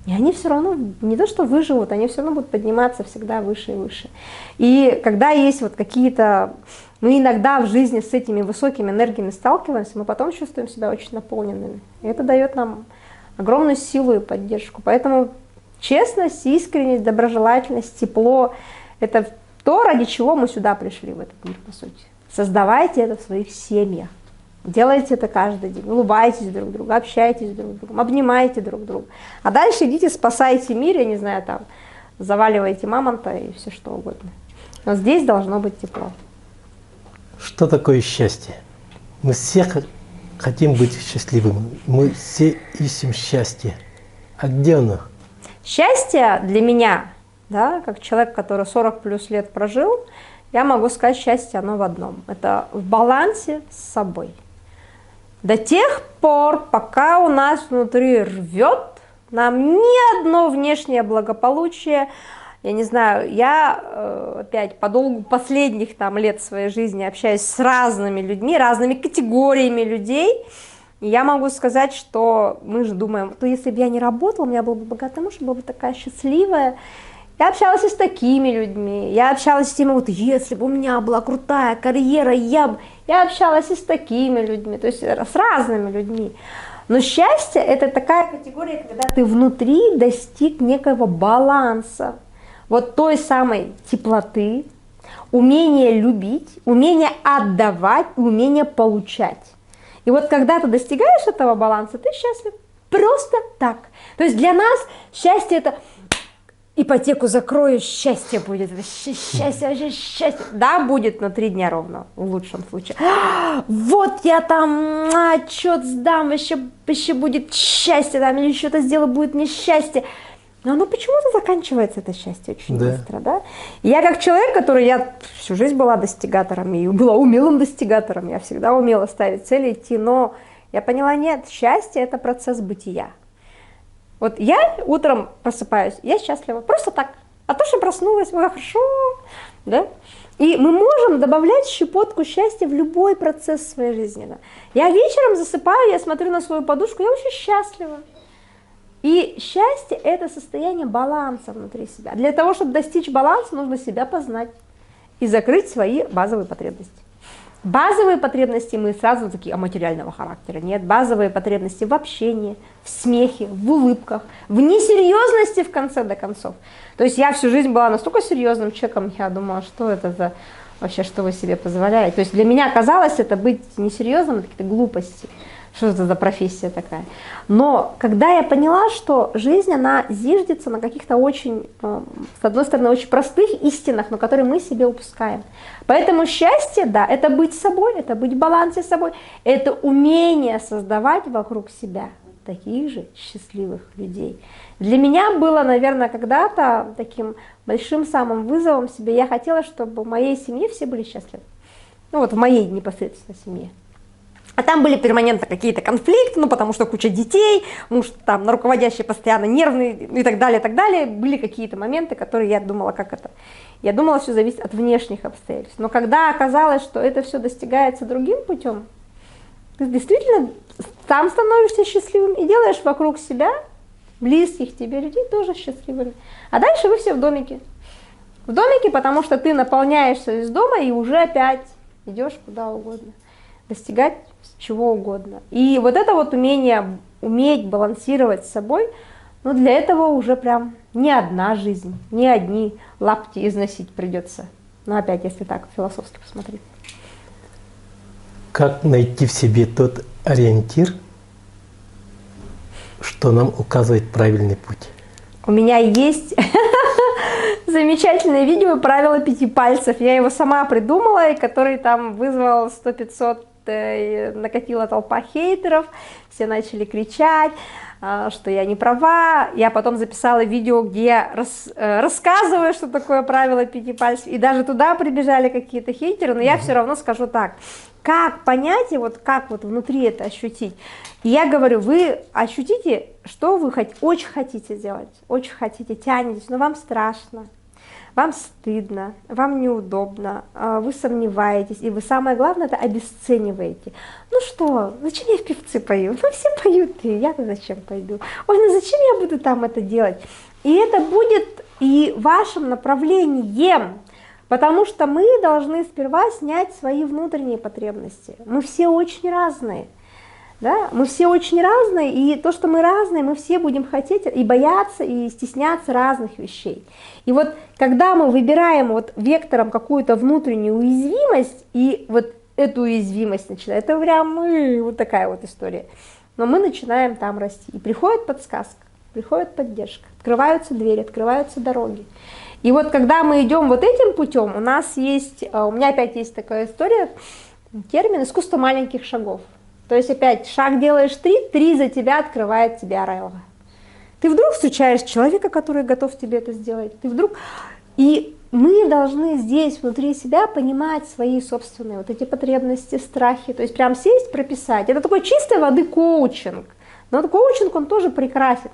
И они все равно не то что выживут, они все равно будут подниматься всегда выше и выше. И когда есть вот какие-то, мы иногда в жизни с этими высокими энергиями сталкиваемся, мы потом чувствуем себя очень наполненными. И это дает нам огромную силу и поддержку. Поэтому честность, искренность, доброжелательность, тепло – это то, ради чего мы сюда пришли в этот мир, по сути. Создавайте это в своих семьях. Делайте это каждый день, улыбайтесь друг другу, общайтесь друг с другом, обнимайте друг друга. А дальше идите, спасайте мир, я не знаю, там, заваливайте мамонта и все что угодно. Но здесь должно быть тепло. Что такое счастье? Мы все хотим быть счастливыми, мы все ищем счастье. А где оно? Счастье для меня, да, как человек, который 40 плюс лет прожил, я могу сказать, счастье оно в одном. Это в балансе с собой. До тех пор, пока у нас внутри рвет, нам ни одно внешнее благополучие, я не знаю, я опять по долгу последних там лет своей жизни общаюсь с разными людьми, разными категориями людей, и я могу сказать, что мы же думаем: то если бы я не работала, у меня был бы богатый муж, была бы такая счастливая. Я общалась и с такими людьми, я общалась с теми, вот если бы у меня была крутая карьера, я общалась и с такими людьми, то есть с разными людьми. Но счастье – это такая категория, когда ты внутри достиг некого баланса, вот той самой теплоты, умение любить, умение отдавать, умение получать. И вот когда ты достигаешь этого баланса, ты счастлив просто так. То есть для нас счастье – это… ипотеку закрою, счастье будет, счастье, вообще счастье. Да, будет, но 3 дня ровно, в лучшем случае. Вот я там отчет сдам, вообще будет счастье, там, или что-то сделаю, будет несчастье. Но оно почему-то заканчивается, это счастье, очень быстро, да? И я как человек, я всю жизнь была достигатором, и была умелым достигатором, я всегда умела ставить цели, идти, но я поняла, нет, счастье – это процесс бытия. Вот я утром просыпаюсь, я счастлива, просто так. А то, что проснулась, было хорошо, да? И мы можем добавлять щепотку счастья в любой процесс своей жизни. Да? Я вечером засыпаю, я смотрю на свою подушку, я очень счастлива. И счастье – это состояние баланса внутри себя. Для того, чтобы достичь баланса, нужно себя познать и закрыть свои базовые потребности. Базовые потребности мы сразу такие материального характера. Нет, базовые потребности в общении, в смехе, в улыбках, в несерьезности в конце до концов. То есть я всю жизнь была настолько серьезным человеком, я думала, что это за вообще, что вы себе позволяете. То есть для меня казалось это быть несерьезным, это какие-то глупости. что это за профессия такая. Но когда я поняла, что жизнь, она зиждется на каких-то очень, с одной стороны, очень простых истинах, но которые мы себе упускаем. Поэтому счастье, да, это быть собой, это быть в балансе с собой, это умение создавать вокруг себя таких же счастливых людей. Для меня было, наверное, когда-то таким большим самым вызовом себе, я хотела, чтобы в моей семье все были счастливы. Ну вот в моей непосредственно семье. А там были перманентно какие-то конфликты, ну потому что куча детей, муж там на руководящий постоянно нервный и так далее, и так далее. Были какие-то моменты, которые я думала, как это. Я думала, все зависит от внешних обстоятельств. Но когда оказалось, что это все достигается другим путем, ты действительно сам становишься счастливым и делаешь вокруг себя, близких тебе людей тоже счастливыми. А дальше вы все в домике. В домике, потому что ты наполняешься из дома и уже опять идешь куда угодно, достигать чего угодно. И вот это вот умение, уметь балансировать с собой, ну для этого уже прям не одна жизнь, не одни лапти износить придется. Но опять, если так философски посмотреть. Как найти в себе тот ориентир, что нам указывает правильный путь? У меня есть замечательное видео «Правило 5 пальцев». Я его сама придумала, и который там вызвал 100-500, накатила толпа хейтеров. Все начали кричать, что я не права. Я потом записала видео, где я рассказываю, что такое правило 5 пальцев. И даже туда прибежали какие-то хейтеры, но я все равно скажу так. Как понять, и вот как вот внутри это ощутить? И я говорю, вы ощутите, что вы очень хотите сделать, очень хотите, тянетесь, но вам страшно, вам стыдно, вам неудобно, вы сомневаетесь, и вы, самое главное, это обесцениваете. Ну что, зачем я в певцы пою? Ну все поют, и я-то зачем пойду? Ой, ну зачем я буду там это делать? И это будет и вашим направлением. Потому что мы должны сперва снять свои внутренние потребности. Мы все очень разные. Да? Мы все очень разные, и то, что мы разные, мы все будем хотеть и бояться, и стесняться разных вещей. И вот когда мы выбираем вот вектором какую-то внутреннюю уязвимость, и вот эту уязвимость начинаем, это прям вот такая вот история. Но мы начинаем там расти. И приходит подсказка, приходит поддержка, открываются двери, открываются дороги. И вот когда мы идем вот этим путем, у меня опять есть такая история, термин «искусство маленьких шагов». То есть опять шаг делаешь три за тебя открывает тебе Орелла. Ты вдруг встречаешь человека, который готов тебе это сделать. И мы должны здесь внутри себя понимать свои собственные вот эти потребности, страхи. То есть прям сесть, прописать. Это такой чистой воды коучинг. Но этот коучинг, он тоже прекрасен.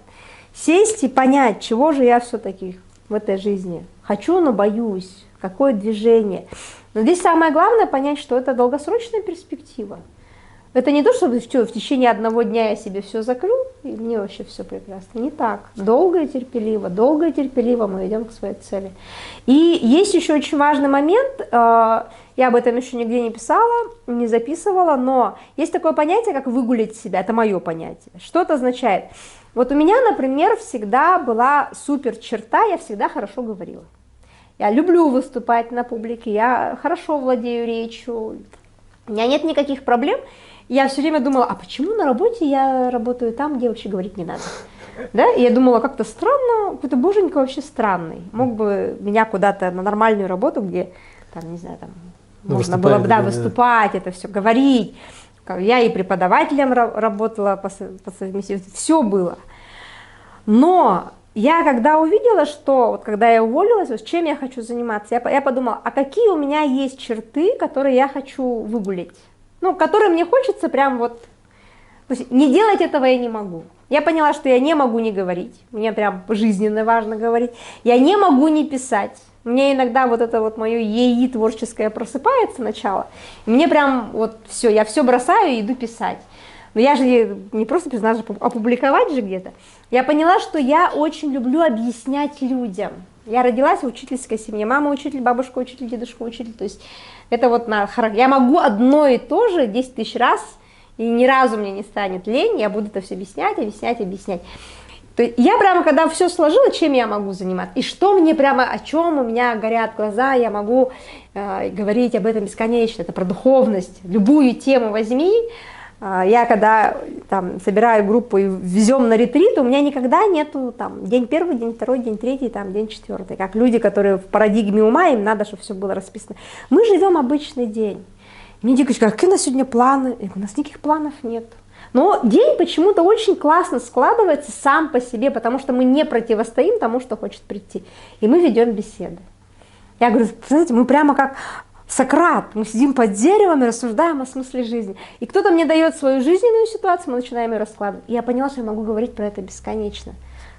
Сесть и понять, чего же я все-таки в этой жизни хочу, но боюсь, какое движение. Но здесь самое главное понять, что это долгосрочная перспектива. Это не то, что в течение одного дня я себе все закрыл, и мне вообще все прекрасно. Не так. Долго и терпеливо мы идем к своей цели. И есть еще очень важный момент, я об этом еще нигде не писала, не записывала, но есть такое понятие, как выгулять себя, это мое понятие. Что это означает? Вот у меня, например, всегда была супер черта, я всегда хорошо говорила. Я люблю выступать на публике, я хорошо владею речью, у меня нет никаких проблем. Я все время думала, а почему на работе я работаю там, где вообще говорить не надо? Да? И я думала, как-то странно, какой-то боженька вообще странный. Мог бы меня куда-то на нормальную работу, где, там, не знаю, там, можно было бы выступать, это все говорить. Я и преподавателем работала по совместительству, все было. Но я когда увидела, что, вот когда я уволилась, вот, чем я хочу заниматься, я подумала, а какие у меня есть черты, которые я хочу выгулять? Ну, которые мне хочется прям вот, то есть не делать этого я не могу. Я поняла, что я не могу не говорить, мне прям жизненно важно говорить. Я не могу не писать. Мне иногда вот это вот мое ЕИ творческое просыпается сначала. И мне прям вот все, я все бросаю и иду писать. Но я же не просто писать, надо же опубликовать же где-то. Я поняла, что я очень люблю объяснять людям. Я родилась в учительской семье. Мама учитель, бабушка учитель, дедушка учитель. То есть это вот я могу одно и то же 10 тысяч раз, и ни разу мне не станет лень, я буду это все объяснять. То есть я прямо, когда все сложила, чем я могу заниматься, и что мне прямо, о чем у меня горят глаза, я могу говорить об этом бесконечно, это про духовность, любую тему возьми, Я когда там собираю группу и везем на ретрит, у меня никогда нету там день первый, день второй, день третий, там день четвертый. Как люди, которые в парадигме ума, им надо, чтобы все было расписано. Мы живем обычный день. Мне дико говорят, какие у нас сегодня планы? Я говорю, у нас никаких планов нет. Но день почему-то очень классно складывается сам по себе, потому что мы не противостоим тому, что хочет прийти. И мы ведем беседы. Я говорю, знаете, мы прямо как Сократ, мы сидим под деревом и рассуждаем о смысле жизни. И кто-то мне дает свою жизненную ситуацию, мы начинаем ее раскладывать. И я поняла, что я могу говорить про это бесконечно.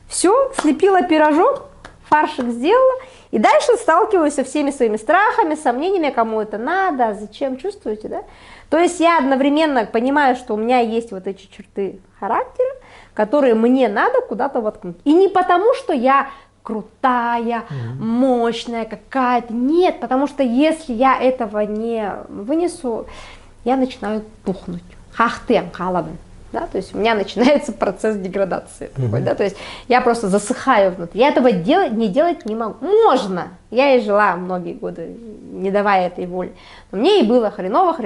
Все, слепила пирожок, фаршик сделала, и дальше сталкиваюсь со всеми своими страхами, сомнениями, кому это надо, зачем, чувствуете, да? То есть я одновременно понимаю, что у меня есть вот эти черты характера, которые мне надо куда-то воткнуть. И не потому, что я крутая, мощная какая-то. Нет, потому что если я этого не вынесу, я начинаю тухнуть. Хахтем, халабен. Да, то есть у меня начинается процесс деградации. Такой, да, то есть я просто засыхаю внутри. Я этого не делать не могу. Можно. Я и жила многие годы, не давая этой воли. Но мне и было хреново.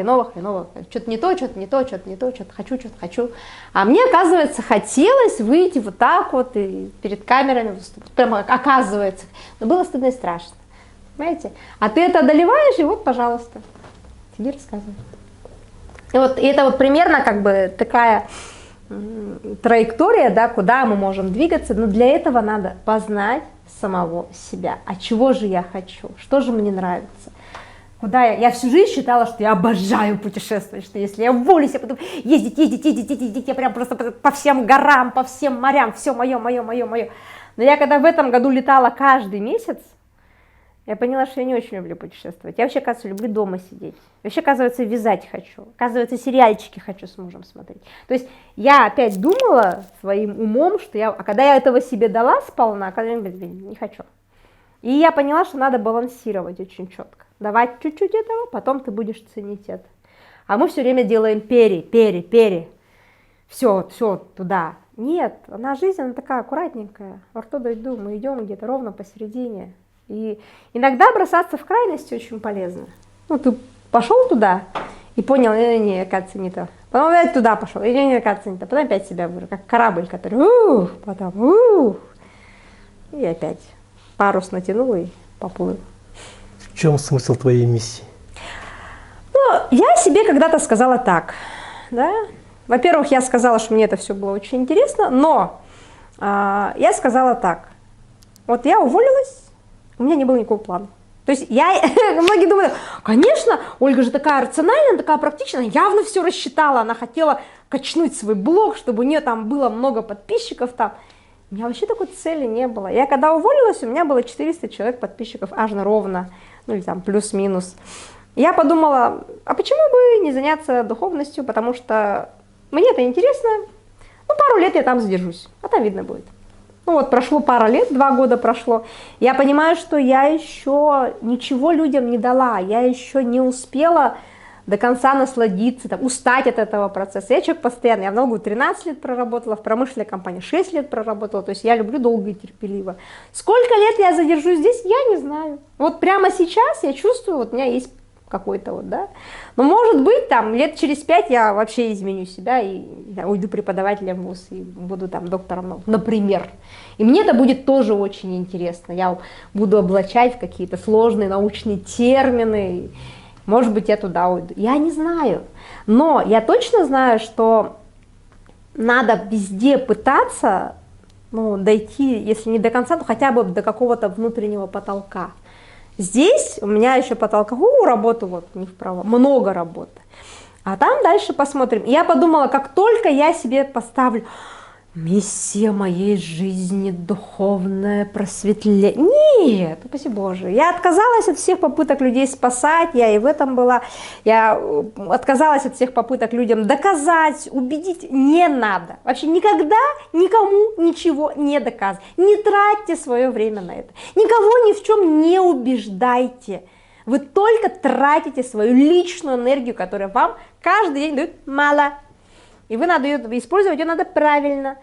Что-то не то, что-то не то, что-то не то, что-то хочу. А мне, оказывается, хотелось выйти вот так вот и перед камерами выступать. Прямо оказывается. Но было стыдно и страшно. Понимаете? А ты это одолеваешь, и вот, пожалуйста, тебе рассказывай. И это вот примерно как бы такая траектория, да, куда мы можем двигаться, но для этого надо познать самого себя. А чего же я хочу? Что же мне нравится? Куда я всю жизнь считала, что я обожаю путешествовать, что если я уволюсь, я буду ездить, я прям просто по всем горам, по всем морям, все мое. Но я когда в этом году летала каждый месяц, я поняла, что я не очень люблю путешествовать. Я вообще, оказывается, люблю дома сидеть. Вообще, оказывается, вязать хочу. Оказывается, сериальчики хочу с мужем смотреть. То есть я опять думала своим умом, что а когда я этого себе дала сполна, не хочу. И я поняла, что надо балансировать очень четко. Давать чуть-чуть этого, потом ты будешь ценить это. А мы все время делаем пере. Все туда. Нет, жизнь, она такая аккуратненькая. Ортодо иду, мы идем где-то ровно посередине. И иногда бросаться в крайности очень полезно. Ты пошел туда и понял, не, оказывается, не то. Потом опять туда пошел, и не, оказывается, не то. Потом опять себя вырвал, как корабль, который потом и опять парус натянул и поплыл. В чем смысл твоей миссии? Я себе когда-то сказала так, да. Во-первых, я сказала, что мне это все было очень интересно, но я сказала так. Вот я уволилась, у меня не было никакого плана. То есть многие думают, конечно, Ольга же такая рациональная, такая практичная, явно все рассчитала, она хотела качнуть свой блог, чтобы у нее там было много подписчиков там. У меня вообще такой цели не было. Я когда уволилась, у меня было 400 человек подписчиков, аж ровно, или там плюс-минус. Я подумала, а почему бы не заняться духовностью, потому что мне это интересно, пару лет я там задержусь, а там видно будет. Прошло пара лет, 2 года прошло. Я понимаю, что я еще ничего людям не дала, я еще не успела до конца насладиться, устать от этого процесса. Я человек постоянный, я в налоговой 13 лет проработала, в промышленной компании 6 лет проработала, то есть я люблю долго и терпеливо. Сколько лет я задержусь здесь, я не знаю. Прямо сейчас я чувствую, у меня есть какой-то да. Но может быть, лет через 5 я вообще изменю себя и уйду преподавателем в ВУЗ и буду доктором наук, например. И мне это будет тоже очень интересно. Я буду облачать в какие-то сложные научные термины. Может быть, я туда уйду. Я не знаю. Но я точно знаю, что надо везде пытаться дойти, если не до конца, то хотя бы до какого-то внутреннего потолка. Здесь у меня еще потолка, работу не вправо, много работы. А там дальше посмотрим. Я подумала, как только я себе поставлю миссия моей жизни, духовное просветление. Нет, упаси Боже. Я отказалась от всех попыток людей спасать, я и в этом была. Я отказалась от всех попыток людям доказать, убедить. Не надо. Вообще никогда никому ничего не доказывать. Не тратьте свое время на это. Никого ни в чем не убеждайте. Вы только тратите свою личную энергию, которая вам каждый день дает мало. И вы надо ее использовать, ее надо правильно.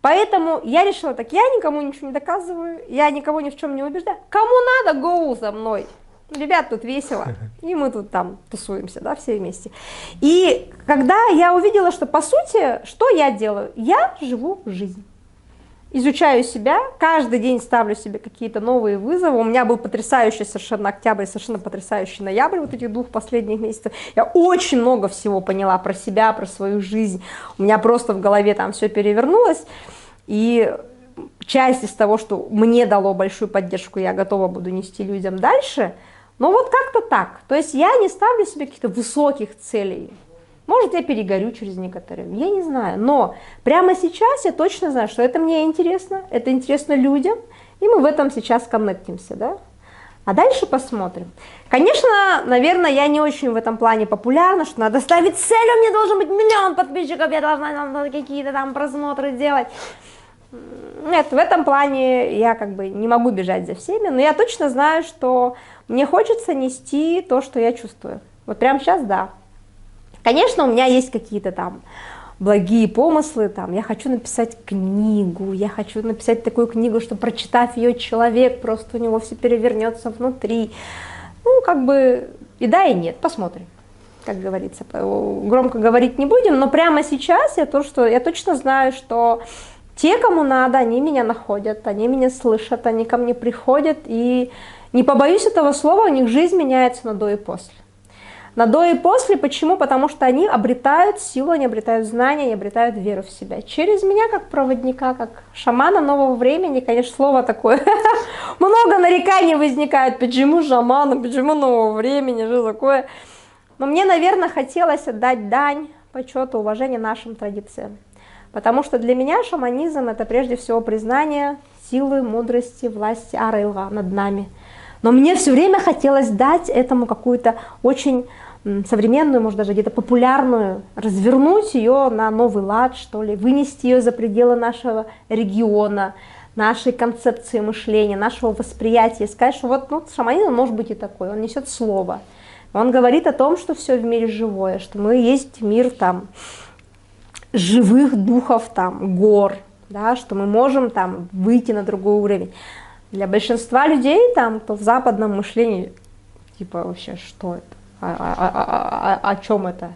Поэтому я решила я никому ничего не доказываю, я никого ни в чем не убеждаю. Кому надо, go за мной. ребят, тут весело, и мы тут там тусуемся, да, все вместе. И когда я увидела, что по сути, что я делаю? Я живу жизнь. Изучаю себя, каждый день ставлю себе какие-то новые вызовы. У меня был потрясающий совершенно октябрь, совершенно потрясающий ноябрь, вот этих 2 последних месяцев. Я очень много всего поняла про себя, про свою жизнь. У меня просто в голове там все перевернулось. И часть из того, что мне дало большую поддержку, я готова буду нести людям дальше. Но вот как-то так. То есть я не ставлю себе каких-то высоких целей. Может, я перегорю через некоторые, я не знаю. Но прямо сейчас я точно знаю, что это мне интересно, это интересно людям, и мы в этом сейчас коннектимся, да? А дальше посмотрим. Конечно, наверное, я не очень в этом плане популярна, что надо ставить цель, у меня должен быть 1 миллион подписчиков, я должна какие-то там просмотры делать. Нет, в этом плане я как бы не могу бежать за всеми, но я точно знаю, что мне хочется нести то, что я чувствую. Вот прямо сейчас, да. Конечно, у меня есть какие-то там благие помыслы, там, я хочу написать книгу, я хочу написать такую книгу, что, прочитав ее, человек просто у него все перевернется внутри. Ну, как бы и да, и нет, посмотрим, как говорится. Громко говорить не будем, но прямо сейчас я точно знаю, что те, кому надо, они меня находят, они меня слышат, они ко мне приходят, и не побоюсь этого слова, у них жизнь меняется на до и после. На до и после, почему? Потому что они обретают силу, они обретают знания, они обретают веру в себя. Через меня, как проводника, как шамана нового времени, конечно, слово такое, много нареканий возникает, почему шамана, почему нового времени, что такое. Но мне, наверное, хотелось отдать дань, почету, уважение нашим традициям. Потому что для меня шаманизм – это прежде всего признание силы, мудрости, власти Ара-Илга над нами. Но мне все время хотелось дать этому какую-то очень современную, может даже где-то популярную, развернуть ее на новый лад, что ли, вынести ее за пределы нашего региона, нашей концепции мышления, нашего восприятия, сказать, что вот шаманизм может быть и такой, он несет слово. Он говорит о том, что все в мире живое, что мы есть мир там живых духов, там, гор, да, что мы можем там выйти на другой уровень. Для большинства людей, там, кто в западном мышлении, типа, вообще, что это? О чем это?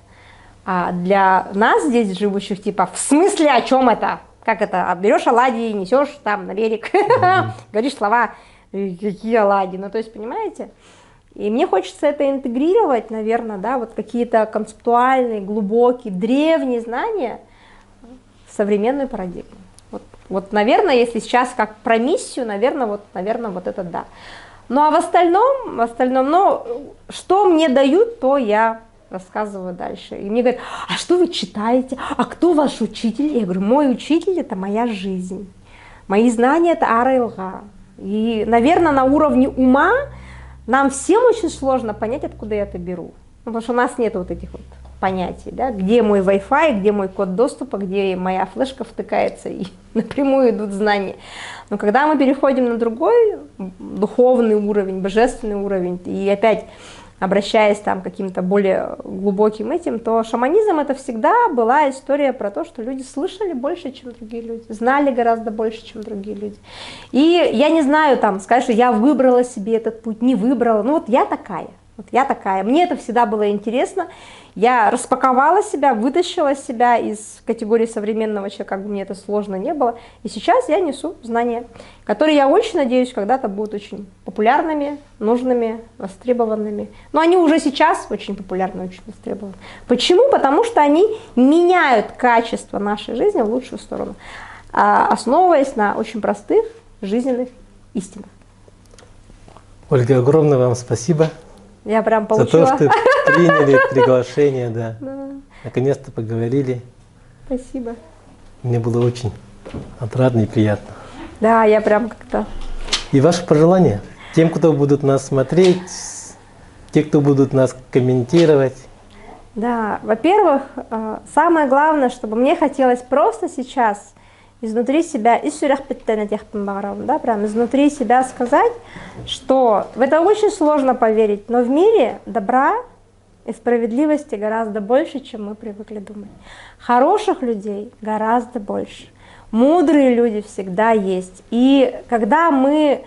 А для нас здесь живущих, типа, в смысле о чем это? Как это? Берешь оладьи и несешь там на берег, говоришь слова, какие оладьи, ну, то есть, понимаете? И мне хочется это интегрировать, наверное, да, вот какие-то концептуальные, глубокие, древние знания в современную парадигму. Вот, наверное, если сейчас как про миссию, наверное, вот это да. Ну, а в остальном, ну, что мне дают, то я рассказываю дальше. И мне говорят, а что вы читаете? А кто ваш учитель? Я говорю, мой учитель – это моя жизнь. Мои знания – это Ара-Илга. И, наверное, на уровне ума нам всем очень сложно понять, откуда я это беру. Потому что у нас нет вот этих вот понятий, да? Где мой Wi-Fi, где мой код доступа, где моя флешка втыкается, и напрямую идут знания. Но когда мы переходим на другой духовный уровень, божественный уровень, и опять обращаясь там к каким-то более глубоким этим, то шаманизм это всегда была история про то, что люди слышали больше, чем другие люди, знали гораздо больше, чем другие люди. И я не знаю, там, сказать, что я выбрала себе этот путь, не выбрала, ну вот я такая. Мне это всегда было интересно, я распаковала себя, вытащила себя из категории современного человека, как бы мне это сложно не было, и сейчас я несу знания, которые, я очень надеюсь, когда-то будут очень популярными, нужными, востребованными. Но они уже сейчас очень популярны, очень востребованы. Почему? Потому что они меняют качество нашей жизни в лучшую сторону, основываясь на очень простых жизненных истинах. Ольга, огромное вам спасибо. Я прям получила. За то, что приняли приглашение, да. Наконец-то поговорили. Спасибо. Мне было очень отрадно и приятно. Да, я прям как-то... И ваши пожелания тем, кто будут нас смотреть, те, кто будут нас комментировать? Да, во-первых, самое главное, чтобы мне хотелось просто сейчас изнутри себя, да, прям изнутри себя сказать, что в это очень сложно поверить, но в мире добра и справедливости гораздо больше, чем мы привыкли думать. Хороших людей гораздо больше. Мудрые люди всегда есть. И когда мы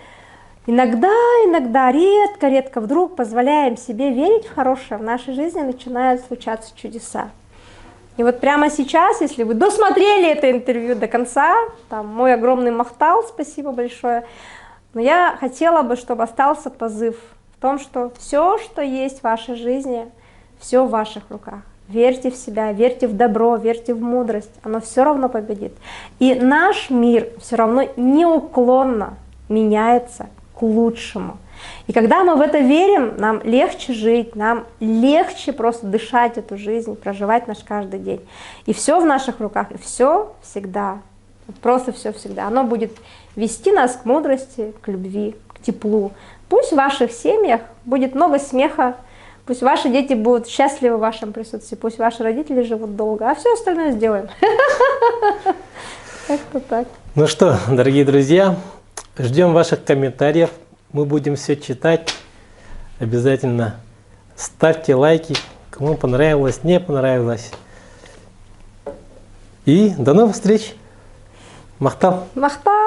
иногда, редко вдруг позволяем себе верить в хорошее, в нашей жизни начинают случаться чудеса. И вот прямо сейчас, если вы досмотрели это интервью до конца, там мой огромный махтал, спасибо большое, но я хотела бы, чтобы остался позыв в том, что все, что есть в вашей жизни, все в ваших руках. Верьте в себя, верьте в добро, верьте в мудрость, оно все равно победит. И наш мир все равно неуклонно меняется к лучшему. И когда мы в это верим, нам легче жить, нам легче просто дышать эту жизнь, проживать наш каждый день. И все в наших руках, и все всегда, просто все всегда. Оно будет вести нас к мудрости, к любви, к теплу. Пусть в ваших семьях будет много смеха, пусть ваши дети будут счастливы в вашем присутствии, пусть ваши родители живут долго, а все остальное сделаем. Как-то так. Ну что, дорогие друзья, ждем ваших комментариев. Мы будем все читать. Обязательно ставьте лайки, кому понравилось, не понравилось. И до новых встреч. Махтал. Махтал.